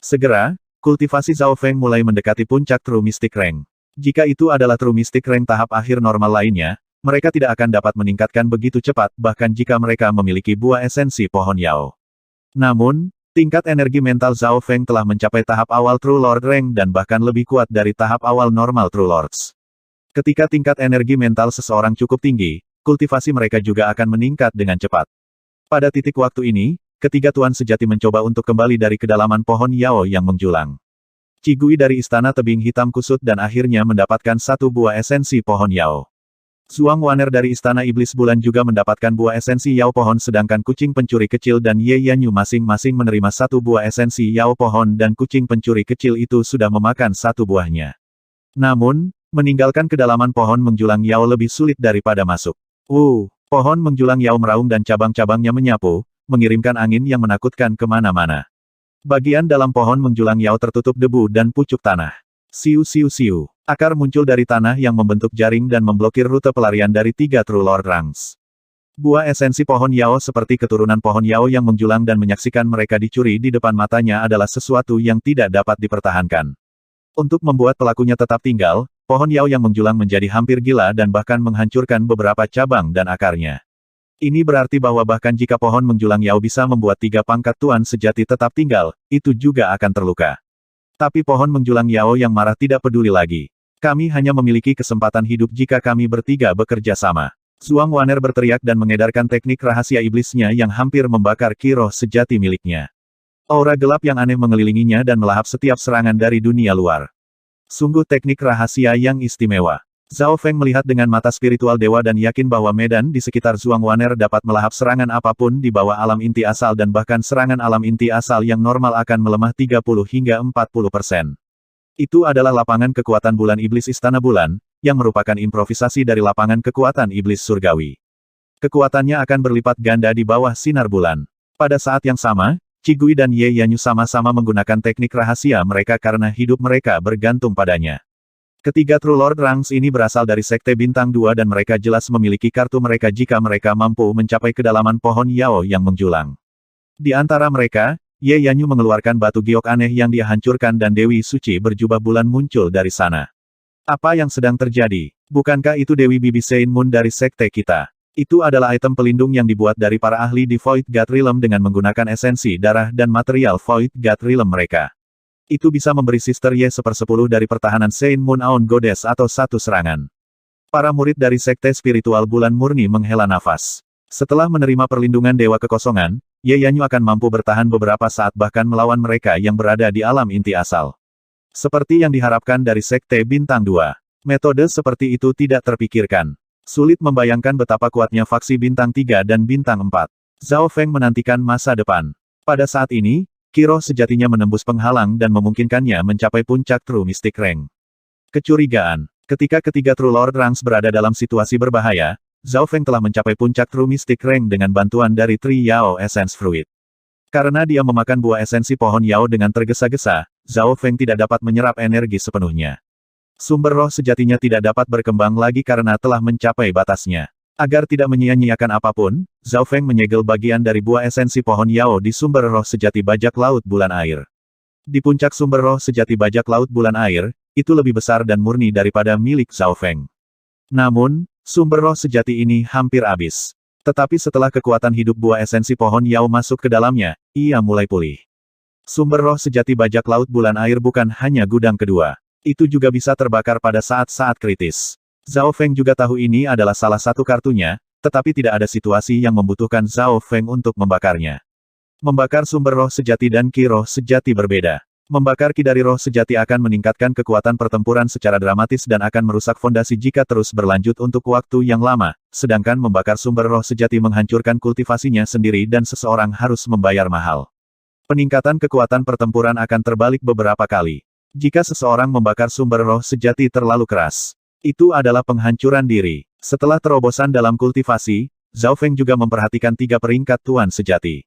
Segera, kultivasi Zhao Feng mulai mendekati puncak True Mystic Rank. Jika itu adalah True Mystic Rank tahap akhir normal lainnya, mereka tidak akan dapat meningkatkan begitu cepat bahkan jika mereka memiliki buah esensi pohon Yao. Namun, tingkat energi mental Zhao Feng telah mencapai tahap awal True Lord Rank dan bahkan lebih kuat dari tahap awal normal True Lords. Ketika tingkat energi mental seseorang cukup tinggi, kultivasi mereka juga akan meningkat dengan cepat. Pada titik waktu ini, ketiga tuan sejati mencoba untuk kembali dari kedalaman pohon Yao yang menjulang. Qi Gui dari istana tebing hitam kusut dan akhirnya mendapatkan satu buah esensi pohon Yao. Zhuang Wan'er dari istana iblis bulan juga mendapatkan buah esensi Yao pohon sedangkan kucing pencuri kecil dan Ye Yanyu masing-masing menerima satu buah esensi Yao pohon dan kucing pencuri kecil itu sudah memakan satu buahnya. Namun, meninggalkan kedalaman pohon menjulang Yao lebih sulit daripada masuk. Pohon menjulang Yao meraung dan cabang-cabangnya menyapu, mengirimkan angin yang menakutkan kemana-mana. Bagian dalam pohon menjulang Yao tertutup debu dan pucuk tanah. Siu siu siu. Akar muncul dari tanah yang membentuk jaring dan memblokir rute pelarian dari tiga True Lord Ranks. Buah esensi pohon Yao seperti keturunan pohon Yao yang menjulang dan menyaksikan mereka dicuri di depan matanya adalah sesuatu yang tidak dapat dipertahankan. Untuk membuat pelakunya tetap tinggal, pohon Yao yang menjulang menjadi hampir gila dan bahkan menghancurkan beberapa cabang dan akarnya. Ini berarti bahwa bahkan jika pohon menjulang Yao bisa membuat tiga pangkat tuan sejati tetap tinggal, itu juga akan terluka. Tapi pohon menjulang Yao yang marah tidak peduli lagi. Kami hanya memiliki kesempatan hidup jika kami bertiga bekerja sama. Zhuang Wan'er berteriak dan mengedarkan teknik rahasia iblisnya yang hampir membakar ki roh sejati miliknya. Aura gelap yang aneh mengelilinginya dan melahap setiap serangan dari dunia luar. Sungguh teknik rahasia yang istimewa. Zhao Feng melihat dengan mata spiritual dewa dan yakin bahwa medan di sekitar Zhuang Wan'er dapat melahap serangan apapun di bawah alam inti asal dan bahkan serangan alam inti asal yang normal akan melemah 30 hingga 40%. Itu adalah lapangan kekuatan bulan iblis Istana Bulan, yang merupakan improvisasi dari lapangan kekuatan iblis surgawi. Kekuatannya akan berlipat ganda di bawah sinar bulan. Pada saat yang sama, Qi Gui dan Ye Yanyu sama-sama menggunakan teknik rahasia mereka karena hidup mereka bergantung padanya. Ketiga True Lord Ranks ini berasal dari Sekte Bintang 2 dan mereka jelas memiliki kartu mereka jika mereka mampu mencapai kedalaman pohon Yao yang menjulang. Di antara mereka, Ye Yanyu mengeluarkan batu giok aneh yang dia hancurkan dan Dewi Suci berjubah bulan muncul dari sana. Apa yang sedang terjadi? Bukankah itu Dewi Bibi Sein Moon dari sekte kita? Itu adalah item pelindung yang dibuat dari para ahli di Void God Realm dengan menggunakan esensi darah dan material Void God Realm mereka. Itu bisa memberi Sister Ye 1/10 dari pertahanan Sein Moon Aeon Goddess atau satu serangan. Para murid dari sekte spiritual bulan murni menghela nafas. Setelah menerima perlindungan Dewa Kekosongan, Ye Yanyu akan mampu bertahan beberapa saat bahkan melawan mereka yang berada di alam inti asal. Seperti yang diharapkan dari Sekte Bintang 2. Metode seperti itu tidak terpikirkan. Sulit membayangkan betapa kuatnya faksi Bintang 3 dan Bintang 4. Zhao Feng menantikan masa depan. Pada saat ini, ki roh sejatinya menembus penghalang dan memungkinkannya mencapai puncak True Mystic Rank. Kecurigaan. Ketika ketiga True Lord Ranks berada dalam situasi berbahaya, Zhao Feng telah mencapai puncak True Mystic Rank dengan bantuan dari Tri Yao Essence Fruit. Karena dia memakan buah esensi pohon Yao dengan tergesa-gesa, Zhao Feng tidak dapat menyerap energi sepenuhnya. Sumber roh sejatinya tidak dapat berkembang lagi karena telah mencapai batasnya. Agar tidak menyia-nyiakan apapun, Zhao Feng menyegel bagian dari buah esensi pohon Yao di sumber roh sejati bajak laut bulan air. Di puncak sumber roh sejati bajak laut bulan air, itu lebih besar dan murni daripada milik Zhao Feng. Namun, sumber roh sejati ini hampir habis. Tetapi setelah kekuatan hidup buah esensi pohon Yao masuk ke dalamnya, ia mulai pulih. Sumber roh sejati bajak laut bulan air bukan hanya gudang kedua. Itu juga bisa terbakar pada saat-saat kritis. Zhao Feng juga tahu ini adalah salah satu kartunya, tetapi tidak ada situasi yang membutuhkan Zhao Feng untuk membakarnya. Membakar sumber roh sejati dan ki roh sejati berbeda. Membakar ki dari roh sejati akan meningkatkan kekuatan pertempuran secara dramatis dan akan merusak fondasi jika terus berlanjut untuk waktu yang lama, sedangkan membakar sumber roh sejati menghancurkan kultivasinya sendiri dan seseorang harus membayar mahal. Peningkatan kekuatan pertempuran akan terbalik beberapa kali. Jika seseorang membakar sumber roh sejati terlalu keras, itu adalah penghancuran diri. Setelah terobosan dalam kultivasi, Zhao Feng juga memperhatikan 3 peringkat tuan sejati.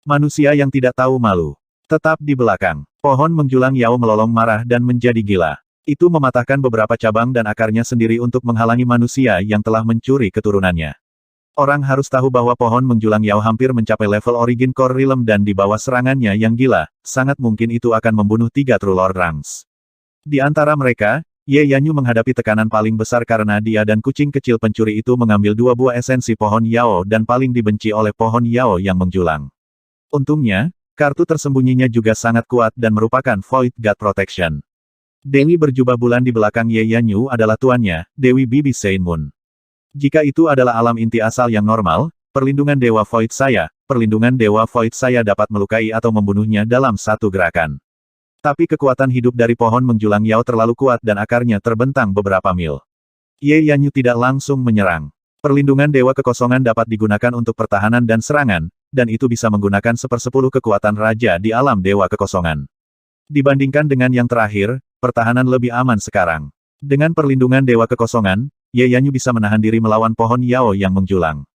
Manusia yang tidak tahu malu. Tetap di belakang. Pohon menjulang Yao melolong marah dan menjadi gila. Itu mematahkan beberapa cabang dan akarnya sendiri untuk menghalangi manusia yang telah mencuri keturunannya. Orang harus tahu bahwa pohon menjulang Yao hampir mencapai level Origin Core Realm dan di bawah serangannya yang gila, sangat mungkin itu akan membunuh 3 True Lord Ranks. Di antara mereka, Ye Yanyu menghadapi tekanan paling besar karena dia dan kucing kecil pencuri itu mengambil 2 buah esensi pohon Yao dan paling dibenci oleh pohon Yao yang menjulang. Untungnya, kartu tersembunyinya juga sangat kuat dan merupakan Void God Protection. Dewi berjubah bulan di belakang Ye Yanyu adalah tuannya, Dewi Bibi Sein Moon. Jika itu adalah alam inti asal yang normal, perlindungan Dewa Void saya dapat melukai atau membunuhnya dalam satu gerakan. Tapi kekuatan hidup dari pohon menjulang Yao terlalu kuat dan akarnya terbentang beberapa mil. Ye Yanyu tidak langsung menyerang. Perlindungan Dewa Kekosongan dapat digunakan untuk pertahanan dan serangan, dan itu bisa menggunakan 1/10 kekuatan Raja di alam Dewa Kekosongan. Dibandingkan dengan yang terakhir, pertahanan lebih aman sekarang. Dengan perlindungan Dewa Kekosongan, Ye Yanyu bisa menahan diri melawan pohon Yao yang menjulang.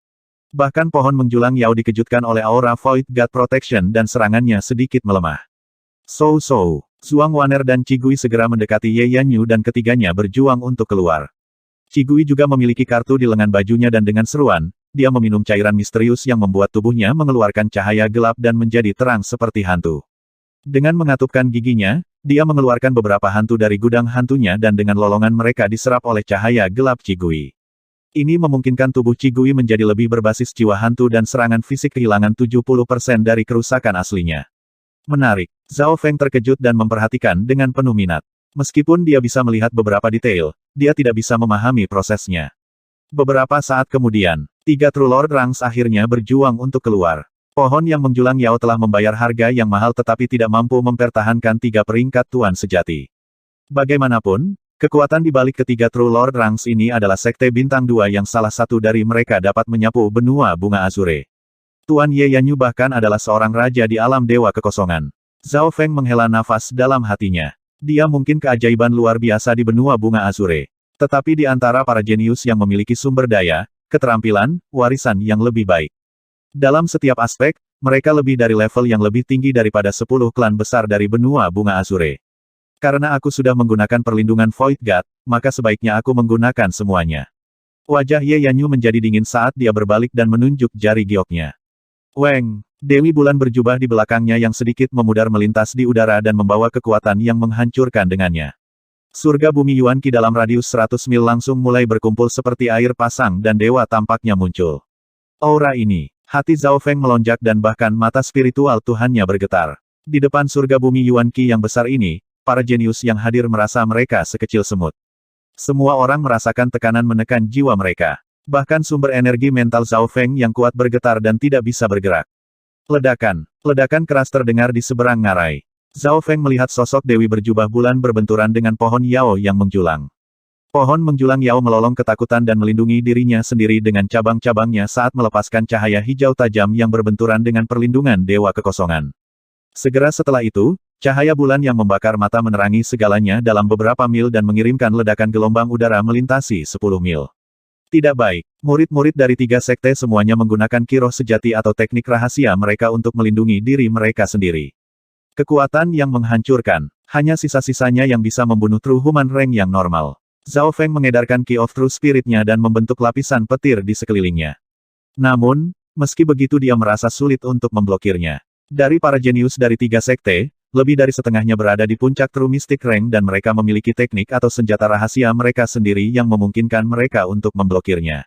Bahkan pohon menjulang Yao dikejutkan oleh aura Void God Protection dan serangannya sedikit melemah. Zhuang Wan'er dan Qigui segera mendekati Ye Yanyu dan ketiganya berjuang untuk keluar. Qigui juga memiliki kartu di lengan bajunya dan dengan seruan, dia meminum cairan misterius yang membuat tubuhnya mengeluarkan cahaya gelap dan menjadi terang seperti hantu. Dengan mengatupkan giginya, dia mengeluarkan beberapa hantu dari gudang hantunya dan dengan lolongan mereka diserap oleh cahaya gelap Qigui. Ini memungkinkan tubuh Qigui menjadi lebih berbasis jiwa hantu dan serangan fisik kehilangan 70% dari kerusakan aslinya. Menarik. Zhao Feng terkejut dan memperhatikan dengan penuh minat. Meskipun dia bisa melihat beberapa detail, dia tidak bisa memahami prosesnya. Beberapa saat kemudian, 3 True Lord Ranks akhirnya berjuang untuk keluar. Pohon yang menjulang Yao telah membayar harga yang mahal tetapi tidak mampu mempertahankan 3 peringkat tuan sejati. Bagaimanapun, kekuatan di balik ketiga True Lord Ranks ini adalah Sekte Bintang 2 yang salah satu dari mereka dapat menyapu benua bunga Azure. Tuan Ye Yanyu bahkan adalah seorang raja di alam Dewa Kekosongan. Zhao Feng menghela nafas dalam hatinya. Dia mungkin keajaiban luar biasa di benua bunga Azure. Tetapi di antara para jenius yang memiliki sumber daya, keterampilan, warisan yang lebih baik. Dalam setiap aspek, mereka lebih dari level yang lebih tinggi daripada 10 klan besar dari benua bunga Azure. Karena aku sudah menggunakan perlindungan Void God, maka sebaiknya aku menggunakan semuanya. Wajah Ye Yanyu menjadi dingin saat dia berbalik dan menunjuk jari gioknya. Weng, Dewi Bulan berjubah di belakangnya yang sedikit memudar melintas di udara dan membawa kekuatan yang menghancurkan dengannya. Surga bumi Yuan Qi dalam radius 100 mil langsung mulai berkumpul seperti air pasang dan dewa tampaknya muncul. Aura ini. Hati Zhao Feng melonjak dan bahkan mata spiritual Tuhannya bergetar. Di depan surga bumi Yuan Qi yang besar ini, para jenius yang hadir merasa mereka sekecil semut. Semua orang merasakan tekanan menekan jiwa mereka. Bahkan sumber energi mental Zhao Feng yang kuat bergetar dan tidak bisa bergerak. Ledakan keras terdengar di seberang ngarai. Zhao Feng melihat sosok Dewi berjubah bulan berbenturan dengan pohon Yao yang menjulang. Pohon menjulang Yao melolong ketakutan dan melindungi dirinya sendiri dengan cabang-cabangnya saat melepaskan cahaya hijau tajam yang berbenturan dengan perlindungan Dewa Kekosongan. Segera setelah itu, cahaya bulan yang membakar mata menerangi segalanya dalam beberapa mil dan mengirimkan ledakan gelombang udara melintasi 10 mil. Tidak baik. Murid-murid dari 3 sekte semuanya menggunakan ki roh sejati atau teknik rahasia mereka untuk melindungi diri mereka sendiri. Kekuatan yang menghancurkan. Hanya sisa-sisanya yang bisa membunuh True Human Rank yang normal. Zhao Feng mengedarkan Key of True Spirit-nya dan membentuk lapisan petir di sekelilingnya. Namun, meski begitu dia merasa sulit untuk memblokirnya. Dari para jenius dari 3 sekte, lebih dari setengahnya berada di puncak True Mystic Rank dan mereka memiliki teknik atau senjata rahasia mereka sendiri yang memungkinkan mereka untuk memblokirnya.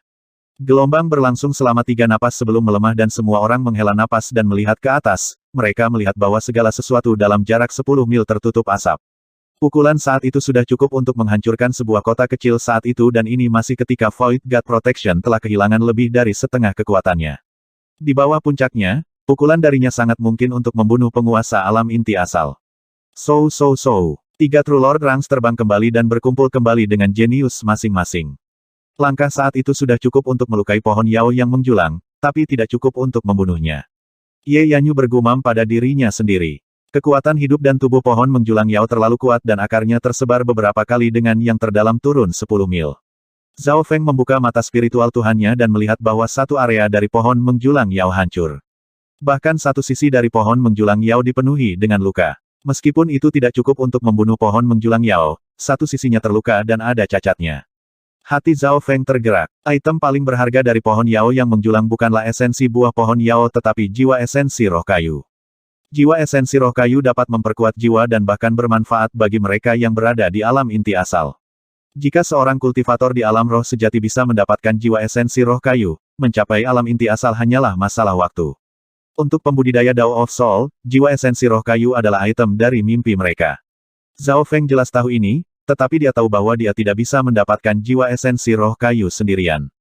Gelombang berlangsung selama 3 napas sebelum melemah dan semua orang menghela napas dan melihat ke atas. Mereka melihat bahwa segala sesuatu dalam jarak 10 mil tertutup asap. Pukulan saat itu sudah cukup untuk menghancurkan sebuah kota kecil saat itu dan ini masih ketika Void God Protection telah kehilangan lebih dari setengah kekuatannya. Di bawah puncaknya, pukulan darinya sangat mungkin untuk membunuh penguasa alam inti asal. So. 3 True Lord Ranks terbang kembali dan berkumpul kembali dengan jenius masing-masing. Langkah saat itu sudah cukup untuk melukai pohon Yao yang menjulang, tapi tidak cukup untuk membunuhnya. Ye Yanyu bergumam pada dirinya sendiri. Kekuatan hidup dan tubuh pohon menjulang Yao terlalu kuat dan akarnya tersebar beberapa kali dengan yang terdalam turun 10 mil. Zhao Feng membuka mata spiritual Tuhannya dan melihat bahwa satu area dari pohon menjulang Yao hancur. Bahkan satu sisi dari pohon menjulang Yao dipenuhi dengan luka. Meskipun itu tidak cukup untuk membunuh pohon menjulang Yao, satu sisinya terluka dan ada cacatnya. Hati Zhao Feng tergerak. Item paling berharga dari pohon Yao yang menjulang bukanlah esensi buah pohon Yao tetapi jiwa esensi roh kayu. Jiwa esensi roh kayu dapat memperkuat jiwa dan bahkan bermanfaat bagi mereka yang berada di alam inti asal. Jika seorang kultivator di alam roh sejati bisa mendapatkan jiwa esensi roh kayu, mencapai alam inti asal hanyalah masalah waktu. Untuk pembudidaya Dao of Soul, jiwa esensi roh kayu adalah item dari mimpi mereka. Zhao Feng jelas tahu ini, tetapi dia tahu bahwa dia tidak bisa mendapatkan jiwa esensi roh kayu sendirian.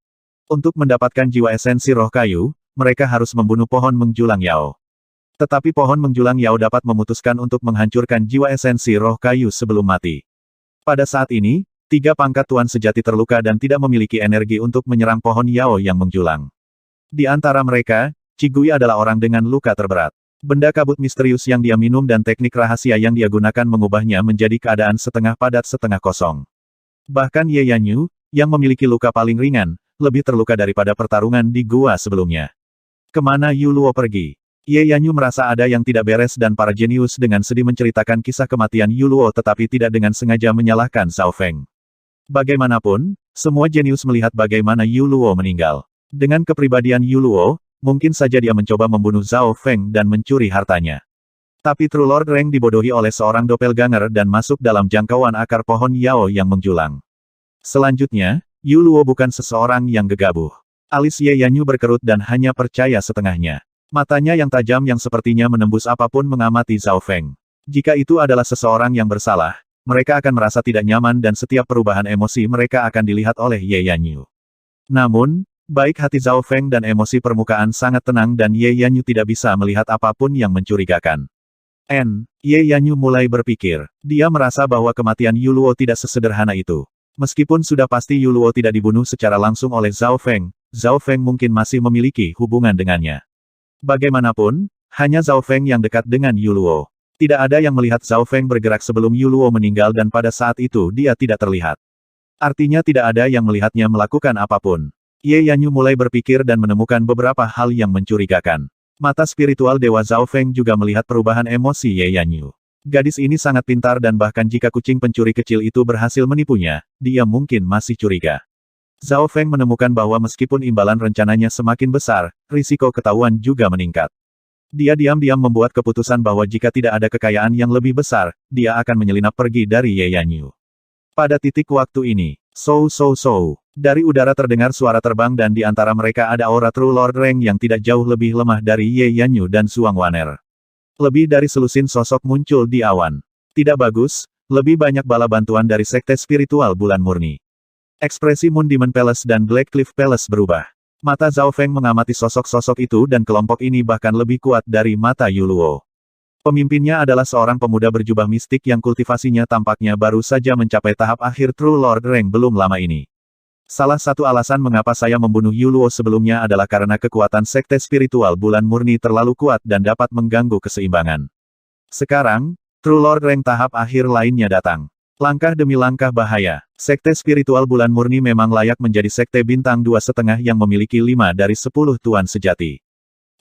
Untuk mendapatkan jiwa esensi roh kayu, mereka harus membunuh pohon menjulang Yao. Tetapi pohon menjulang Yao dapat memutuskan untuk menghancurkan jiwa esensi roh kayu sebelum mati. Pada saat ini, 3 pangkat tuan sejati terluka dan tidak memiliki energi untuk menyerang pohon Yao yang menjulang. Di antara mereka, Qigui adalah orang dengan luka terberat. Benda kabut misterius yang dia minum dan teknik rahasia yang dia gunakan mengubahnya menjadi keadaan setengah padat setengah kosong. Bahkan Ye Yanyu, yang memiliki luka paling ringan, lebih terluka daripada pertarungan di gua sebelumnya. Kemana Yu Luo pergi? Ye Yanyu merasa ada yang tidak beres dan para jenius dengan sedih menceritakan kisah kematian Yu Luo tetapi tidak dengan sengaja menyalahkan Zhao Feng. Bagaimanapun, semua jenius melihat bagaimana Yu Luo meninggal. Dengan kepribadian Yu Luo, mungkin saja dia mencoba membunuh Zhao Feng dan mencuri hartanya. Tapi True Lord Rank dibodohi oleh seorang doppelganger dan masuk dalam jangkauan akar pohon Yao yang menjulang. Selanjutnya, Yu Luo bukan seseorang yang gegabah. Alis Ye Yanyu berkerut dan hanya percaya setengahnya. Matanya yang tajam yang sepertinya menembus apapun mengamati Zhao Feng. Jika itu adalah seseorang yang bersalah, mereka akan merasa tidak nyaman dan setiap perubahan emosi mereka akan dilihat oleh Ye Yanyu. Namun, baik hati Zhao Feng dan emosi permukaan sangat tenang dan Ye Yanyu tidak bisa melihat apapun yang mencurigakan. Ye Yanyu mulai berpikir. Dia merasa bahwa kematian Yu Luo tidak sesederhana itu. Meskipun sudah pasti Yu Luo tidak dibunuh secara langsung oleh Zhao Feng mungkin masih memiliki hubungan dengannya. Bagaimanapun, hanya Zhao Feng yang dekat dengan Yu Luo. Tidak ada yang melihat Zhao Feng bergerak sebelum Yu Luo meninggal dan pada saat itu dia tidak terlihat. Artinya tidak ada yang melihatnya melakukan apapun. Ye Yanyu mulai berpikir dan menemukan beberapa hal yang mencurigakan. Mata spiritual Dewa Zhao Feng juga melihat perubahan emosi Ye Yanyu. Gadis ini sangat pintar dan bahkan jika kucing pencuri kecil itu berhasil menipunya, dia mungkin masih curiga. Zhao Feng menemukan bahwa meskipun imbalan rencananya semakin besar, risiko ketahuan juga meningkat. Dia diam-diam membuat keputusan bahwa jika tidak ada kekayaan yang lebih besar, dia akan menyelinap pergi dari Ye Yanyu. Pada titik waktu ini, dari udara terdengar suara terbang dan di antara mereka ada aura True Lord Rank yang tidak jauh lebih lemah dari Ye Yanyu dan Zhuang Waner. Lebih dari selusin sosok muncul di awan. Tidak bagus, lebih banyak bala bantuan dari sekte spiritual bulan murni. Ekspresi Moon Demon Palace dan Black Cliff Palace berubah. Mata Zhao Feng mengamati sosok-sosok itu dan kelompok ini bahkan lebih kuat dari mata Yu Luo. Pemimpinnya adalah seorang pemuda berjubah mistik yang kultivasinya tampaknya baru saja mencapai tahap akhir True Lord Rank belum lama ini. Salah satu alasan mengapa saya membunuh Yu Luo sebelumnya adalah karena kekuatan sekte spiritual bulan murni terlalu kuat dan dapat mengganggu keseimbangan. Sekarang, True Lord Rank tahap akhir lainnya datang. Langkah demi langkah bahaya. Sekte spiritual bulan murni memang layak menjadi sekte bintang 2,5 yang memiliki 5 dari 10 tuan sejati.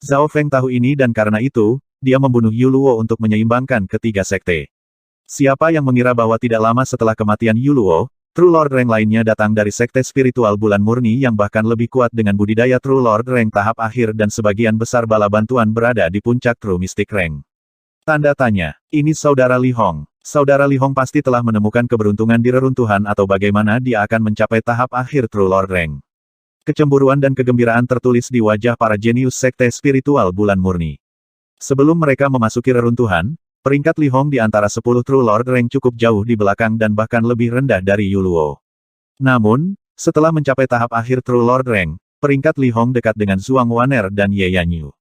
Zhao Feng tahu ini dan karena itu, dia membunuh Yuluo untuk menyeimbangkan ketiga sekte. Siapa yang mengira bahwa tidak lama setelah kematian Yuluo, True Lord Rank lainnya datang dari sekte spiritual bulan murni yang bahkan lebih kuat dengan budidaya True Lord Rank tahap akhir dan sebagian besar bala bantuan berada di puncak True Mystic Rank. Tanda tanya, ini Saudara Li Hong. Saudara Li Hong pasti telah menemukan keberuntungan di reruntuhan atau bagaimana dia akan mencapai tahap akhir True Lord Rank. Kecemburuan dan kegembiraan tertulis di wajah para jenius sekte spiritual bulan murni. Sebelum mereka memasuki reruntuhan, peringkat Li Hong di antara 10 True Lord Rank cukup jauh di belakang dan bahkan lebih rendah dari Yuluo. Namun, setelah mencapai tahap akhir True Lord Rank, peringkat Li Hong dekat dengan Zhuang Wan'er dan Ye Yanyu.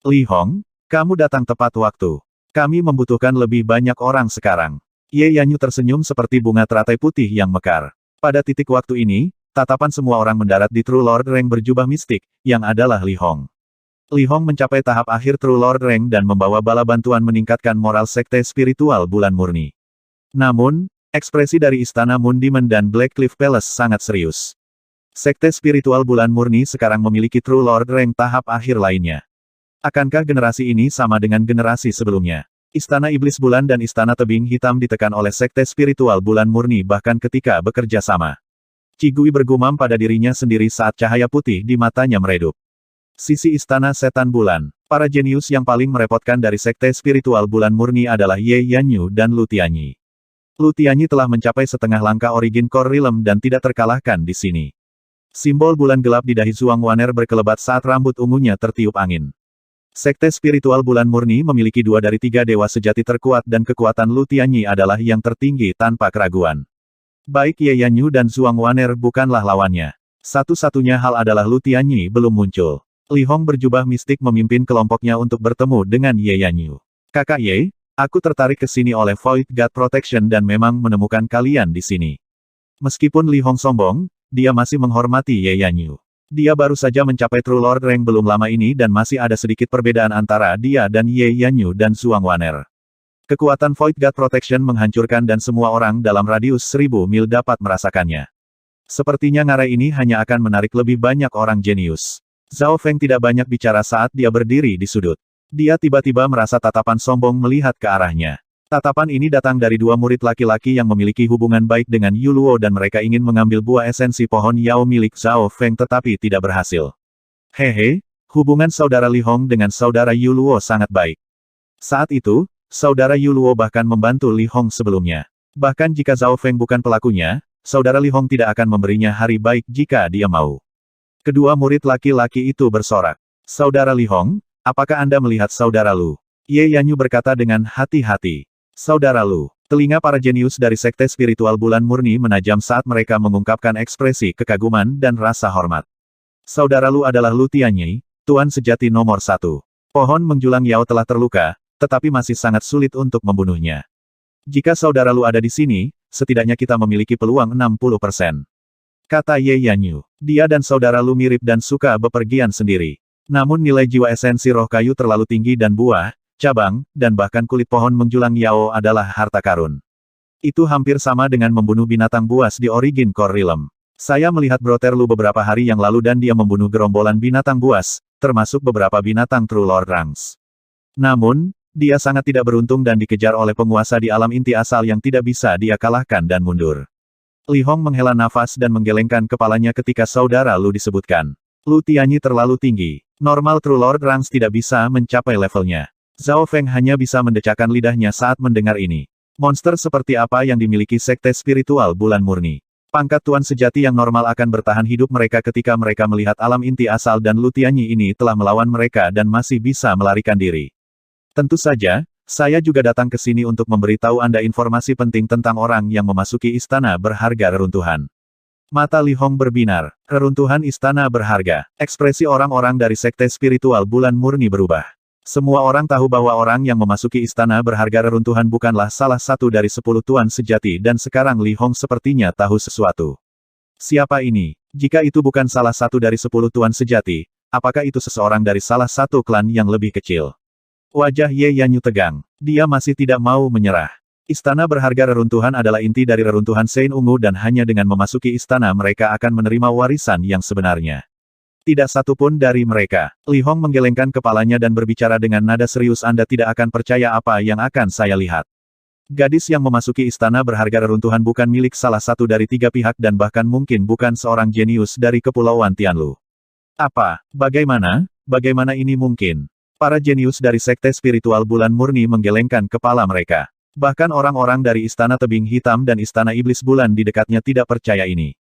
Li Hong, kamu datang tepat waktu. Kami membutuhkan lebih banyak orang sekarang. Ye Yanyu tersenyum seperti bunga teratai putih yang mekar. Pada titik waktu ini, tatapan semua orang mendarat di True Lord Rank berjubah mistik, yang adalah Li Hong. Li Hong mencapai tahap akhir True Lord Rank dan membawa bala bantuan meningkatkan moral sekte spiritual bulan murni. Namun, ekspresi dari Istana Moon Demon dan Black Cliff Palace sangat serius. Sekte spiritual bulan murni sekarang memiliki True Lord Rank tahap akhir lainnya. Akankah generasi ini sama dengan generasi sebelumnya? Istana Iblis Bulan dan Istana Tebing Hitam ditekan oleh sekte spiritual bulan murni bahkan ketika bekerja sama. Qi Gui bergumam pada dirinya sendiri saat cahaya putih di matanya meredup. Sisi Istana Setan Bulan. Para jenius yang paling merepotkan dari sekte spiritual bulan murni adalah Ye Yanyu dan Lu Tianyi. Lu Tianyi telah mencapai setengah langkah Origin Core Realm dan tidak terkalahkan di sini. Simbol bulan gelap di dahi Zhuang Wan'er berkelebat saat rambut ungunya tertiup angin. Sekte spiritual bulan murni memiliki 2 dari 3 dewa sejati terkuat dan kekuatan Lu Tianyi adalah yang tertinggi tanpa keraguan. Baik Ye Yanyu dan Zhuang Wan'er bukanlah lawannya. Satu-satunya hal adalah Lu Tianyi belum muncul. Li Hong berjubah mistik memimpin kelompoknya untuk bertemu dengan Ye Yanyu. Kakak Ye, aku tertarik ke sini oleh Void God Protection dan memang menemukan kalian di sini. Meskipun Li Hong sombong, dia masih menghormati Ye Yanyu. Dia baru saja mencapai True Lord Rank belum lama ini dan masih ada sedikit perbedaan antara dia dan Ye Yanyu dan Zhuang Wan'er. Kekuatan Void God Protection menghancurkan dan semua orang dalam radius 1000 mil dapat merasakannya. Sepertinya ngarai ini hanya akan menarik lebih banyak orang jenius. Zhao Feng tidak banyak bicara saat dia berdiri di sudut. Dia tiba-tiba merasa tatapan sombong melihat ke arahnya. Tatapan ini datang dari 2 murid laki-laki yang memiliki hubungan baik dengan Yuluo dan mereka ingin mengambil buah esensi pohon Yao milik Zhao Feng tetapi tidak berhasil. Hehe, hubungan saudara Li Hong dengan saudara Yuluo sangat baik. Saat itu, saudara Yuluo bahkan membantu Li Hong sebelumnya. Bahkan jika Zhao Feng bukan pelakunya, saudara Li Hong tidak akan memberinya hari baik jika dia mau. Kedua murid laki-laki itu bersorak. Saudara Li Hong, apakah Anda melihat saudara Lu? Ye Yanyu berkata dengan hati-hati. Saudara Lu, telinga para jenius dari sekte spiritual bulan murni menajam saat mereka mengungkapkan ekspresi kekaguman dan rasa hormat. Saudara Lu adalah Lu Tianyi, tuan sejati nomor 1. Pohon menjulang Yao telah terluka, tetapi masih sangat sulit untuk membunuhnya. Jika saudara Lu ada di sini, setidaknya kita memiliki peluang 60%. Kata Ye Yanyu. Dia dan saudara Lu mirip dan suka bepergian sendiri. Namun nilai jiwa esensi roh kayu terlalu tinggi dan buah, cabang, dan bahkan kulit pohon menjulang Yao adalah harta karun. Itu hampir sama dengan membunuh binatang buas di Origin Core Realm. Saya melihat Brother Lu beberapa hari yang lalu dan dia membunuh gerombolan binatang buas, termasuk beberapa binatang True Lord Ranks. Namun, dia sangat tidak beruntung dan dikejar oleh penguasa di alam inti asal yang tidak bisa dia kalahkan dan mundur. Li Hong menghela nafas dan menggelengkan kepalanya ketika saudara Lu disebutkan. Lu Tianyi terlalu tinggi. Normal True Lord Ranks tidak bisa mencapai levelnya. Zhao Feng hanya bisa mendecakkan lidahnya saat mendengar ini. Monster seperti apa yang dimiliki sekte spiritual bulan murni? Pangkat tuan sejati yang normal akan bertahan hidup mereka ketika mereka melihat alam inti asal dan Lu Tianyi ini telah melawan mereka dan masih bisa melarikan diri. Tentu saja, saya juga datang ke sini untuk memberitahu Anda informasi penting tentang orang yang memasuki istana berharga reruntuhan. Mata Li Hong berbinar. Reruntuhan istana berharga. Ekspresi orang-orang dari sekte spiritual bulan murni berubah. Semua orang tahu bahwa orang yang memasuki istana berharga reruntuhan bukanlah salah satu dari 10 tuan sejati dan sekarang Li Hong sepertinya tahu sesuatu. Siapa ini? Jika itu bukan salah satu dari 10 tuan sejati, apakah itu seseorang dari salah satu klan yang lebih kecil? Wajah Ye Yanyu tegang. Dia masih tidak mau menyerah. Istana berharga reruntuhan adalah inti dari reruntuhan Sein Ungu dan hanya dengan memasuki istana mereka akan menerima warisan yang sebenarnya. Tidak satu pun dari mereka. Li Hong menggelengkan kepalanya dan berbicara dengan nada serius, Anda tidak akan percaya apa yang akan saya lihat. Gadis yang memasuki istana berharga reruntuhan bukan milik salah satu dari tiga pihak dan bahkan mungkin bukan seorang jenius dari Kepulauan Tianlu. Apa? Bagaimana? Bagaimana ini mungkin? Para jenius dari Sekte Spiritual Bulan Murni menggelengkan kepala mereka. Bahkan orang-orang dari Istana Tebing Hitam dan Istana Iblis Bulan di dekatnya tidak percaya ini.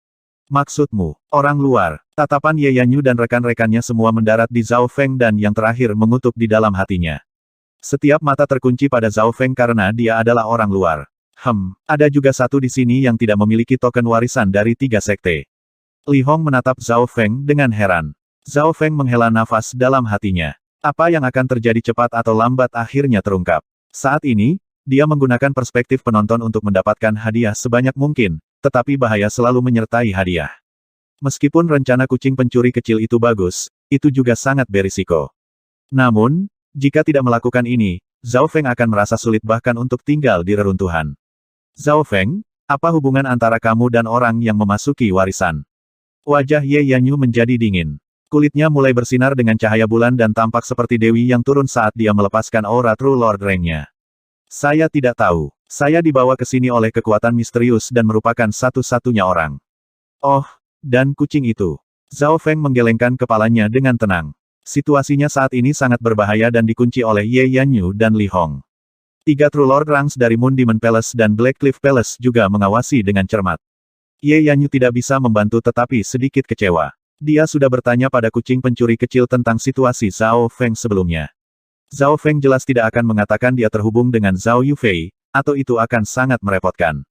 Maksudmu, orang luar? Tatapan Ye Yanyu dan rekan-rekannya semua mendarat di Zhao Feng dan yang terakhir mengutuk di dalam hatinya. Setiap mata terkunci pada Zhao Feng karena dia adalah orang luar. Ada juga satu di sini yang tidak memiliki token warisan dari tiga sekte. Li Hong menatap Zhao Feng dengan heran. Zhao Feng menghela nafas dalam hatinya. Apa yang akan terjadi cepat atau lambat akhirnya terungkap. Saat ini, dia menggunakan perspektif penonton untuk mendapatkan hadiah sebanyak mungkin, tetapi bahaya selalu menyertai hadiah. Meskipun rencana kucing pencuri kecil itu bagus, itu juga sangat berisiko. Namun, jika tidak melakukan ini, Zhao Feng akan merasa sulit bahkan untuk tinggal di reruntuhan. Zhao Feng, apa hubungan antara kamu dan orang yang memasuki warisan? Wajah Ye Yanyu menjadi dingin. Kulitnya mulai bersinar dengan cahaya bulan dan tampak seperti dewi yang turun saat dia melepaskan aura True Lord Rank-nya. Saya tidak tahu. Saya dibawa ke sini oleh kekuatan misterius dan merupakan satu-satunya orang. Oh, dan kucing itu. Zhao Feng menggelengkan kepalanya dengan tenang. Situasinya saat ini sangat berbahaya dan dikunci oleh Ye Yanyu dan Li Hong. Tiga True Lord Ranks dari Moon Demon Palace dan Black Cliff Palace juga mengawasi dengan cermat. Ye Yanyu tidak bisa membantu tetapi sedikit kecewa. Dia sudah bertanya pada kucing pencuri kecil tentang situasi Zhao Feng sebelumnya. Zhao Feng jelas tidak akan mengatakan dia terhubung dengan Zhao Yufei, atau itu akan sangat merepotkan.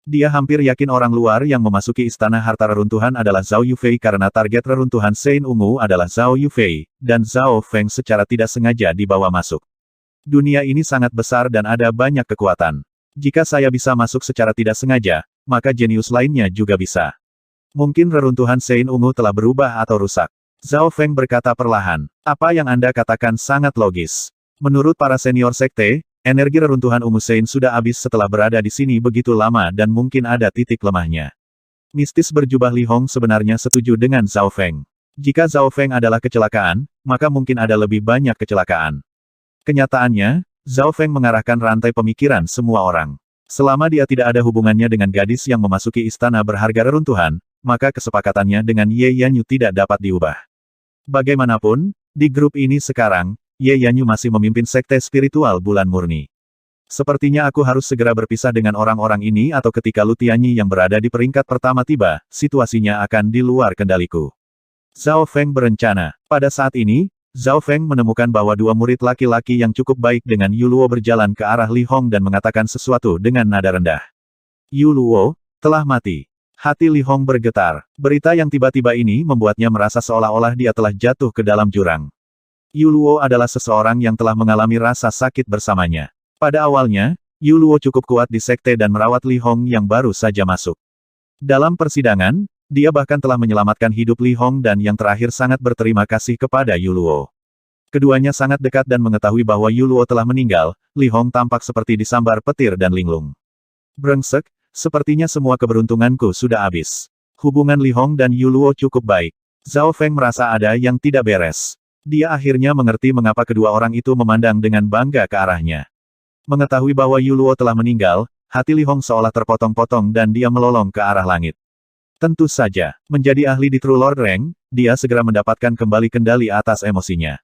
Dia hampir yakin orang luar yang memasuki istana harta reruntuhan adalah Zhao Yufei karena target reruntuhan Sein Ungu adalah Zhao Yufei, dan Zhao Feng secara tidak sengaja dibawa masuk. Dunia ini sangat besar dan ada banyak kekuatan. Jika saya bisa masuk secara tidak sengaja, maka jenius lainnya juga bisa. Mungkin reruntuhan Sein Ungu telah berubah atau rusak. Zhao Feng berkata perlahan. Apa yang Anda katakan sangat logis. Menurut para senior sekte, energi reruntuhan ungu Sein sudah habis setelah berada di sini begitu lama dan mungkin ada titik lemahnya. Mistis berjubah Li Hong sebenarnya setuju dengan Zhao Feng. Jika Zhao Feng adalah kecelakaan, maka mungkin ada lebih banyak kecelakaan. Kenyataannya, Zhao Feng mengarahkan rantai pemikiran semua orang. Selama dia tidak ada hubungannya dengan gadis yang memasuki istana berharga reruntuhan, maka kesepakatannya dengan Ye Yanyu tidak dapat diubah. Bagaimanapun, di grup ini sekarang, Ye Yanyu masih memimpin Sekte Spiritual Bulan Murni. Sepertinya aku harus segera berpisah dengan orang-orang ini atau ketika Lu Tianyi yang berada di peringkat pertama tiba, situasinya akan di luar kendaliku. Zhao Feng berencana. Pada saat ini, Zhao Feng menemukan bahwa dua murid laki-laki yang cukup baik dengan Yu Luo berjalan ke arah Li Hong dan mengatakan sesuatu dengan nada rendah. Yu Luo telah mati. Hati Li Hong bergetar. Berita yang tiba-tiba ini membuatnya merasa seolah-olah dia telah jatuh ke dalam jurang. Yu Luo adalah seseorang yang telah mengalami rasa sakit bersamanya. Pada awalnya, Yu Luo cukup kuat di sekte dan merawat Li Hong yang baru saja masuk. Dalam persidangan, dia bahkan telah menyelamatkan hidup Li Hong dan yang terakhir sangat berterima kasih kepada Yu Luo. Keduanya sangat dekat dan mengetahui bahwa Yu Luo telah meninggal, Li Hong tampak seperti disambar petir dan linglung. Brengsek. Sepertinya semua keberuntunganku sudah habis. Hubungan Li Hong dan Yu Luo cukup baik. Zhao Feng merasa ada yang tidak beres. Dia akhirnya mengerti mengapa kedua orang itu memandang dengan bangga ke arahnya. Mengetahui bahwa Yu Luo telah meninggal, hati Li Hong seolah terpotong-potong dan dia melolong ke arah langit. Tentu saja, menjadi ahli di True Lord Rank, dia segera mendapatkan kembali kendali atas emosinya.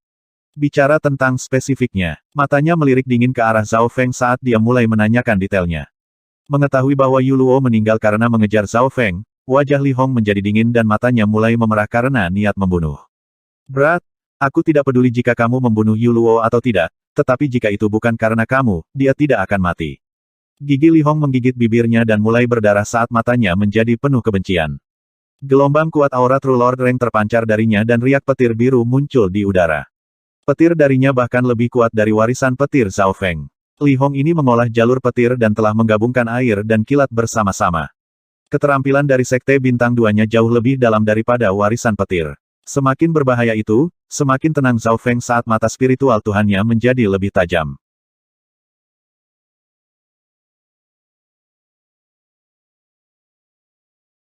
Bicara tentang spesifiknya, matanya melirik dingin ke arah Zhao Feng saat dia mulai menanyakan detailnya. Mengetahui bahwa Yu Luo meninggal karena mengejar Zhao Feng, wajah Li Hong menjadi dingin dan matanya mulai memerah karena niat membunuh. Berat, aku tidak peduli jika kamu membunuh Yu Luo atau tidak, tetapi jika itu bukan karena kamu, dia tidak akan mati. Gigi Li Hong menggigit bibirnya dan mulai berdarah saat matanya menjadi penuh kebencian. Gelombang kuat aura True Lord Rank terpancar darinya dan riak petir biru muncul di udara. Petir darinya bahkan lebih kuat dari warisan petir Zhao Feng. Li Hong ini mengolah jalur petir dan telah menggabungkan air dan kilat bersama-sama. Keterampilan dari Sekte Bintang 2-nya jauh lebih dalam daripada warisan petir. Semakin berbahaya itu, semakin tenang Zhao Feng saat mata spiritual Tuhannya menjadi lebih tajam.